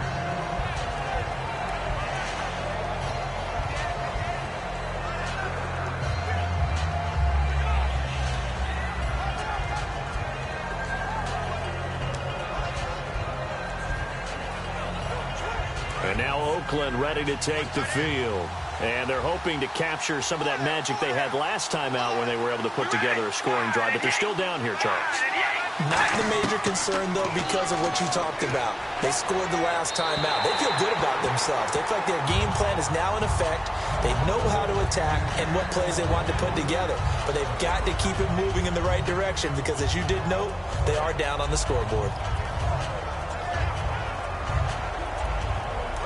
And now Oakland ready to take the field. And they're hoping to capture some of that magic they had last time out when they were able to put together a scoring drive. But they're still down here, Charles. Not the major concern, though, because of what you talked about. They scored the last time out. They feel good about themselves. They feel like their game plan is now in effect. They know how to attack and what plays they want to put together. But they've got to keep it moving in the right direction because, as you did note, they are down on the scoreboard.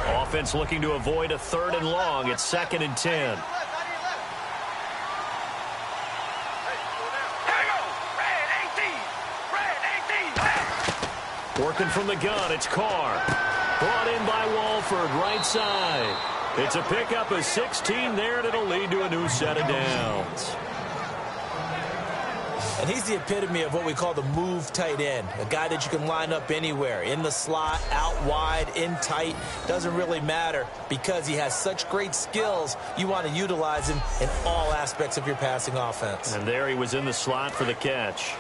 Offense looking to avoid a 3rd and long. It's 2nd and 10. Working from the gun, it's Carr. Brought in by Walford, right side. It's a pickup of 16 there, and it'll lead to a new set of downs. And he's the epitome of what we call the move tight end, a guy that you can line up anywhere, in the slot, out wide, in tight. Doesn't really matter because he has such great skills. You want to utilize him in all aspects of your passing offense. And there he was in the slot for the catch.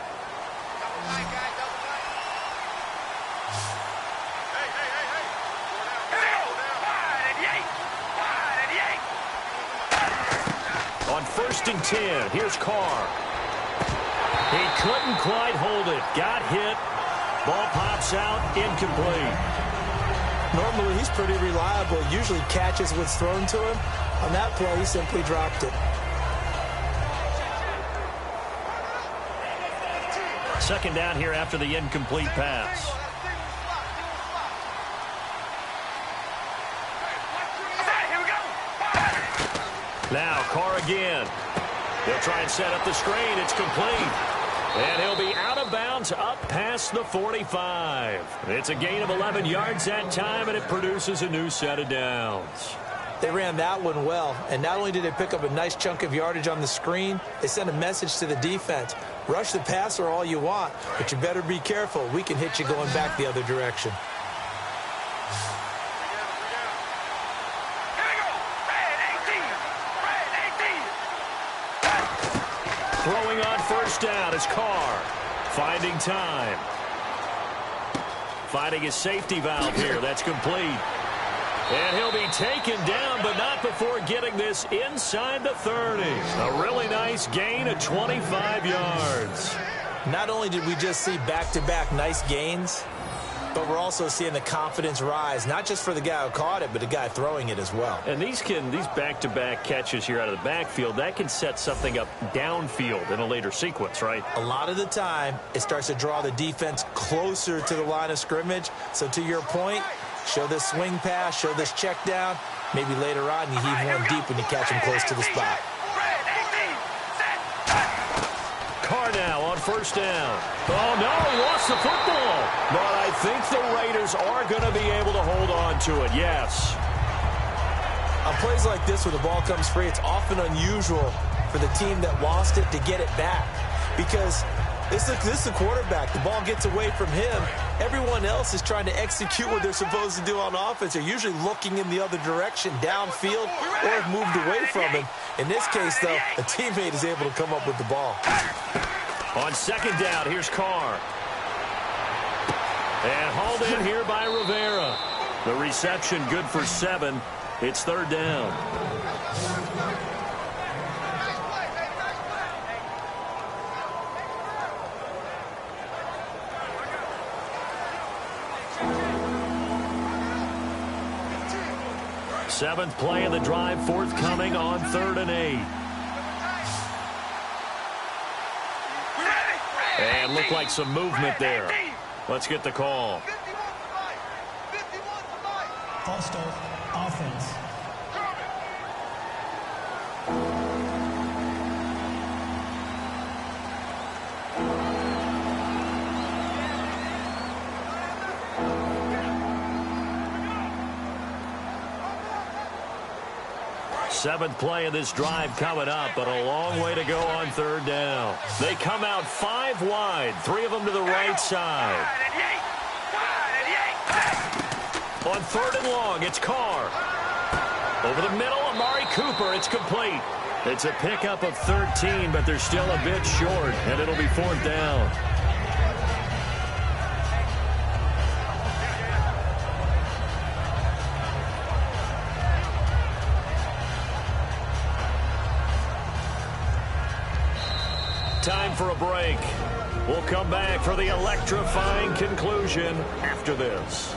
On 1st and 10, here's Carr. He couldn't quite hold it. Got hit. Ball pops out. Incomplete. Normally, he's pretty reliable. Usually catches what's thrown to him. On that play, he simply dropped it. 2nd down here after the incomplete pass. Now, Carr again. He'll try and set up the screen. It's complete. And he'll be out of bounds up past the 45. It's a gain of 11 yards that time, and it produces a new set of downs. They ran that one well, and not only did they pick up a nice chunk of yardage on the screen, they sent a message to the defense. Rush the passer all you want, but you better be careful. We can hit you going back the other direction. Throwing on 1st down is Carr. Finding time. Finding his safety valve here. That's complete. And he'll be taken down, but not before getting this inside the 30. A really nice gain of 25 yards. Not only did we just see back-to-back nice gains, but we're also seeing the confidence rise, not just for the guy who caught it, but the guy throwing it as well. And these back-to-back catches here out of the backfield, that can set something up downfield in a later sequence, right? A lot of the time, it starts to draw the defense closer to the line of scrimmage. So to your point, show this swing pass, show this check down. Maybe later on, you heave one deep when you catch him close to the spot. Carr now on 1st down. Oh, no, he lost the football. But I think the Raiders are going to be able to hold on to it, yes. On plays like this where the ball comes free, it's often unusual for the team that lost it to get it back. Because this is the quarterback. The ball gets away from him. Everyone else is trying to execute what they're supposed to do on offense. They're usually looking in the other direction, downfield, or have moved away from him. In this case, though, a teammate is able to come up with the ball. On 2nd down, here's Carr. And hauled in here by Rivera. The reception good for 7. It's 3rd down. Seventh play of the drive forthcoming on 3rd and 8. And looked like some movement there. Let's get the call. False start, offense. Seventh play of this drive coming up, but a long way to go on third down. They come out 5 wide, 3 of them to the right side. On third and long, it's Carr. Over the middle, Amari Cooper. It's complete. It's a pickup of 13, but they're still a bit short, and it'll be fourth down. Time for a break. We'll come back for the electrifying conclusion after this.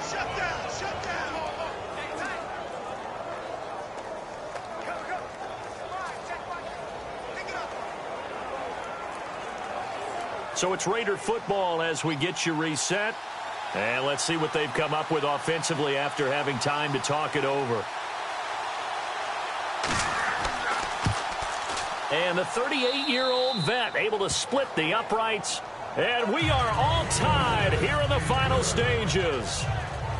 Shut down, shut down. So it's Raider football as we get you reset. And let's see what they've come up with offensively after having time to talk it over. And the 38-year-old vet able to split the uprights. And we are all tied here in the final stages.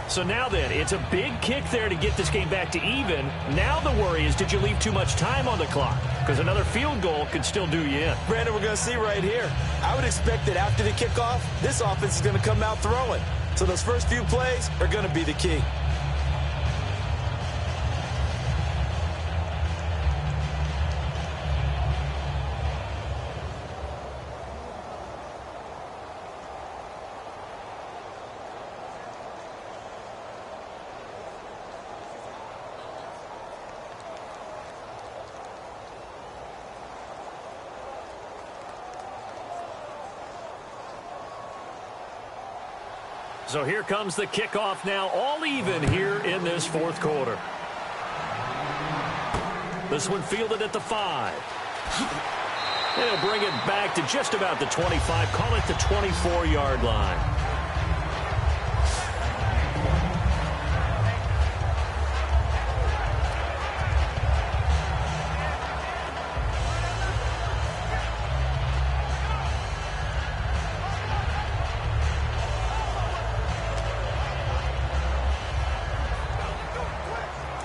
So now then, it's a big kick there to get this game back to even. Now the worry is, did you leave too much time on the clock? Because another field goal could still do you in. Brandon, we're going to see right here. I would expect that after the kickoff, this offense is going to come out throwing. So those first few plays are going to be the key. So here comes the kickoff now, all even here in this fourth quarter. This one fielded at the 5. They'll bring it back to just about the 25, call it the 24-yard line.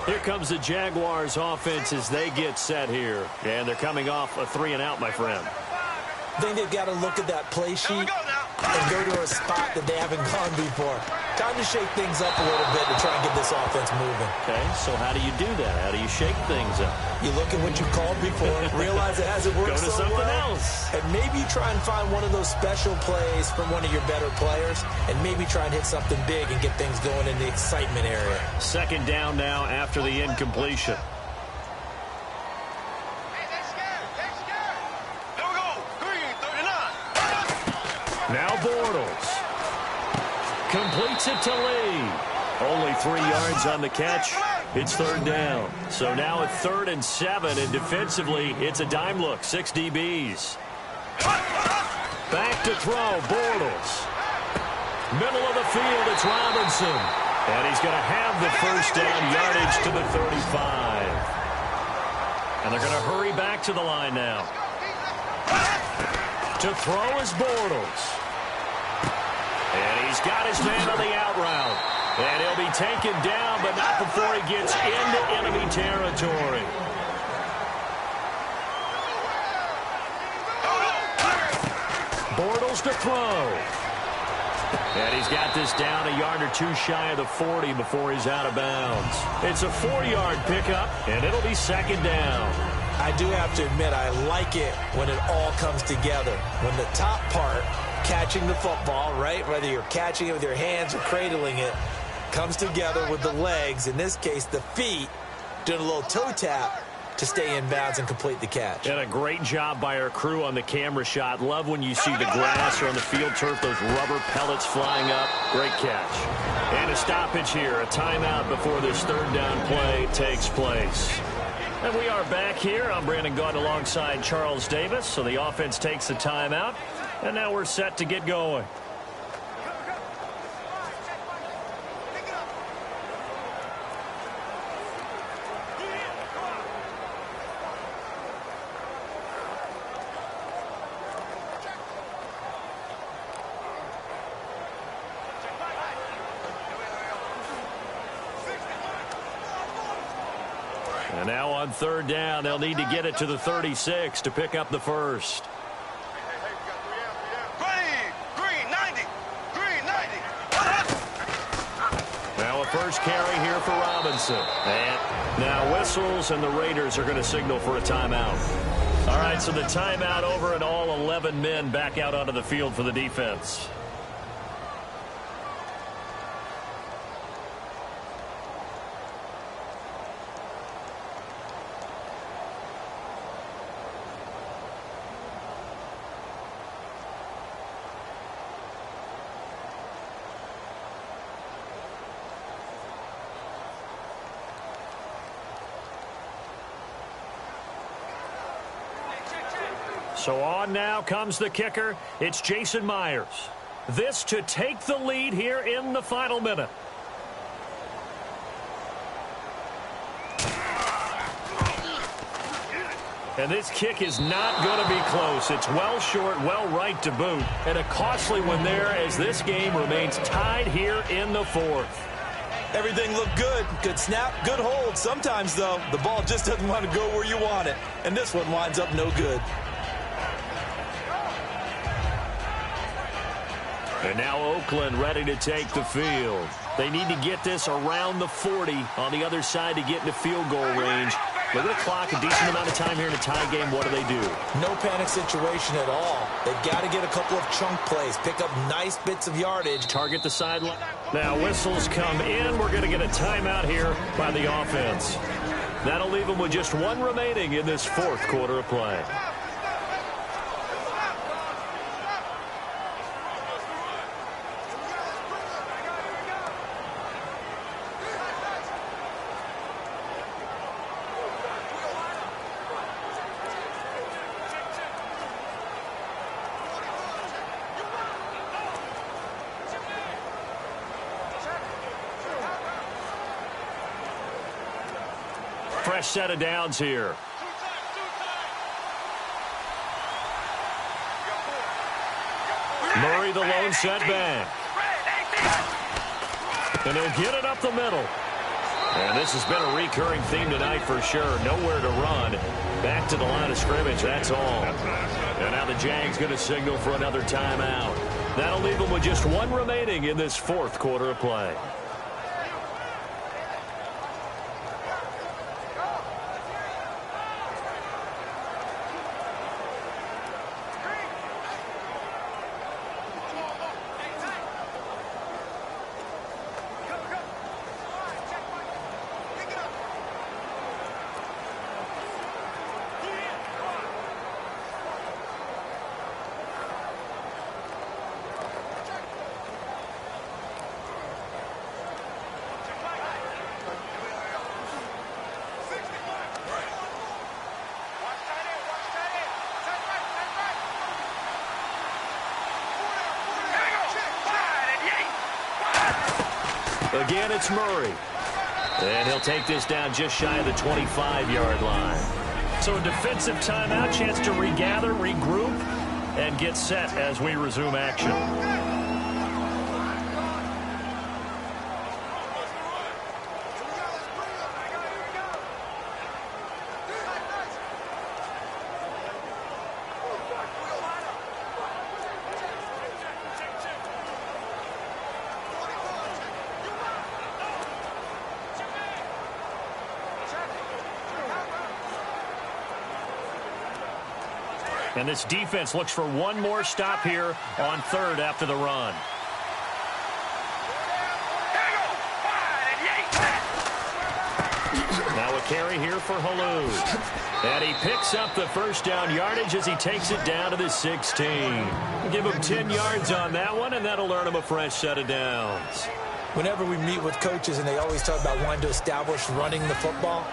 Here comes the Jaguars offense as they get set here. And they're coming off a 3-and-out, my friend. I think they've got to look at that play sheet and go to a spot that they haven't gone before. Time to shake things up a little bit to try and get this offense moving. Okay, so how do you do that? How do you shake things up? You look at what you called before, realize it hasn't worked Go to so something well, else. and maybe you try and find one of those special plays from one of your better players, and maybe try and hit something big and get things going in the excitement area. Second down now after the incompletion. There we go. Green, 39. Now Bortles. Completes it to Lee. Only 3 yards on the catch. It's third down. So now at 3rd and 7, and defensively, it's a dime look. 6 DBs. Back to throw, Bortles. Middle of the field, it's Robinson. And he's going to have the first down yardage to the 35. And they're going to hurry back to the line now. To throw is Bortles. And he's got his man on the out route. And he'll be taken down, but not before he gets into enemy territory. Bortles to throw. And he's got this down a yard or two shy of the 40 before he's out of bounds. It's a 4-yard pickup, and it'll be second down. I do have to admit, I like it when it all comes together. When the top part, catching the football, right, whether you're catching it with your hands or cradling it, comes together with the legs, in this case the feet, doing a little toe tap to stay in bounds and complete the catch. And a great job by our crew on the camera shot. Love when you see the grass or on the field turf, those rubber pellets flying up. Great catch. And a stoppage here, a timeout before this third down play takes place. And we are back here. I'm Brandon Gaunt alongside Charles Davis. So the offense takes the timeout. And now we're set to get going. And now on third down, they'll need to get it to the 36 to pick up the first. Green, 90. Green, 90. Now a first carry here for Robinson. And now whistles, and the Raiders are going to signal for a timeout. All right, so the timeout over, and all 11 men back out onto the field for the defense. So on now comes the kicker. It's Jason Myers. This to take the lead here in the final minute. And this kick is not going to be close. It's well short, well right to boot. And a costly one there as this game remains tied here in the fourth. Everything looked good. Good snap, good hold. Sometimes, though, the ball just doesn't want to go where you want it. And this one winds up no good. And now Oakland ready to take the field. They need to get this around the 40 on the other side to get into field goal range. Look at the clock, a decent amount of time here in a tie game. What do? No panic situation at all. They've got to get a couple of chunk plays, pick up nice bits of yardage. Target the sideline. Now whistles come in. We're going to get a timeout here by the offense. That'll leave them with just one remaining in this fourth quarter of play. Fresh set of downs here. Murray the lone setback. And he'll get it up the middle. And this has been a recurring theme tonight for sure. Nowhere to run. Back to the line of scrimmage, that's all. And now the Jags going to signal for another timeout. That'll leave them with just one remaining in this fourth quarter of play. Again, it's Murray. And he'll take this down just shy of the 25-yard line. So a defensive timeout, chance to regather, regroup, and get set as we resume action. And this defense looks for one more stop here on third after the run. Now a carry here for Halou. And he picks up the first down yardage as he takes it down to the 16. Give him 10 yards on that one, and that'll earn him a fresh set of downs. Whenever we meet with coaches and they always talk about wanting to establish running the football,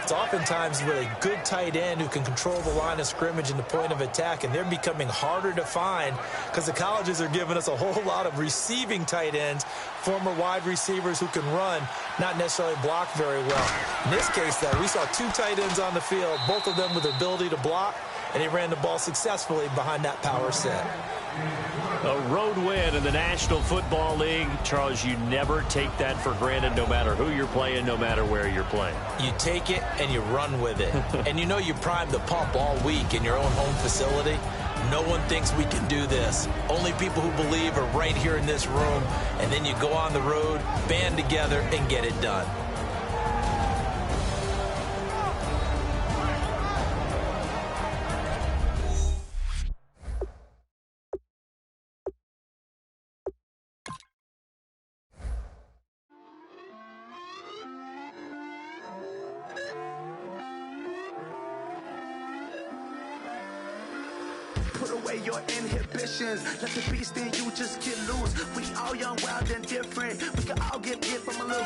It's oftentimes with a good tight end who can control the line of scrimmage and the point of attack, and they're becoming harder to find because the colleges are giving us a whole lot of receiving tight ends, former wide receivers who can run, not necessarily block very well. In this case, though, we saw 2 tight ends on the field, both of them with the ability to block, and he ran the ball successfully behind that power set. A road win in the National Football League. Charles, you never take that for granted, no matter who you're playing, no matter where you're playing. You take it and you run with it. And you know you primed the pump all week in your own home facility. No one thinks we can do this. Only people who believe are right here in this room. And then you go on the road, band together, and get it done. Put away your inhibitions. Let the beast in you just get loose. We all young, wild, and different. We can all get hit from a little.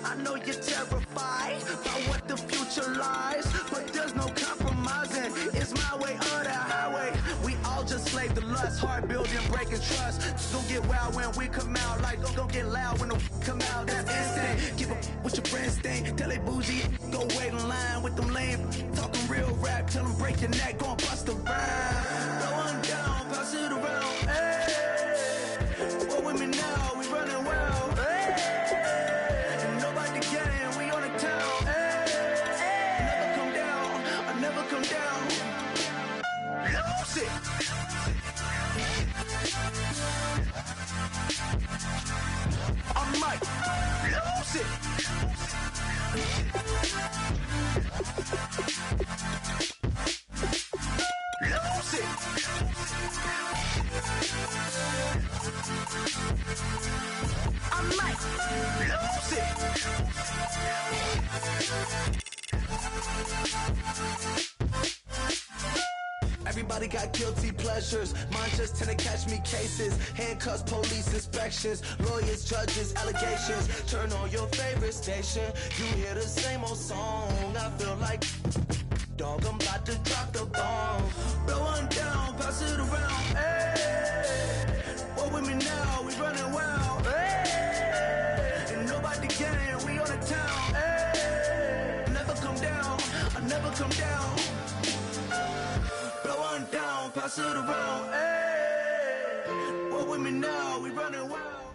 I know you're terrified about what the future lies, but there's no compromising. It's my way or the highway. We all just slave to lust. Hard building, breaking trust. Don't get wild when we come out. Like, don't get loud when the come out. That's instant. Give up with your friends thing. Tell they bougie. Go wait in line with them lame. Talking real rap. Tell them break your neck. Go and bust the rhyme. Going down, pass it around. Hey, what with me now? We running well. Hey, and nobody getting. We on the town. Hey, never come down. I never come down. Lose it. I might lose it. Lose it. I might lose it. Everybody got guilty pleasures. Mine just tend to catch me cases. Handcuffs, police inspections, lawyers, judges, allegations. Turn on your favorite station. You hear the same old song. I feel like dog, I'm about to drop the bomb. Blowing down, pass it around. Hey, what with me now? We running wild. Hey, and nobody getting. We on the town. Hey, never come down. I never come down. Blowing down, pass it around. Hey, what with me now? We running wild.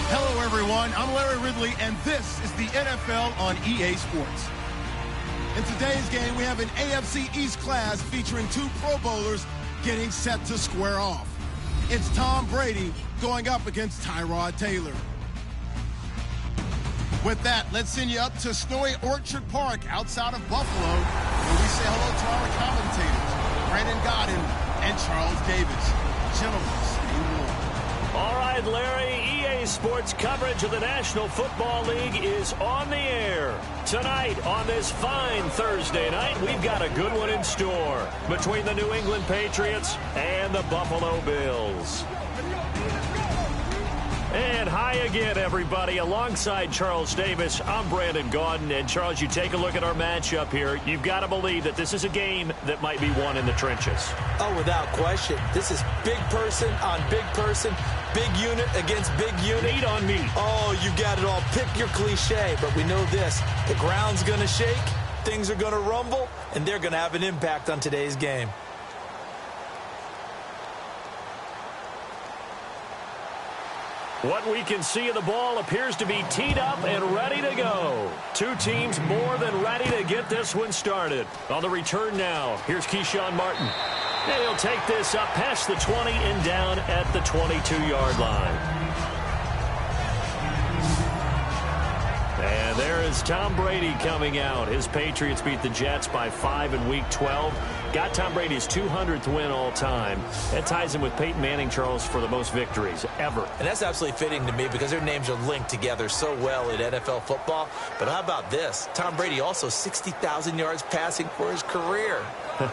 Hello, everyone. I'm Larry Ridley, and this is the NFL on EA Sports. In today's game, we have an AFC East class featuring 2 Pro Bowlers getting set to square off. It's Tom Brady going up against Tyrod Taylor. With that, let's send you up to snowy Orchard Park outside of Buffalo, where we say hello to our commentators, Brandon Godden and Charles Davis. Gentlemen, stay warm. All right, Larry, EA Sports coverage of the National Football League is on the air. Tonight, on this fine Thursday night, we've got a good one in store between the New England Patriots and the Buffalo Bills. And hi again, everybody. Alongside Charles Davis, I'm Brandon Gaudin. And, Charles, you take a look at our matchup here. You've got to believe that this is a game that might be won in the trenches. Oh, without question. This is big person on big person, big unit against big unit. Meat on meat. Oh, you got it all. Pick your cliche, but we know this. The ground's going to shake, things are going to rumble, and they're going to have an impact on today's game. What we can see of the ball appears to be teed up and ready to go. 2 teams more than ready to get this one started. On the return now, here's Keyshawn Martin. And he'll take this up past the 20 and down at the 22-yard line. And there is Tom Brady coming out. His Patriots beat the Jets by 5 in Week 12. Got Tom Brady's 200th win all time. That ties him with Peyton Manning, Charles, for the most victories ever. And that's absolutely fitting to me because their names are linked together so well in NFL football. But how about this? Tom Brady also 60,000 yards passing for his career.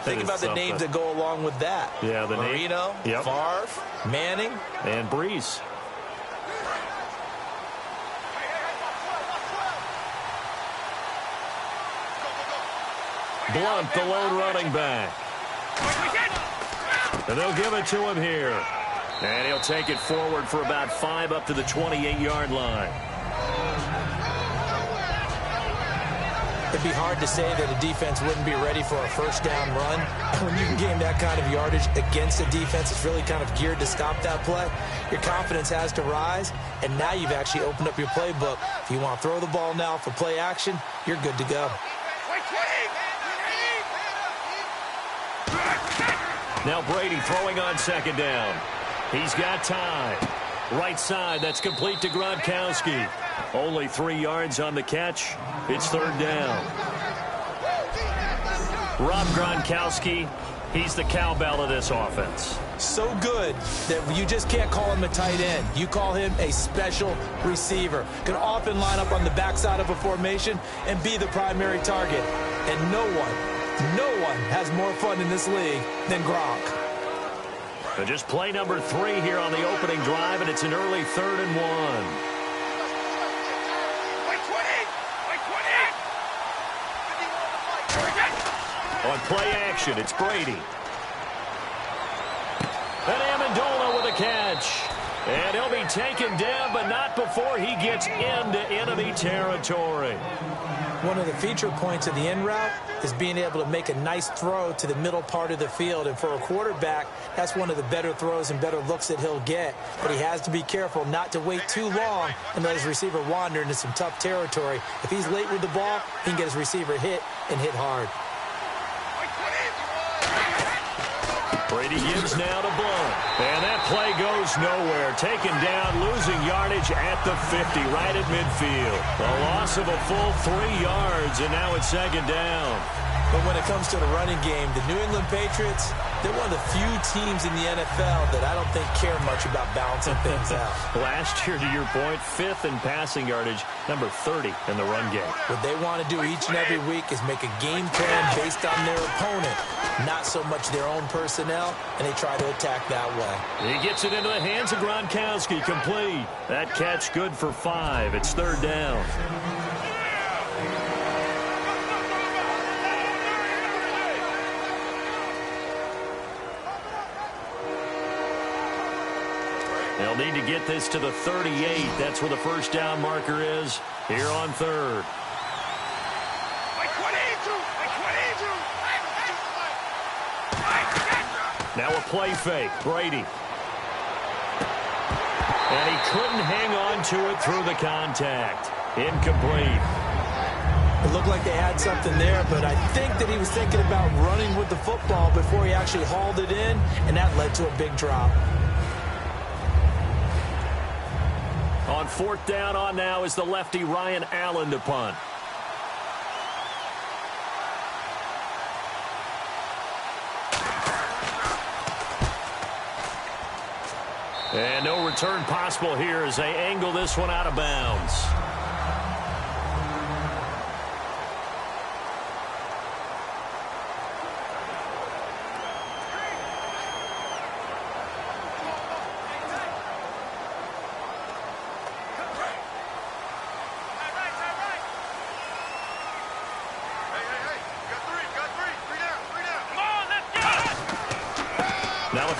Think about the names that go along with that. Yeah, the Marino, yep. Favre, Manning, and Breeze. Blunt, the lone running back. And they'll give it to him here. And he'll take it forward for about 5 up to the 28-yard line. It'd be hard to say that a defense wouldn't be ready for a first down run. When you can gain that kind of yardage against a defense that's really kind of geared to stop that play, your confidence has to rise, and now you've actually opened up your playbook. If you want to throw the ball now for play action, you're good to go. Now Brady throwing on second down. He's got time. Right side, that's complete to Gronkowski. Only 3 yards on the catch. It's third down. Rob Gronkowski, he's the cowbell of this offense. So good that you just can't call him a tight end. You call him a special receiver. Can often line up on the backside of a formation and be the primary target. And no one has more fun in this league than Gronk. So just play number 3 here on the opening drive, and it's an early 3rd and 1. On play action, it's Brady. And Amendola with a catch. And he'll be taken down, but not before he gets into enemy territory. One of the feature points of the in route is being able to make a nice throw to the middle part of the field. And for a quarterback, that's one of the better throws and better looks that he'll get. But he has to be careful not to wait too long and let his receiver wander into some tough territory. If he's late with the ball, he can get his receiver hit and hit hard. Brady gives now to Blunt. And that play goes nowhere. Taken down, losing yardage at the 50, right at midfield. A loss of a full 3 yards, and now it's second down. But when it comes to the running game, the New England Patriots, they're one of the few teams in the NFL that I don't think care much about balancing things out. Last year, to your point, 5th in passing yardage, number 30 in the run game. What they want to do each and every week is make a game plan based on their opponent, not so much their own personnel, and they try to attack that way. He gets it into the hands of Gronkowski, complete. That catch good for 5. It's third down. They'll need to get this to the 38. That's where the first down marker is here on third. Now a play fake. Brady. And he couldn't hang on to it through the contact. Incomplete. It looked like they had something there, but I think that he was thinking about running with the football before he actually hauled it in, and that led to a big drop. On fourth down on now is the lefty Ryan Allen to punt. And no return possible here as they angle this one out of bounds.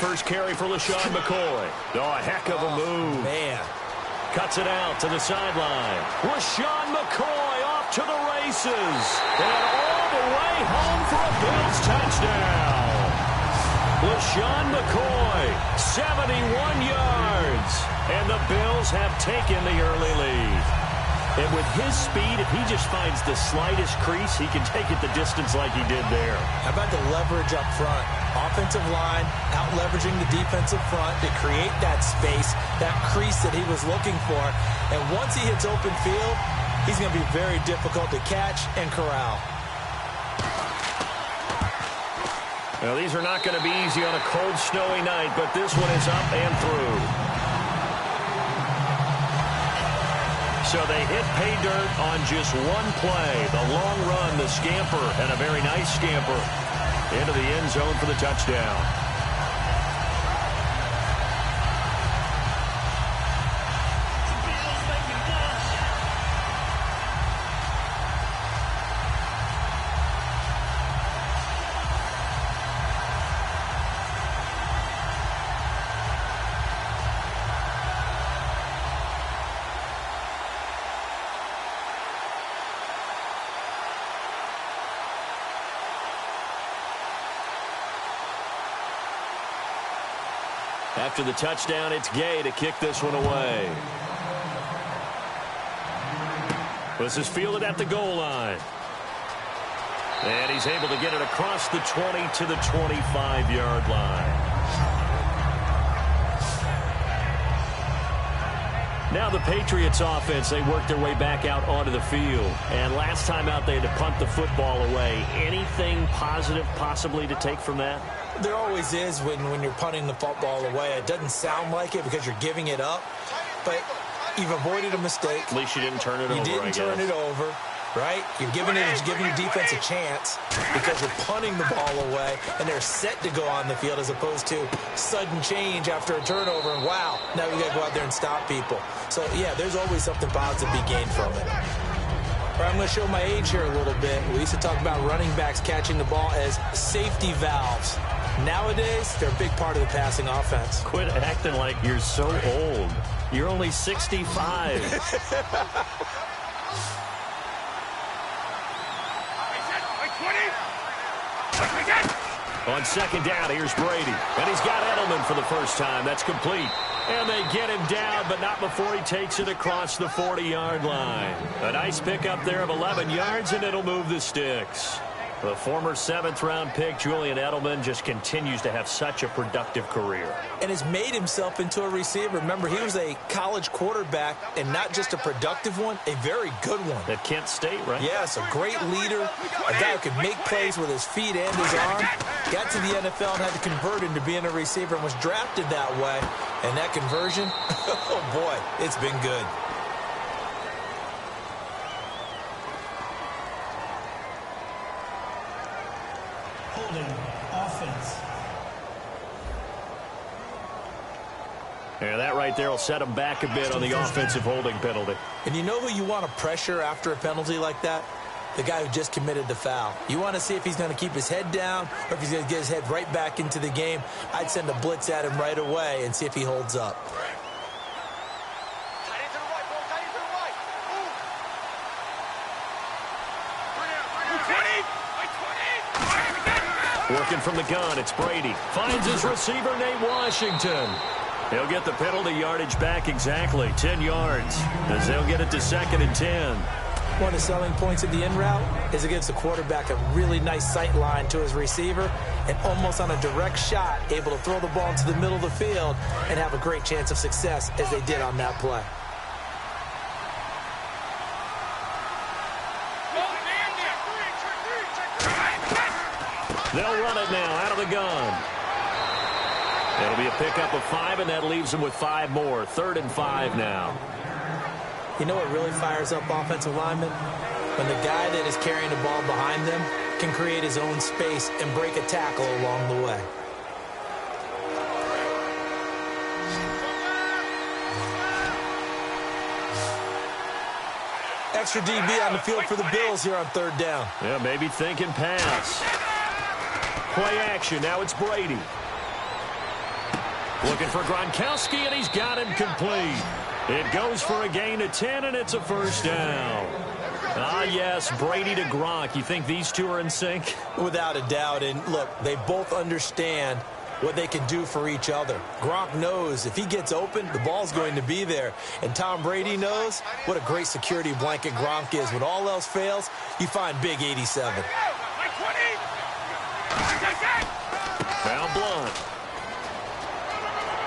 First carry for LaShawn McCoy. Oh, a heck of a move. Man. Cuts it out to the sideline. LaShawn McCoy off to the races. And all the way home for a Bills touchdown. LaShawn McCoy, 71 yards. And the Bills have taken the early lead. And with his speed, if he just finds the slightest crease, he can take it the distance like he did there. How about the leverage up front? Offensive line out-leveraging the defensive front to create that space, that crease that he was looking for. And once he hits open field, he's going to be very difficult to catch and corral. Well, these are not going to be easy on a cold, snowy night, but this one is up and through. So they hit pay dirt on just one play. The long run, the scamper, and a very nice scamper into the end zone for the touchdown. After the touchdown, it's Gay to kick this one away. This is fielded at the goal line. And he's able to get it across the 20 to the 25-yard line. Now the Patriots offense, they work their way back out onto the field. And last time out, they had to punt the football away. Anything positive possibly to take from that? There always is when you're punting the football away. It doesn't sound like it because you're giving it up, but you've avoided a mistake. At least you didn't turn it over, You didn't turn it over, right? You're giving your defense a chance because you're punting the ball away, and they're set to go on the field as opposed to sudden change after a turnover, and wow, now we got to go out there and stop people. So, yeah, there's always something positive to be gained from it. All right, I'm going to show my age here a little bit. We used to talk about running backs catching the ball as safety valves. Nowadays, they're a big part of the passing offense. Quit acting like you're so old. You're only 65. On second down, here's Brady. And he's got Edelman for the first time. That's complete. And they get him down, but not before he takes it across the 40-yard line. A nice pickup there of 11 yards, and it'll move the sticks. The former 7th-round pick, Julian Edelman, just continues to have such a productive career. And has made himself into a receiver. Remember, he was a college quarterback, and not just a productive one, a very good one. At Kent State, right? Yes, a great leader, a guy who could make plays with his feet and his arm. Got to the NFL and had to convert into being a receiver and was drafted that way. And that conversion, oh boy, it's been good. Offense. Yeah, that right there will set him back a bit on the offensive holding penalty. And you know who you want to pressure after a penalty like that? The guy who just committed the foul. You want to see if he's going to keep his head down or if he's going to get his head right back into the game. I'd send a blitz at him right away and see if he holds up. Working from the gun, it's Brady. Finds his receiver, Nate Washington. He'll get the penalty yardage back exactly, 10 yards, as they'll get it to 2nd and 10. One of the selling points of the in route is it gives the quarterback a really nice sight line to his receiver and almost on a direct shot, able to throw the ball into the middle of the field and have a great chance of success as they did on that play. They'll run it now out of the gun. It'll be a pickup of 5, and that leaves them with 5 more. 3rd and 5 now. You know what really fires up offensive linemen? When the guy that is carrying the ball behind them can create his own space and break a tackle along the way. Extra DB on the field for the Bills here on 3rd down. Yeah, maybe thinking pass. Play action. Now it's Brady. Looking for Gronkowski, and he's got him complete. It goes for a gain of 10, and it's a first down. Ah, yes, Brady to Gronk. You think these two are in sync? Without a doubt. And look, they both understand what they can do for each other. Gronk knows if he gets open, the ball's going to be there. And Tom Brady knows what a great security blanket Gronk is. When all else fails, you find big 87. Now Blunt.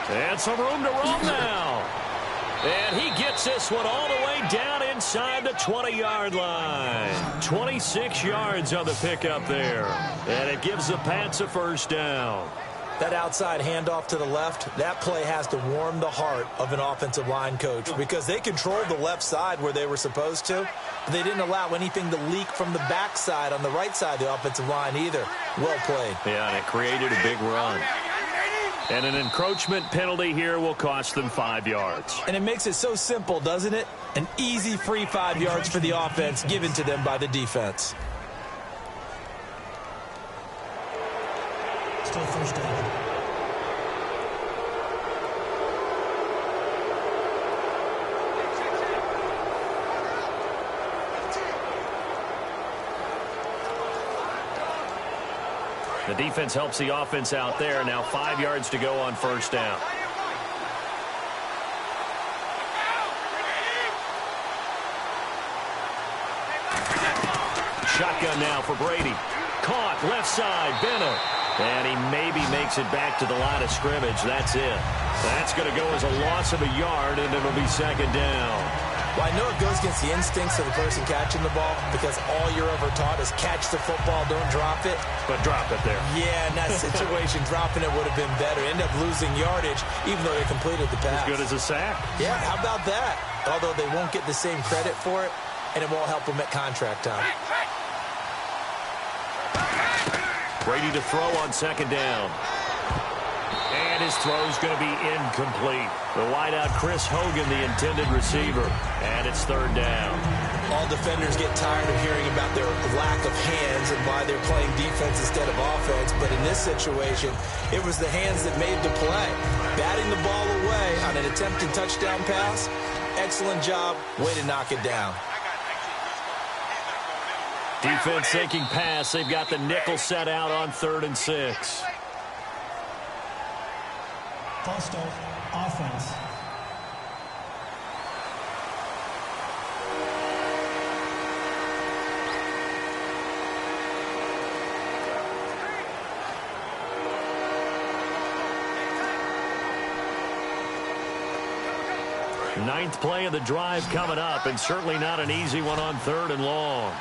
And some room to roam now. And he gets this one all the way down inside the 20-yard line. 26 yards on the pickup there. And it gives the Pats a first down. That outside handoff to the left, that play has to warm the heart of an offensive line coach because they controlled the left side where they were supposed to, but they didn't allow anything to leak from the backside on the right side of the offensive line either. Well played. Yeah, and it created a big run. And an encroachment penalty here will cost them 5 yards. And it makes it so simple, doesn't it? An easy free 5 yards for the offense given to them by the defense. Still first down. The defense helps the offense out there. Now 5 yards to go on first down. Shotgun now for Brady. Caught left side, Bennett. And he maybe makes it back to the line of scrimmage. That's it. That's going to go as a loss of a yard, and it'll be second down. Well, I know it goes against the instincts of the person catching the ball because all you're ever taught is catch the football, don't drop it. But drop it there. Yeah, in that situation, dropping it would have been better. End up losing yardage, even though they completed the pass. As good as a sack. Yeah, how about that? Although they won't get the same credit for it, and it won't help them at contract time. Brady to throw on second down. And his throw's going to be incomplete. The wideout, Chris Hogan, the intended receiver. And it's third down. All defenders get tired of hearing about their lack of hands and why they're playing defense instead of offense. But in this situation, it was the hands that made the play. Batting the ball away on an attempted touchdown pass. Excellent job. Way to knock it down. Defense thinking pass. They've got the nickel set out on 3rd and 6. False start, offense. Ninth play of the drive coming up, and certainly not an easy one on 3rd and long.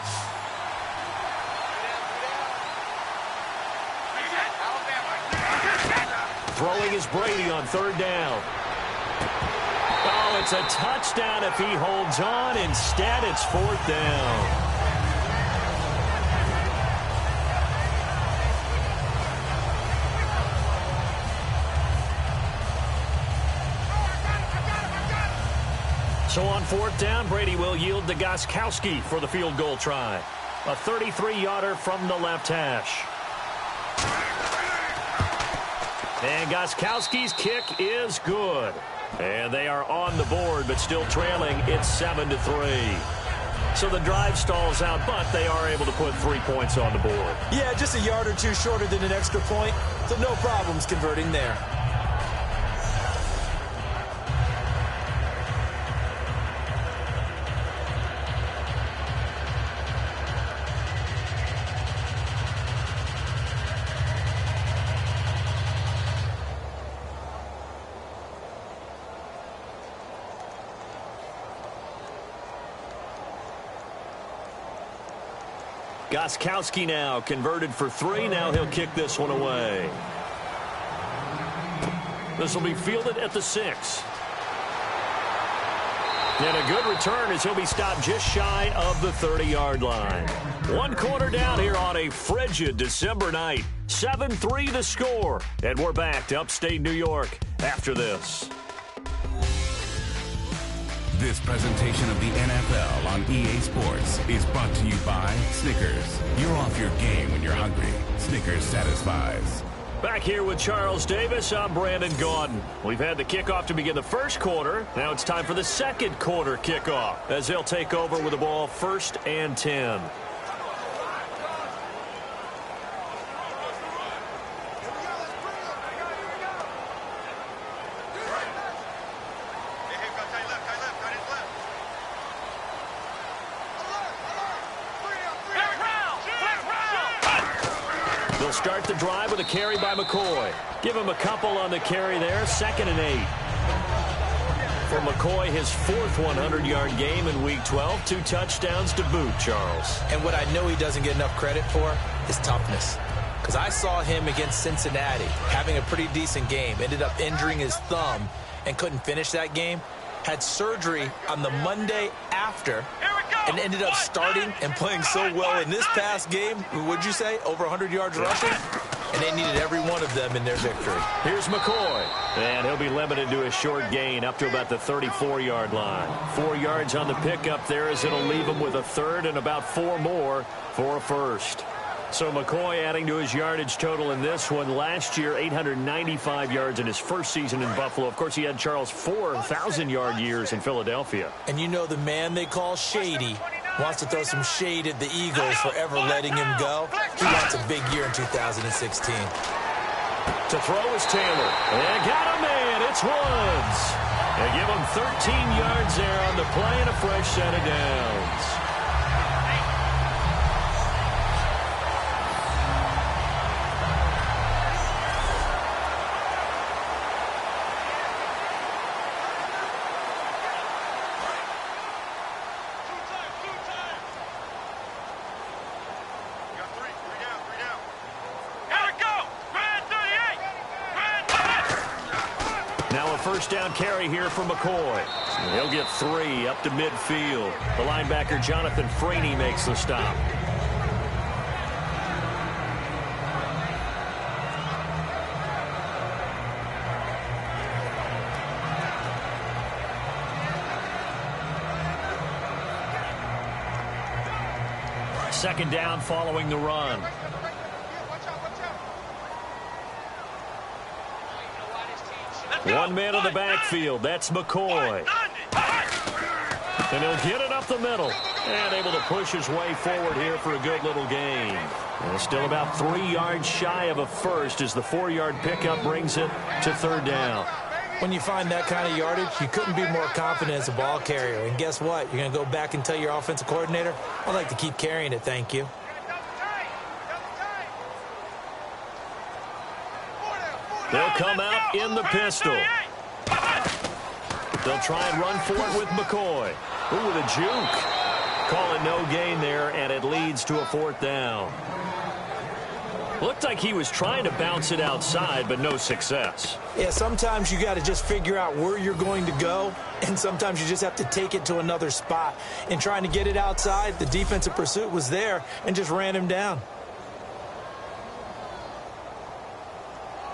Throwing is Brady on 3rd down. Oh, it's a touchdown if he holds on. Instead, it's 4th down. So on 4th down, Brady will yield to Gostkowski for the field goal try. A 33-yarder from the left hash. And Gostkowski's kick is good. And they are on the board, but still trailing. It's 7-3. So the drive stalls out, but they are able to put 3 points on the board. Yeah, just a yard or two shorter than an extra point. So no problems converting there. Gostkowski now converted for 3. Now he'll kick this one away. This will be fielded at the 6. And a good return as he'll be stopped just shy of the 30-yard line. 1 quarter down here on a frigid December night. 7-3 the score. And we're back to upstate New York after this. This presentation of the NFL on EA Sports is brought to you by Snickers. You're off your game when you're hungry. Snickers satisfies. Back here with Charles Davis, I'm Brandon Gaudin. We've had the kickoff to begin the first quarter. Now it's time for the second quarter kickoff as they'll take over with the ball 1st and 10. Start the drive with a carry by McCoy. Give him a couple on the carry there. 2nd and 8. For McCoy, his 4th 100-yard game in Week 12. 2 touchdowns to boot, Charles. And what I know he doesn't get enough credit for is toughness. Because I saw him against Cincinnati having a pretty decent game. Ended up injuring his thumb and couldn't finish that game. Had surgery on the Monday after and ended up starting and playing so well in this past game. Would you say over 100 yards rushing? And they needed every one of them in their victory. Here's McCoy. And he'll be limited to a short gain up to about the 34-yard line. 4 yards on the pickup there as it'll leave him with a 3rd and about 4 more for a 1st. So McCoy adding to his yardage total in this one. Last year, 895 yards in his first season in Buffalo. Of course, he had Charles 4,000-yard years in Philadelphia. And you know the man they call Shady wants to throw some shade at the Eagles for ever letting him go. He wants a big year in 2016. To throw is Taylor. And got a man. It's Woods. They give him 13 yards there on the play and a fresh set of downs. First down carry here for McCoy. He'll get 3 up to midfield. The linebacker Jonathan Freeney makes the stop. Second down following the run. One man in the backfield. That's McCoy. And he'll get it up the middle. And able to push his way forward here for a good little gain. And still about 3 yards shy of a first as the 4-yard pickup brings it to third down. When you find that kind of yardage, you couldn't be more confident as a ball carrier. And guess what? You're going to go back and tell your offensive coordinator, I'd like to keep carrying it, thank you. They'll come out in the pistol. They'll try and run for it with McCoy. Ooh, with a juke. Call it no gain there, and it leads to a 4th down. Looked like he was trying to bounce it outside, but no success. Yeah, sometimes you got to just figure out where you're going to go, and sometimes you just have to take it to another spot. In trying to get it outside, the defensive pursuit was there and just ran him down.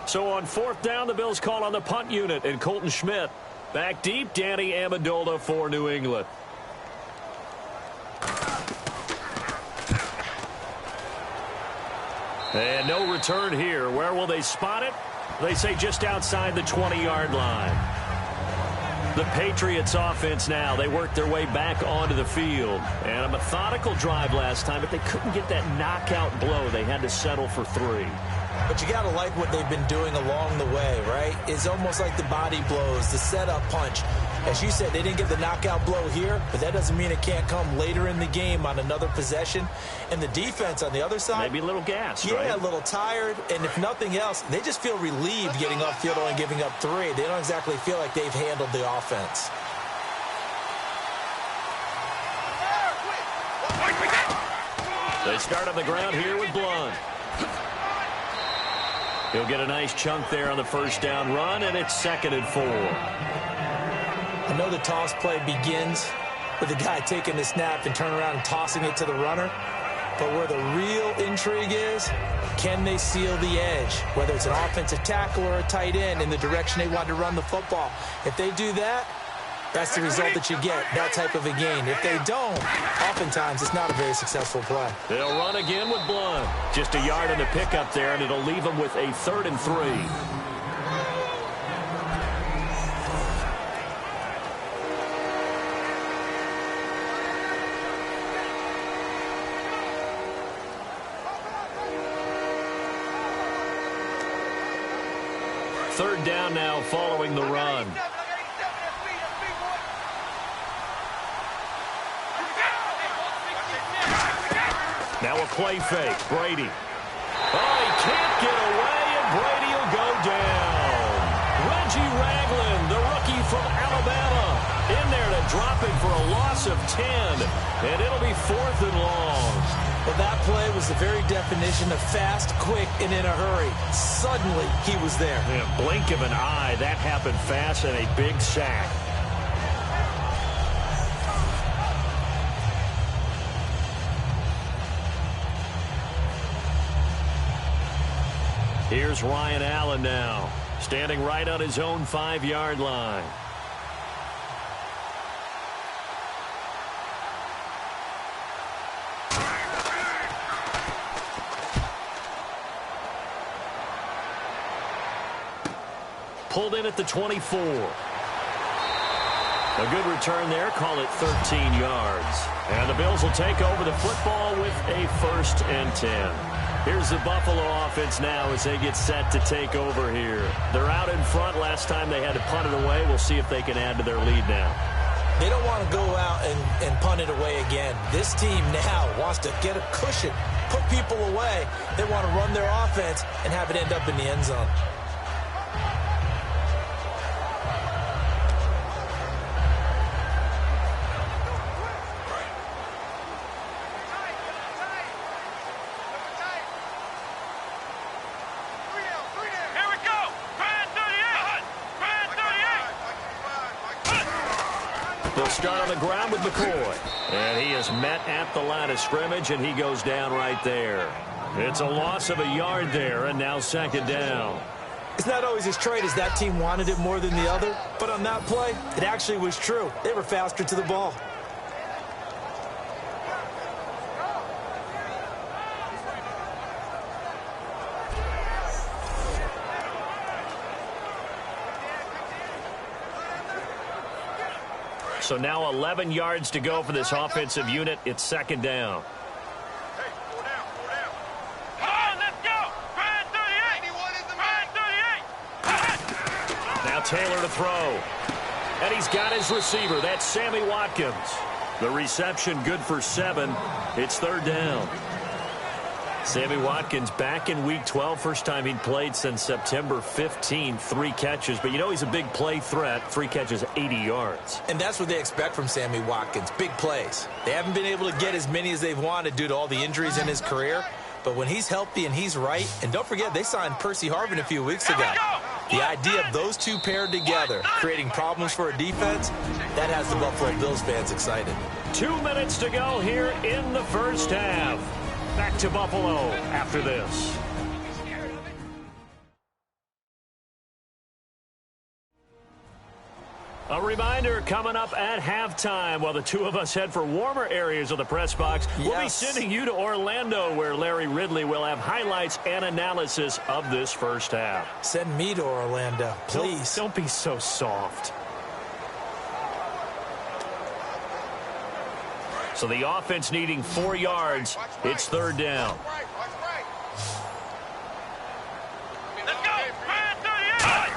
So on 4th down, the Bills call on the punt unit, and Colton Schmidt back deep. Danny Amendola for New England. And no return here. Where will they spot it? They say just outside the 20-yard line. The Patriots offense now. They worked their way back onto the field. And a methodical drive last time, but they couldn't get that knockout blow. They had to settle for 3. But you got to like what they've been doing along the way, right? It's almost like the body blows, the setup punch. As you said, they didn't get the knockout blow here, but that doesn't mean it can't come later in the game on another possession. And the defense on the other side, maybe a little gassed, right? Yeah, a little tired. And if nothing else, they just feel relieved getting upfield and giving up 3. They don't exactly feel like they've handled the offense. They start on the ground here with Blunt. He'll get a nice chunk there on the first down run, and it's 2nd and 4. I know the toss play begins with the guy taking the snap and turning around and tossing it to the runner. But where the real intrigue is, can they seal the edge? Whether it's an offensive tackle or a tight end in the direction they want to run the football. If they do that, that's the result that you get, that type of a gain. If they don't, oftentimes it's not a very successful play. They'll run again with Blunt. Just a yard in the pickup there, and it'll leave them with a 3rd and 3. Third down now following the run. Now a play fake. Brady. Oh, he can't get away, and Brady will go down. Reggie Ragland, the rookie from Alabama, in there to drop it for a loss of 10. And it'll be 4th and long. Well, that play was the very definition of fast, quick, and in a hurry. Suddenly, he was there. In a blink of an eye, that happened fast, and a big sack. Here's Ryan Allen now, standing right on his own 5-yard line. Pulled in at the 24. A good return there. Call it 13 yards. And the Bills will take over the football with a 1st and 10. Here's the Buffalo offense now as they get set to take over here. They're out in front. Last time they had to punt it away. We'll see if they can add to their lead now. They don't want to go out and punt it away again. This team now wants to get a cushion, put people away. They want to run their offense and have it end up in the end zone. They'll start on the ground with McCoy. And he is met at the line of scrimmage, and he goes down right there. It's a loss of a yard there, and now 2nd down. It's not always as straight as that team wanted it more than the other, but on that play, it actually was true. They were faster to the ball. So now 11 yards to go for this offensive unit. It's 2nd down. Hey, 4 down, 4 down. Come on, let's go. Man 38. 81 is the man 38. Now Taylor to throw. And he's got his receiver. That's Sammy Watkins. The reception good for 7. It's 3rd down. Sammy Watkins back in Week 12. First time he'd played since September 15. 3 catches. But you know he's a big play threat. 3 catches, 80 yards. And that's what they expect from Sammy Watkins. Big plays. They haven't been able to get as many as they've wanted due to all the injuries in his career. But when he's healthy and he's right, and don't forget, they signed Percy Harvin a few weeks ago. The idea of those two paired together, creating problems for a defense, that has the Buffalo Bills fans excited. 2 minutes to go here in the first half. Back to Buffalo after this. A reminder coming up at halftime while the two of us head for warmer areas of the press box. Yes. We'll be sending you to Orlando where Larry Ridley will have highlights and analysis of this first half. Send me to Orlando, please. Don't be so soft. So the offense needing 4 yards. It's 3rd down. Let's go. Man 38.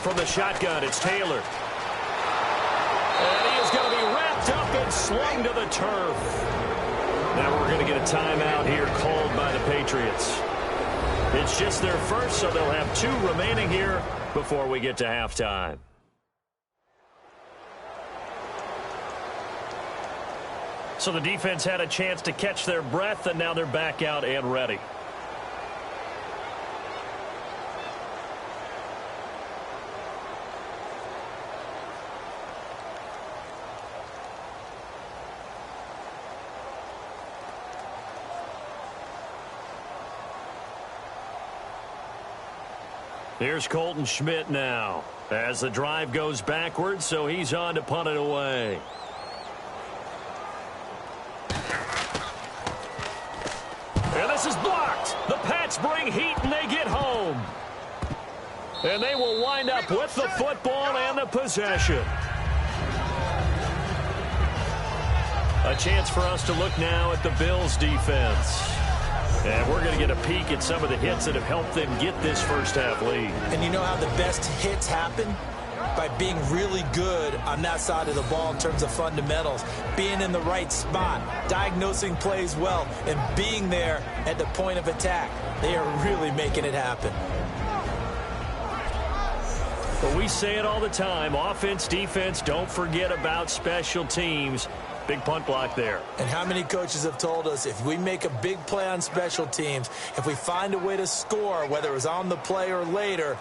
From the shotgun, it's Taylor. And he is going to be wrapped up and slung to the turf. Now we're going to get a timeout here called by the Patriots. It's just their first, so they'll have 2 remaining here before we get to halftime. So the defense had a chance to catch their breath, and now they're back out and ready. Here's Colton Schmidt now as the drive goes backwards, so he's on to punt it away. And this is blocked. The Pats bring heat and they get home. And they will wind up with the football and the possession. A chance for us to look now at the Bills defense. And we're going to get a peek at some of the hits that have helped them get this first half lead. And you know how the best hits happen? By being really good on that side of the ball in terms of fundamentals, being in the right spot, diagnosing plays well, and being there at the point of attack. They are really making it happen. But we say it all the time, offense, defense, don't forget about special teams. Big punt block there. And how many coaches have told us if we make a big play on special teams, if we find a way to score, whether it was on the play or later,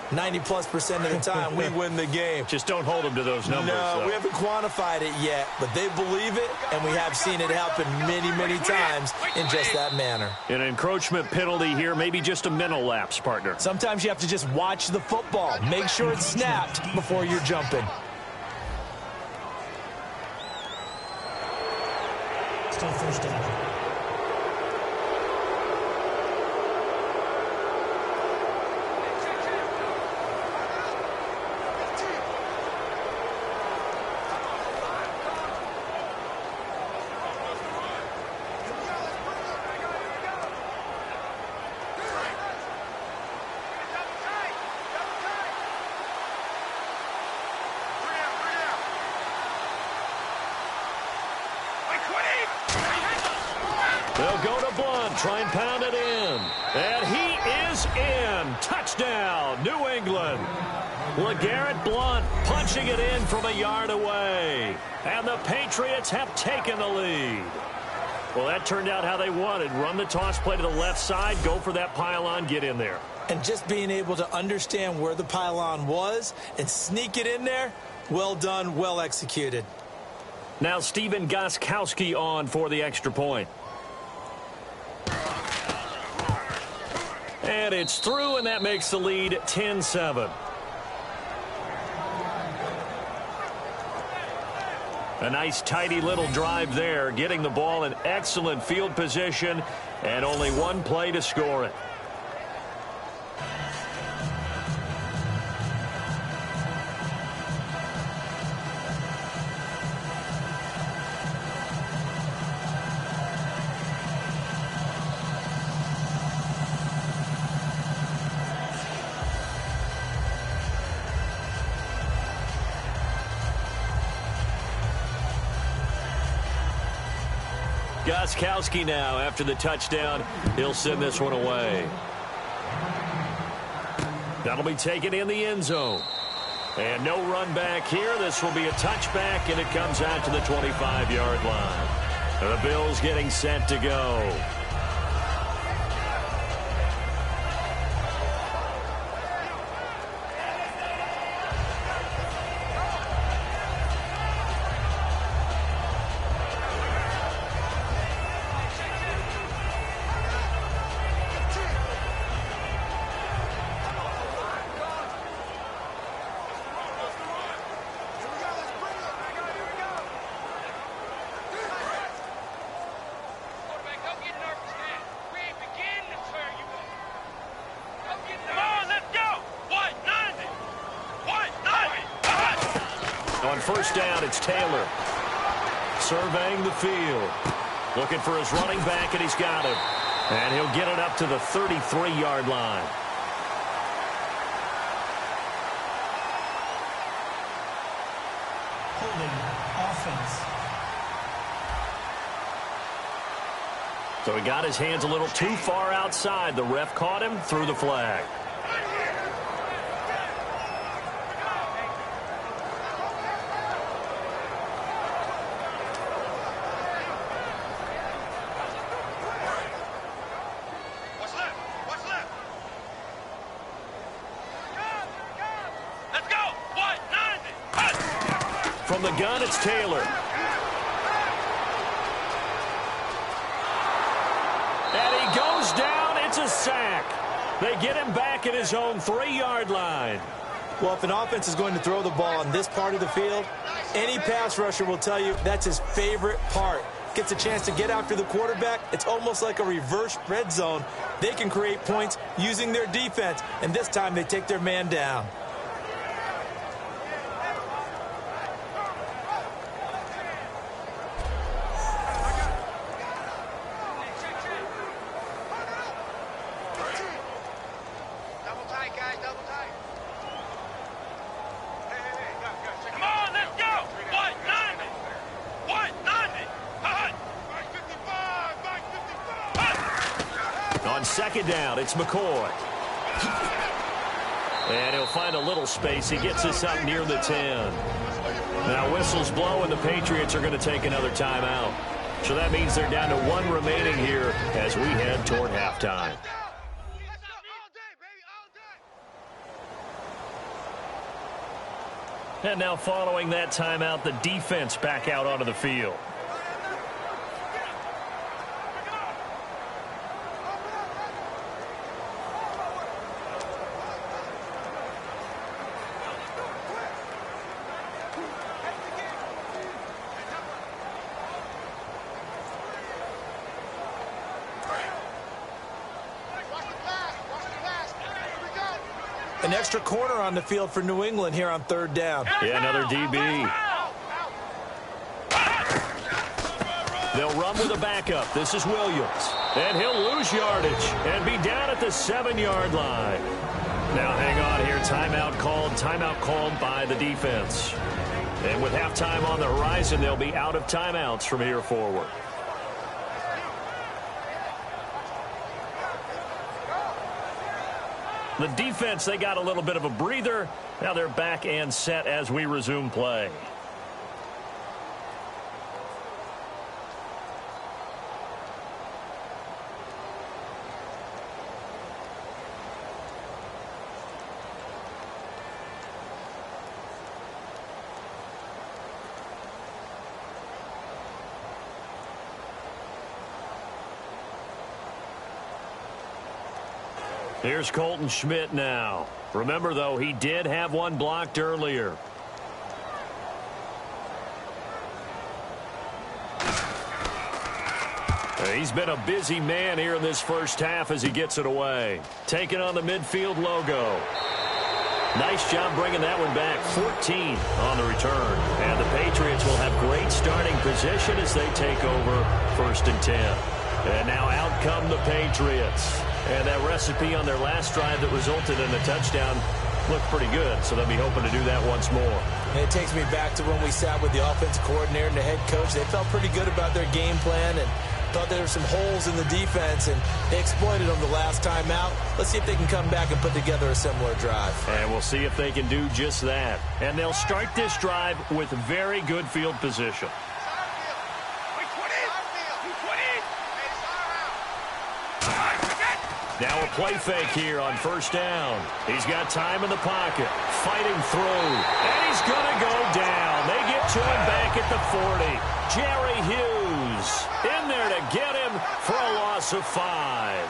90+% of the time, we win the game. Just don't hold them to those numbers. No, though. we haven't quantified it yet, but they believe it, and we have seen it happen many, many times in just that manner. An encroachment penalty here, maybe just a mental lapse, partner. Sometimes you have to just watch the football. Make sure it's snapped before you're jumping. Still 1st down. try and pound it in. And he is in. Touchdown, New England. LeGarrette Blount punching it in from a yard away. And the Patriots have taken the lead. Well, that turned out how they wanted. Run the toss play to the left side, go for that pylon, get in there. And just being able to understand where the pylon was and sneak it in there, well done, well executed. Now Stephen Gostkowski on for the extra point. And it's through, and that makes the lead 10-7. A nice, tidy little drive there, getting the ball in excellent field position, and only one play to score it. Gostkowski now after the touchdown. He'll send this one away. That'll be taken in the end zone. And no run back here. This will be a touchback, and it comes out to the 25-yard line. The Bills getting set to go. On first down, it's Taylor. Surveying the field. Looking for his running back, and he's got him. And he'll get it up to the 33-yard line. Holding offense. So he got his hands a little too far outside. The ref caught him, threw the flag. From the gun, it's Taylor. And he goes down. It's a sack. They get him back at his own 3-yard line. Well, if an offense is going to throw the ball on this part of the field, any pass rusher will tell you that's his favorite part. Gets a chance to get after the quarterback. It's almost like a reverse red zone. They can create points using their defense, and this time they take their man down. On second down, it's McCoy. And he'll find a little space. He gets this up near the 10. Now whistles blow, and the Patriots are going to take another timeout. So that means they're down to 1 remaining here as we head toward halftime. And now following that timeout, the defense back out onto the field. An extra corner on the field for New England here on third down. Yeah, another DB. They'll run with a backup. This is Williams. And he'll lose yardage and be down at the 7-yard line. Now hang on here. Timeout called by the defense. And with halftime on the horizon, they'll be out of timeouts from here forward. The defense, they got a little bit of a breather. Now they're back and set as we resume play. Here's Colton Schmidt now. Remember, though, he did have one blocked earlier. He's been a busy man here in this first half as he gets it away. Taking on the midfield logo. Nice job bringing that one back. 14 on the return. And the Patriots will have great starting position as they take over 1st and 10. And now out come the Patriots. And that recipe on their last drive that resulted in a touchdown looked pretty good, so they'll be hoping to do that once more. And it takes me back to when we sat with the offensive coordinator and the head coach. They felt pretty good about their game plan and thought there were some holes in the defense, and they exploited them the last time out. Let's see if they can come back and put together a similar drive. And we'll see if they can do just that. And they'll start this drive with very good field position. Now a play fake here on 1st down. He's got time in the pocket, fighting through, and he's going to go down. They get to him back at the 40. Jerry Hughes in there to get him for a loss of 5.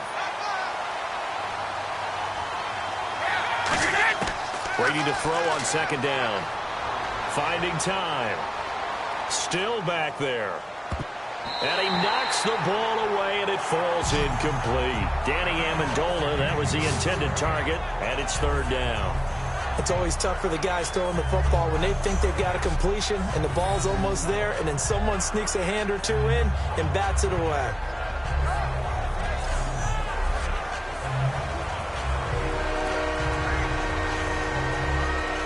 Ready to throw on 2nd down. Finding time. Still back there. And he knocks the ball away, and it falls incomplete. Danny Amendola, that was the intended target, and it's 3rd down. It's always tough for the guys throwing the football when they think they've got a completion and the ball's almost there, and then someone sneaks a hand or two in and bats it away.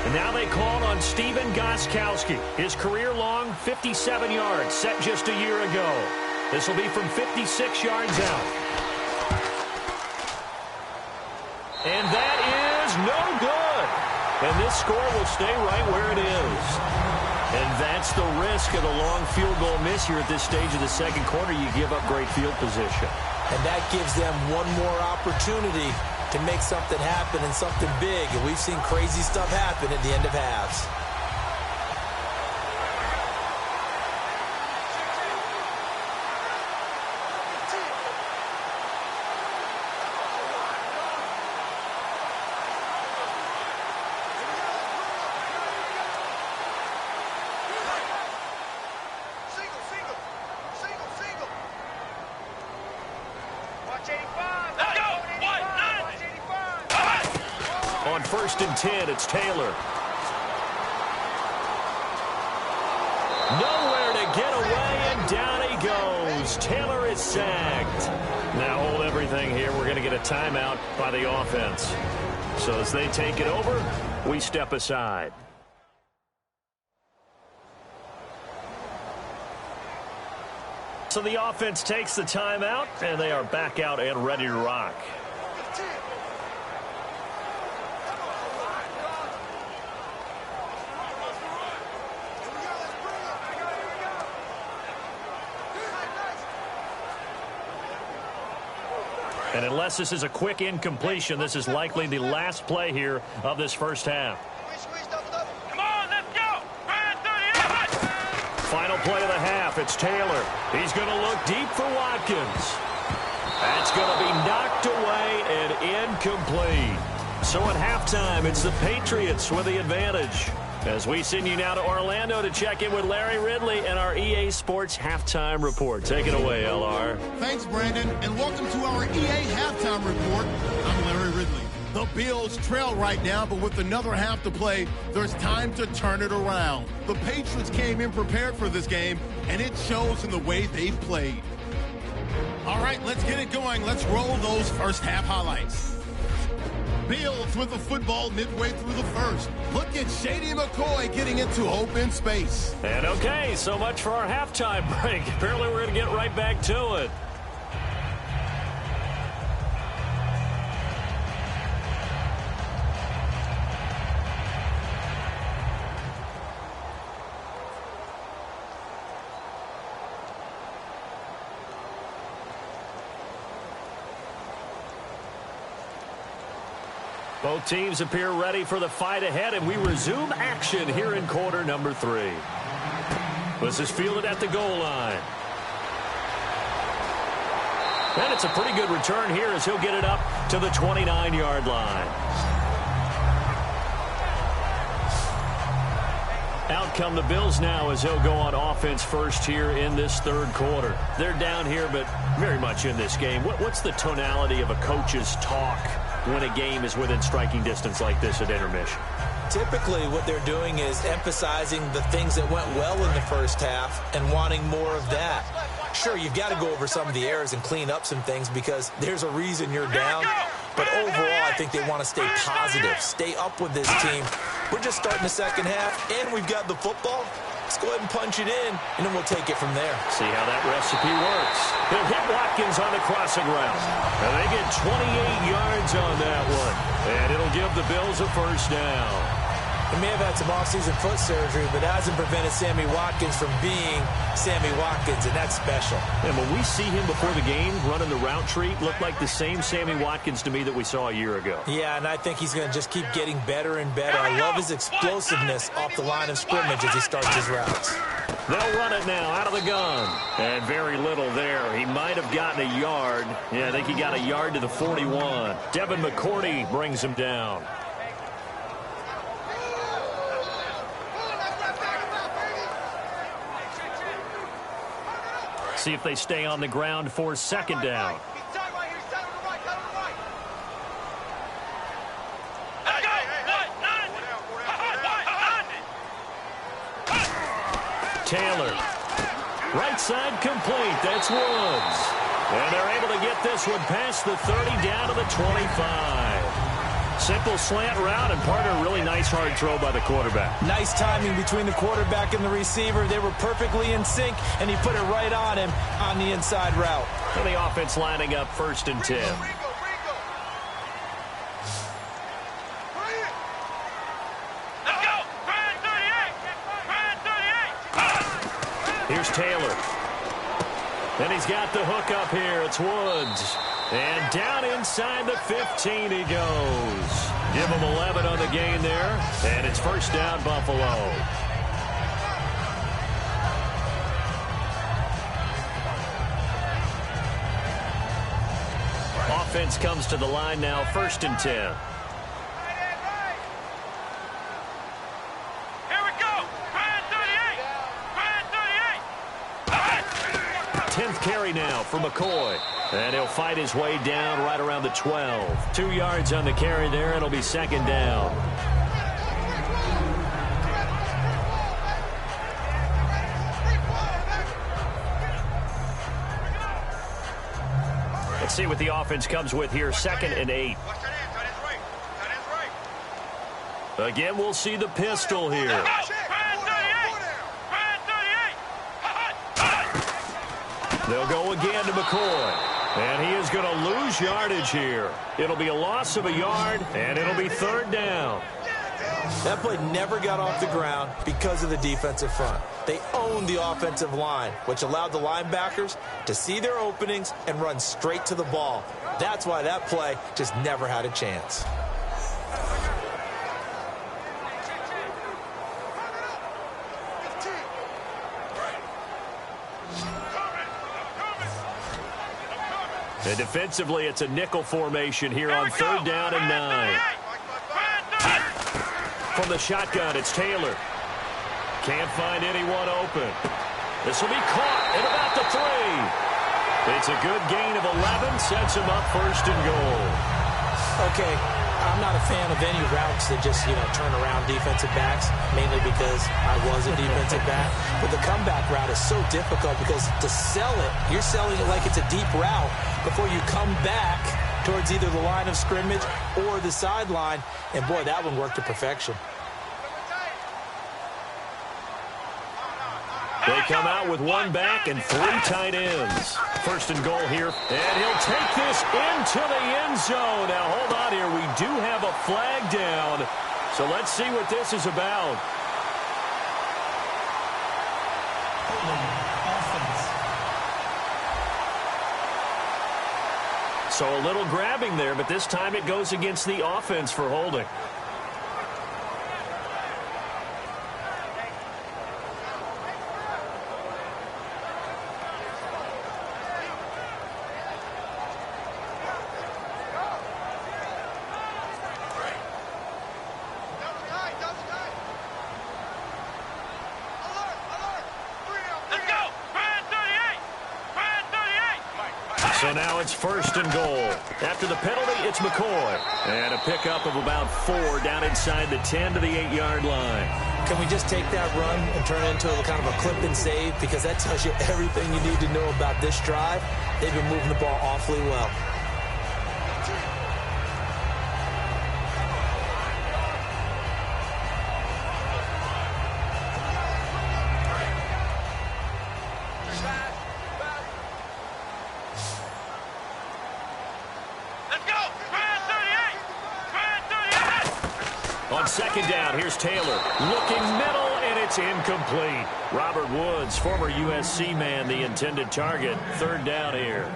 And now they call on Stephen Gostkowski. His career-long 57 yards set just a year ago. This will be from 56 yards out. And that is no good. And this score will stay right where it is. And that's the risk of the long field goal miss here at this stage of the 2nd quarter. You give up great field position. And that gives them one more opportunity to make something happen and something big. And we've seen crazy stuff happen at the end of halves. On 1st and 10, it's Taylor. Nowhere to get away, and down he goes. Taylor is sacked. Now hold everything here. We're going to get a timeout by the offense. So as they take it over, we step aside. So the offense takes the timeout, and they are back out and ready to rock. And unless this is a quick incompletion, this is likely the last play here of this first half. Come on, let's go. Final play of the half. It's Taylor. He's going to look deep for Watkins. That's going to be knocked away and incomplete. So at halftime, it's the Patriots with the advantage. As we send you now to Orlando to check in with Larry Ridley and our EA Sports Halftime Report. Take it away, LR. Thanks, Brandon, and welcome to our EA Halftime Report. I'm Larry Ridley. The Bills trail right now, but with another half to play, there's time to turn it around. The Patriots came in prepared for this game, and it shows in the way they've played. All right, let's get it going. Let's roll those first half highlights. Bills with the football midway through the first. Look at Shady McCoy getting into open space. And okay, so much for our halftime break. Apparently we're going to get right back to it. Both teams appear ready for the fight ahead, and we resume action here in quarter number 3. This is fielded at the goal line. And it's a pretty good return here as he'll get it up to the 29-yard line. Out come the Bills now as he'll go on offense first here in this third quarter. They're down here, but very much in this game. What's the tonality of a coach's talk when a game is within striking distance like this at intermission? Typically, what they're doing is emphasizing the things that went well in the first half and wanting more of that. Sure, you've got to go over some of the errors and clean up some things because there's a reason you're down. But overall, I think they want to stay positive, stay up with this team. We're just starting the second half, and we've got the football. Let's go ahead and punch it in, and then we'll take it from there. See how that recipe works. He'll hit Watkins on the crossing route. And they get 28 yards on that one. And it'll give the Bills a first down. He may have had some offseason foot surgery, but that hasn't prevented Sammy Watkins from being Sammy Watkins, and that's special. And when we see him before the game running the route tree, looked like the same Sammy Watkins to me that we saw a year ago. Yeah, and I think he's going to just keep getting better and better. I love his explosiveness off the line of scrimmage as he starts his routes. They'll run it now out of the gun. And very little there. He might have gotten a yard. Yeah, I think he got a yard to the 41. Devin McCourty brings him down. See if they stay on the ground for second down. Taylor. Right side complete. That's Woods. And they're able to get this one past the 30 down to the 25. Simple slant route, and partner, a really nice hard throw by the quarterback. Nice timing between the quarterback and the receiver. They were perfectly in sync, and he put it right on him on the inside route. And the offense lining up 1st and 10. Here's Taylor. And he's got the hook up here. It's Woods. And down inside the 15 he goes. Give him 11 on the gain there. And it's first down, Buffalo. Offense comes to the line now, 1st and 10. 10th carry now for McCoy. And he'll fight his way down right around the 12. 2 yards on the carry there. It'll be second down. Let's see what the offense comes with here. 2nd and 8. Again, we'll see the pistol here. They'll go again to McCoy. And he is going to lose yardage here. It'll be a loss of a yard, and it'll be 3rd down. That play never got off the ground because of the defensive front. They owned the offensive line, which allowed the linebackers to see their openings and run straight to the ball. That's why that play just never had a chance. And defensively, it's a nickel formation here on 3rd down and 9. From the shotgun, it's Taylor. Can't find anyone open. This will be caught at about the 3. It's a good gain of 11, sets him up 1st and goal. Okay, I'm not a fan of any routes that just, turn around defensive backs, mainly because I was a defensive back. But the comeback route is so difficult because to sell it, you're selling it like it's a deep route before you come back towards either the line of scrimmage or the sideline. And, boy, that one worked to perfection. They come out with 1 back and 3 tight ends. 1st and goal here. And he'll take this into the end zone. Now, hold on here. We do have a flag down. So let's see what this is about. So a little grabbing there, but this time it goes against the offense for holding. So now it's 1st and goal. After the penalty, it's McCoy. And a pickup of about 4 down inside the 10 to the 8-yard line. Can we just take that run and turn it into a kind of a clip and save? Because that tells you everything you need to know about this drive. They've been moving the ball awfully well. On 2nd down, here's Taylor. Looking middle, and it's incomplete. Robert Woods, former USC man, the intended target. 3rd down here.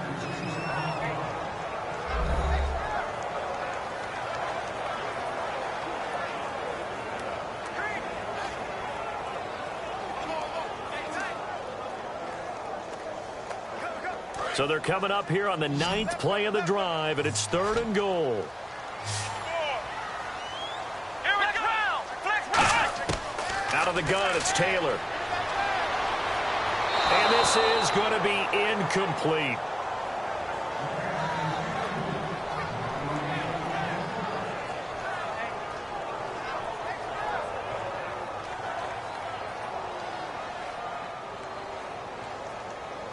So they're coming up here on the 9th play of the drive, and it's 3rd and goal. Out of the gun, it's Taylor. And this is going to be incomplete.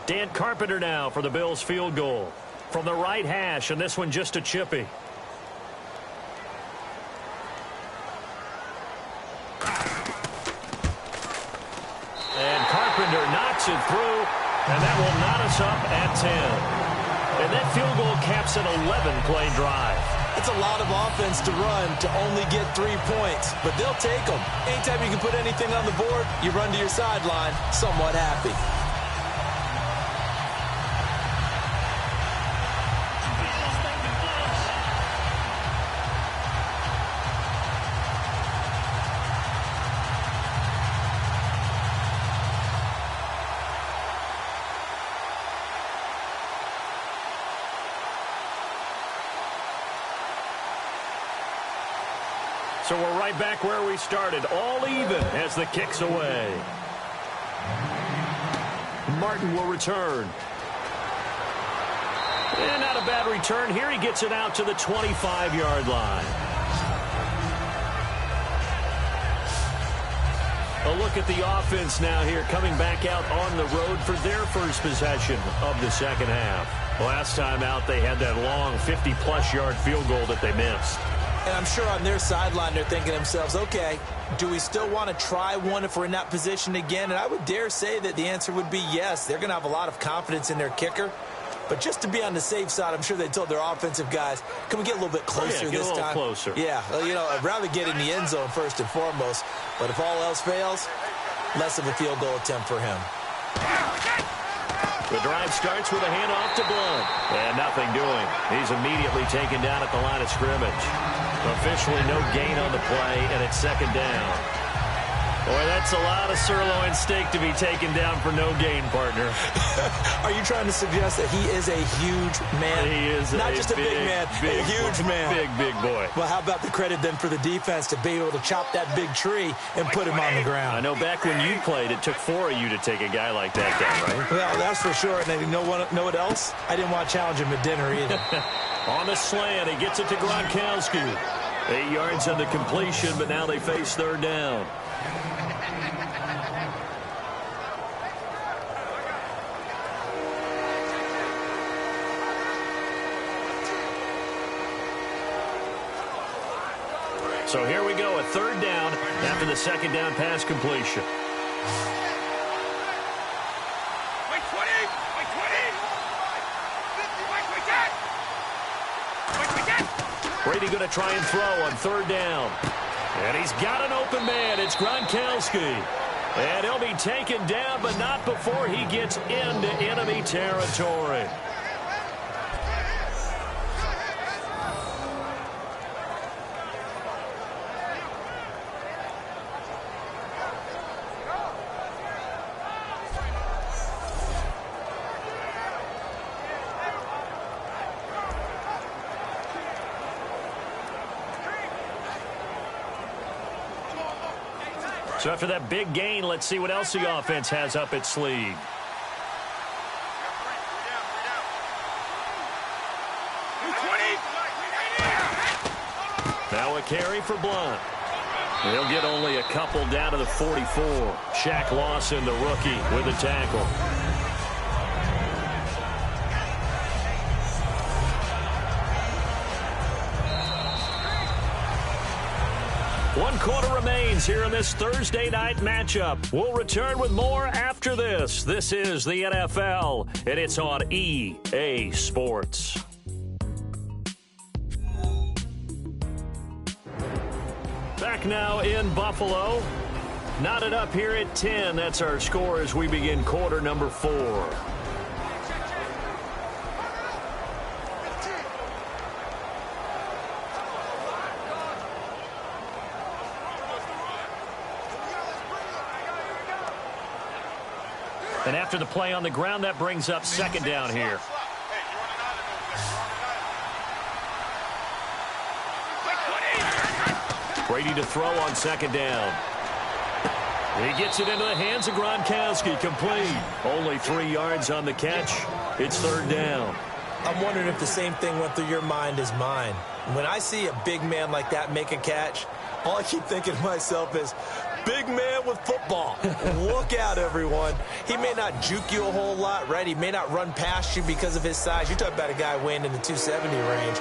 Dan Carpenter now for the Bills field goal. From the right hash, and this one just a chippy. Knocks it through, and that will knot us up at 10. And that field goal caps an 11-play drive. It's a lot of offense to run to only get 3 points, but they'll take them. Anytime you can put anything on the board, you run to your sideline somewhat happy. So we're right back where we started, all even as the kick's away. Martin will return. And not a bad return here. He gets it out to the 25-yard line. A look at the offense now here, coming back out on the road for their first possession of the 2nd half. Last time out, they had that long 50-plus yard field goal that they missed. And I'm sure on their sideline they're thinking to themselves, okay, do we still want to try one if we're in that position again? And I would dare say that the answer would be yes. They're going to have a lot of confidence in their kicker. But just to be on the safe side, I'm sure they told their offensive guys, can we get a little bit closer this time? Get a little closer. Yeah, well, you know, I'd rather get in the end zone first and foremost. But if all else fails, less of a field goal attempt for him. The drive starts with a handoff to Blunt. And nothing doing. He's immediately taken down at the line of scrimmage. Officially no gain on the play, and it's 2nd down. Boy, that's a lot of sirloin steak to be taken down for no gain, partner. Are you trying to suggest that he is a huge man? He is not just a big man, a huge man. Big boy. Well, how about the credit then for the defense to be able to chop that big tree and put him on the ground? I know back when you played, it took 4 of you to take a guy like that down, right? Well, that's for sure. And you know what else? I didn't want to challenge him at dinner either. On the slant, he gets it to Gronkowski. 8 yards on the completion, but now they face 3rd down. So here we go, a 3rd down after the 2nd down pass completion. Wait, 20! Wait, 20! Wait, 10! Brady going to try and throw on 3rd down. And he's got an open man. It's Gronkowski. And he'll be taken down, but not before he gets into enemy territory. So after that big gain, let's see what else the offense has up its sleeve. Now a carry for Blunt. They'll get only a couple down to the 44. Shaq Lawson, the rookie, with a tackle. One quarter remains here in this Thursday night matchup. We'll return with more after this. This is the NFL, and it's on EA Sports. Back now in Buffalo. Knotted up here at 10. That's our score as we begin quarter number 4. And after the play on the ground, that brings up second down here. Brady to throw on second down. He gets it into the hands of Gronkowski. Complete. Only 3 yards on the catch. It's third down. I'm wondering if the same thing went through your mind as mine. When I see a big man like that make a catch, all I keep thinking to myself is, big man with football. Look out, everyone. He may not juke you a whole lot, right? He may not run past you because of his size. You're talking about a guy weighing in the 270 range.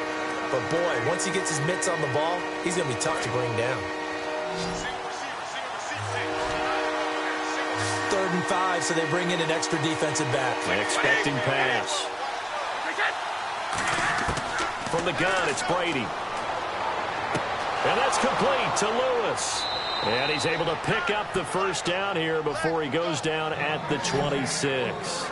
But, boy, once he gets his mitts on the ball, he's going to be tough to bring down. 3rd and 5, so they bring in an extra defensive back. Expecting pass. From the gun, it's Brady. And that's complete to Lewis. And he's able to pick up the first down here before he goes down at the 26.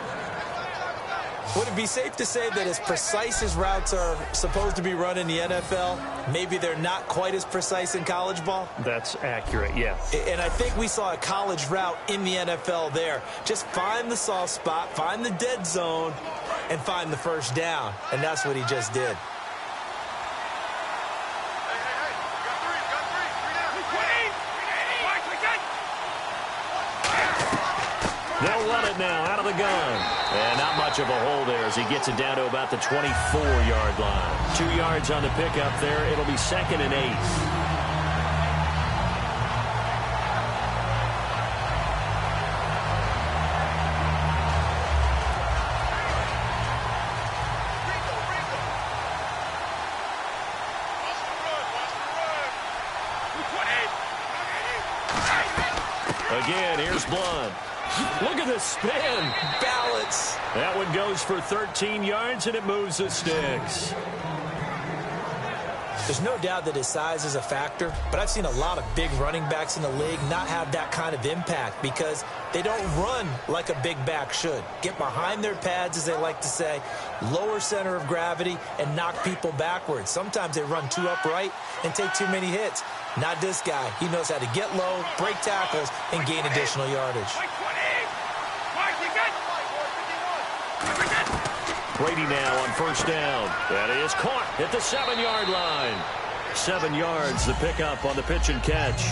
Would it be safe to say that as precise as routes are supposed to be run in the NFL, maybe they're not quite as precise in college ball? That's accurate, yeah. And I think we saw a college route in the NFL there. Just find the soft spot, find the dead zone, and find the first down. And that's what he just did. They'll run it now out of the gun. And not much of a hole there as he gets it down to about the 24-yard line. 2 yards on the pickup there. It'll be 2nd and 8. Again, here's Blunt. Look at the spin. Balance. That one goes for 13 yards, and it moves the sticks. There's no doubt that his size is a factor, but I've seen a lot of big running backs in the league not have that kind of impact because they don't run like a big back should. Get behind their pads, as they like to say, lower center of gravity, and knock people backwards. Sometimes they run too upright and take too many hits. Not this guy. He knows how to get low, break tackles, and gain additional yardage. Brady now on first down. That is caught at the 7-yard line. 7 yards, the pickup on the pitch and catch.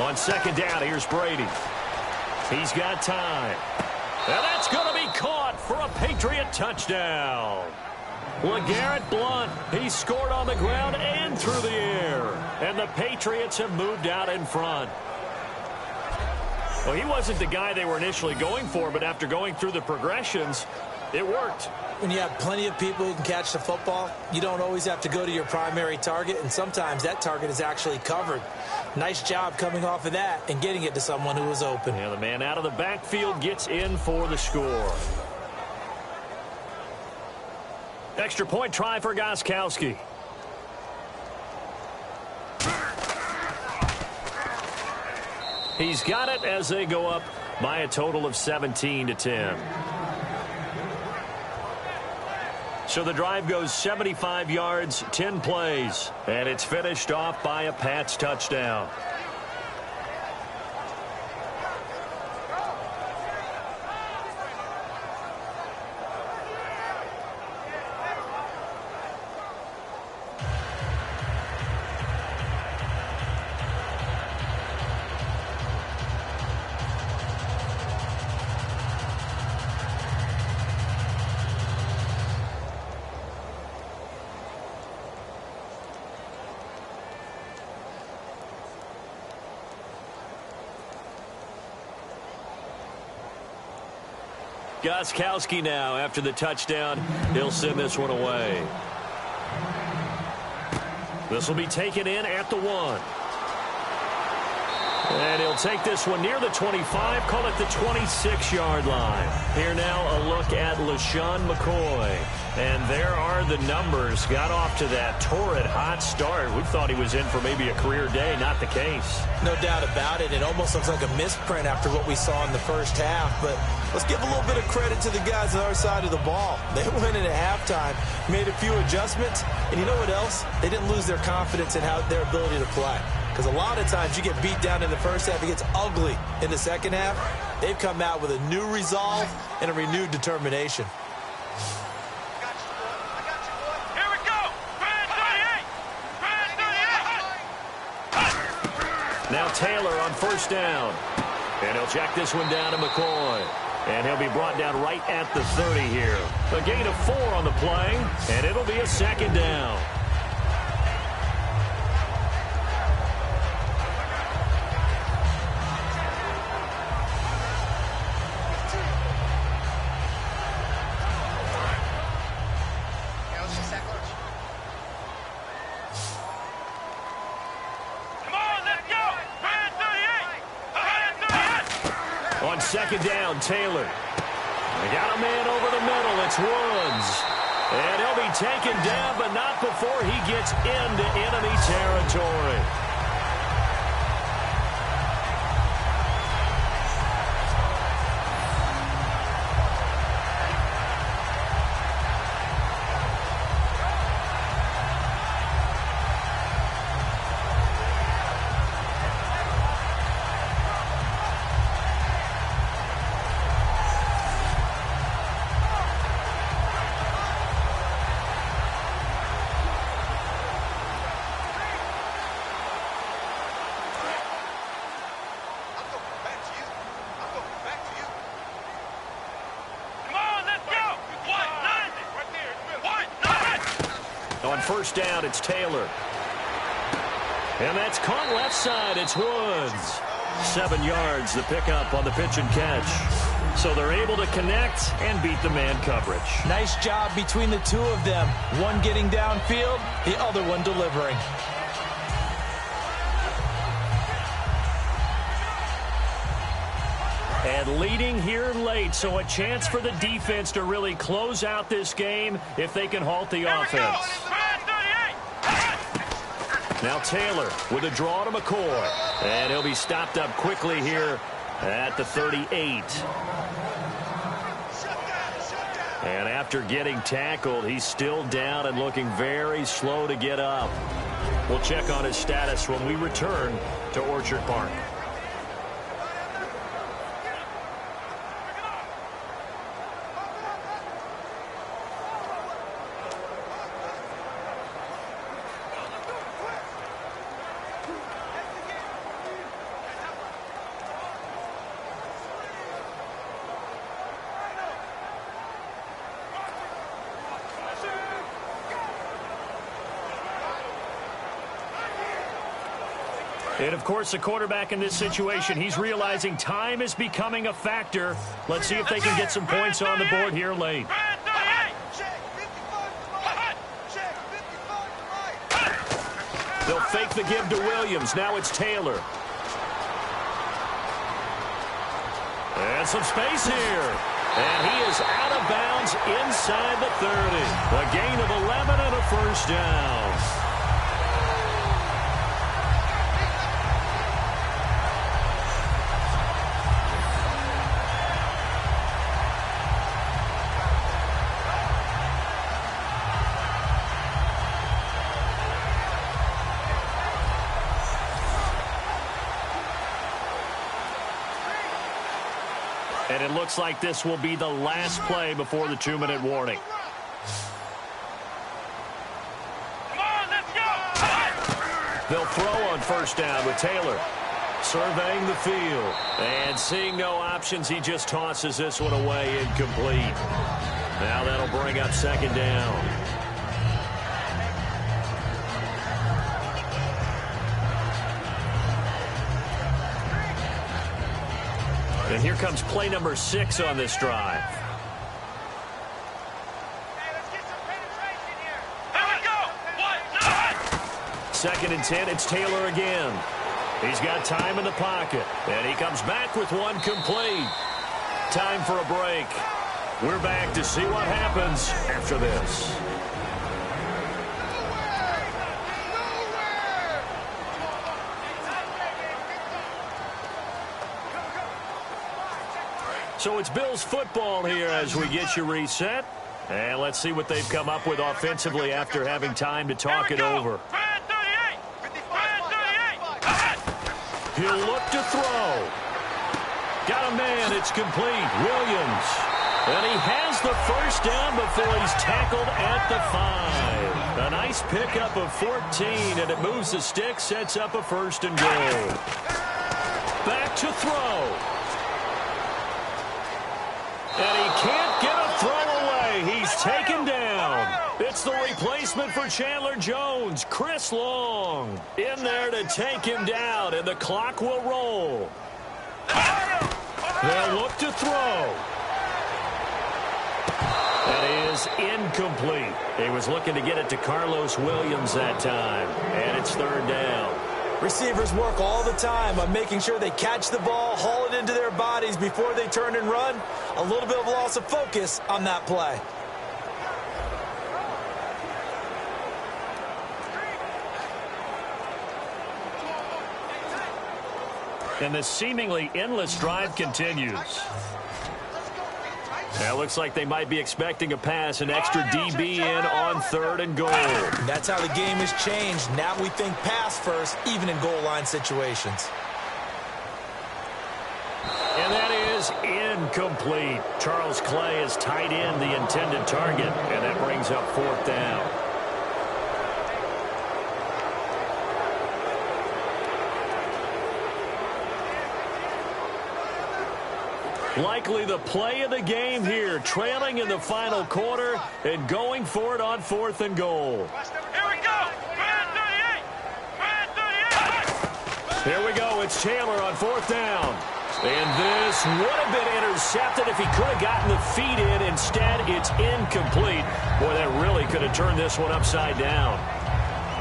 On second down, here's Brady. He's got time. And that's going to be caught for a Patriot touchdown. LeGarrette Blount, he scored on the ground and through the air. And the Patriots have moved out in front. Well, he wasn't the guy they were initially going for, but after going through the progressions, it worked. When you have plenty of people who can catch the football, you don't always have to go to your primary target, and sometimes that target is actually covered. Nice job coming off of that and getting it to someone who was open. Yeah, the man out of the backfield gets in for the score. Extra point try for Gostkowski. He's got it as they go up by a total of 17-10. So the drive goes 75 yards, 10 plays, and it's finished off by a Pats touchdown. Gostkowski now after the touchdown. He'll send this one away. This will be taken in at the 1. And he'll take this one near the 25, call it the 26-yard line. Here now a look at LaShawn McCoy. And there are the numbers. Got off to that torrid hot start. We thought he was in for maybe a career day. Not the case. No doubt about it. It almost looks like a misprint after what we saw in the first half. But let's give a little bit of credit to the guys on our side of the ball. They went in at halftime, made a few adjustments, and you know what else? They didn't lose their confidence in their ability to play. Because a lot of times you get beat down in the first half, it gets ugly in the second half. They've come out with a new resolve and a renewed determination. Here we go. Brand 38. Now Taylor on first down. And he'll check this one down to McCoy. And he'll be brought down right at the 30 here. A gain of 4 on the play, and it'll be a second down. Second down, Taylor. They got a man over the middle. It's Woods. And he'll be taken down, but not before he gets into enemy territory. On first down, it's Taylor. And that's caught left side. It's Woods. 7 yards, the pickup on the pitch and catch. So they're able to connect and beat the man coverage. Nice job between the two of them. One getting downfield, the other one delivering. And leading here late, so a chance for the defense to really close out this game if they can halt the offense. Now Taylor with a draw to McCoy. And he'll be stopped up quickly here at the 38. And after getting tackled, he's still down and looking very slow to get up. We'll check on his status when we return to Orchard Park. And, of course, the quarterback in this situation, he's realizing time is becoming a factor. Let's see if they can get some points on the board here late. They'll fake the give to Williams. Now it's Taylor. And some space here. And he is out of bounds inside the 30. A gain of 11 and a first down. And it looks like this will be the last play before the 2-minute warning. Come on, let's go! They'll throw on first down with Taylor. Surveying the field. And seeing no options, he just tosses this one away incomplete. Now that'll bring up second down. And here comes play number 6 on this drive. Hey, let's get some penetration here. Here we go. 1, 2nd and 10, it's Taylor again. He's got time in the pocket. And he comes back with one complete. Time for a break. We're back to see what happens after this. So it's Bills football here as we get you reset. And let's see what they've come up with offensively after having time to talk it over. He'll look to throw. Got a man. It's complete. Williams. And he has the first down before he's tackled at the 5. A nice pickup of 14, and it moves the stick, sets up a 1st and goal. Back to throw. And he can't get a throw away. He's taken down. It's the replacement for Chandler Jones, Chris Long, in there to take him down, and the clock will roll. They'll look to throw. That is incomplete. He was looking to get it to Carlos Williams that time, and it's 3rd down. Receivers work all the time on making sure they catch the ball, haul it into their bodies before they turn and run. A little bit of loss of focus on that play. And the seemingly endless drive continues. Now, it looks like they might be expecting a pass, an extra DB in on 3rd and goal. That's how the game has changed. Now we think pass first, even in goal line situations. And that is incomplete. Charles Clay has tied in the intended target, and that brings up 4th down. Likely the play of the game here, trailing in the final quarter and going for it on 4th and goal. Here we go. Brand 38. Brand 38. Here we go. It's Taylor on 4th down. And this would have been intercepted if he could have gotten the feet in. Instead, it's incomplete. Boy, that really could have turned this one upside down.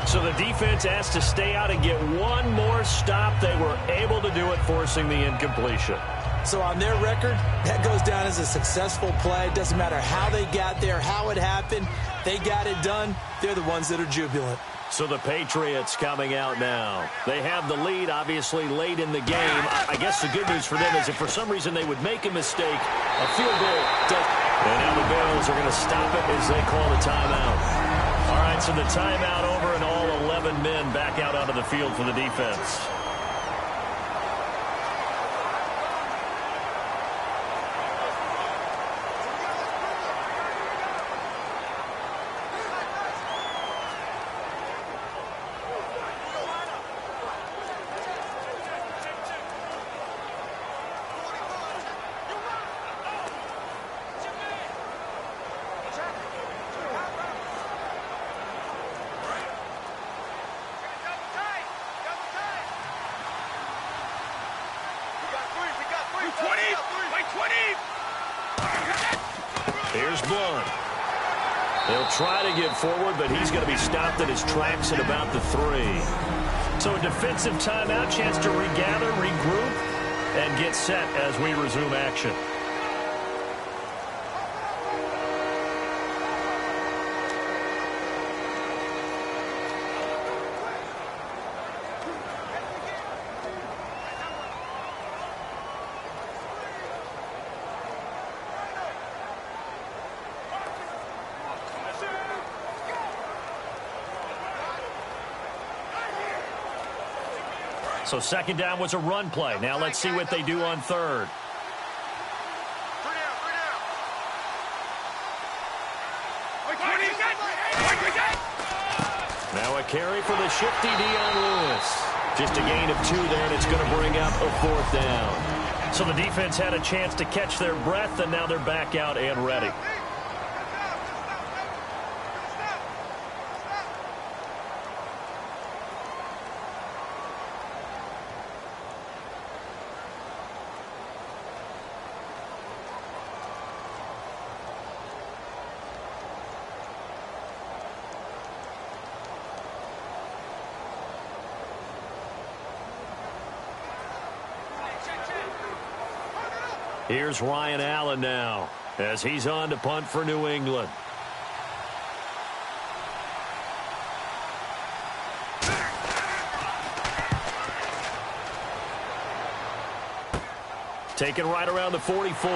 So the defense asked to stay out and get one more stop. They were able to do it, forcing the incompletion. So on their record, that goes down as a successful play. It doesn't matter how they got there, how it happened. They got it done. They're the ones that are jubilant. So the Patriots coming out now. They have the lead, obviously, late in the game. I guess the good news for them is if for some reason they would make a mistake, a field goal does. And now the Bills are going to stop it as they call the timeout. All right, so the timeout over and all 11 men back out onto the field for the defense. Here's Blunt. He'll try to get forward, but he's going to be stopped in his tracks at about the 3. So a defensive timeout, chance to regather, regroup, and get set as we resume action. So 2nd down was a run play. Now let's see what they do on 3rd. Now a carry for the shifty Dion Lewis. Just a gain of 2 there, and it's going to bring up a 4th down. So the defense had a chance to catch their breath, and now they're back out and ready. Here's Ryan Allen now as he's on to punt for New England. Taken right around the 44.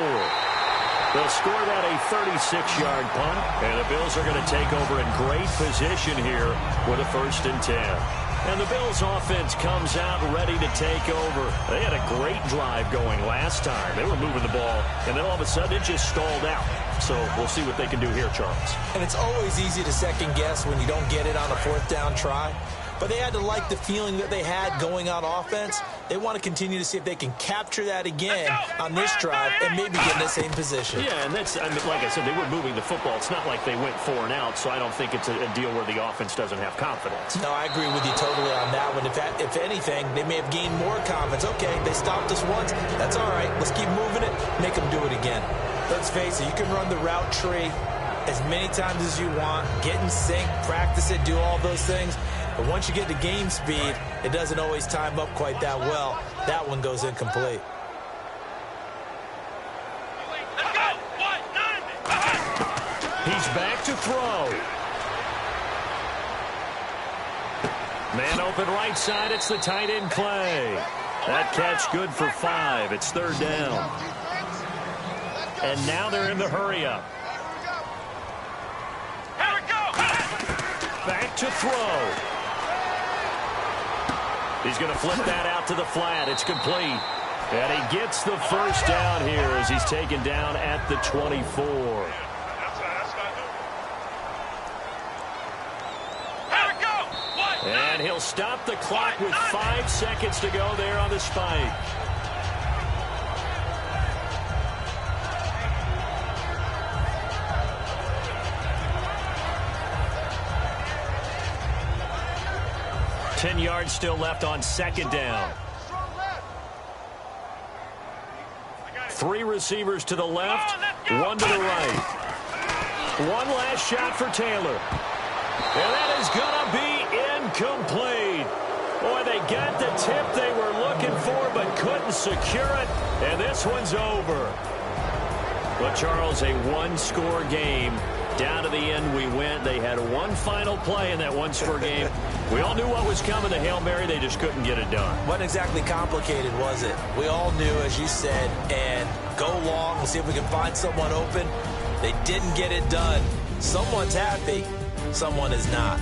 They'll score that a 36-yard punt, and the Bills are going to take over in great position here with a 1st and 10. And the Bills offense comes out ready to take over. They had a great drive going last time. They were moving the ball, and then all of a sudden it just stalled out. So we'll see what they can do here, Charles. And it's always easy to second guess when you don't get it on a 4th down try. But they had to like the feeling that they had going on offense. They want to continue to see if they can capture that again on this drive and maybe get in the same position. Yeah, and that's, I mean, like I said, they were moving the football. It's not like they went 4 and out, so I don't think it's a deal where the offense doesn't have confidence. No, I agree with you totally on that one. If anything, they may have gained more confidence. Okay, they stopped us once. That's all right. Let's keep moving it. Make them do it again. Let's face it, you can run the route tree as many times as you want, get in sync, practice it, do all those things. But once you get to game speed, it doesn't always time up quite that well. That one goes incomplete. He's back to throw. Man open right side. It's the tight end Clay. That catch good for 5. It's 3rd down. And now they're in the hurry-up. Back to throw. He's going to flip that out to the flat. It's complete. And he gets the 1st down here as he's taken down at the 24. And he'll stop the clock with 5 seconds to go there on the spike. Ten yards still left on 2nd down. 3 receivers to the left, 1 to the right. One last shot for Taylor. And that is going to be incomplete. Boy, they got the tip they were looking for but couldn't secure it. And this one's over. But, Charles, a 1-score game. Down to the end we went. They had one final play in that 1-score game. We all knew what was coming, the Hail Mary. They just couldn't get it done. Wasn't exactly complicated, was it? We all knew, as you said, and go long. We'll see if we can find someone open. They didn't get it done. Someone's happy. Someone is not.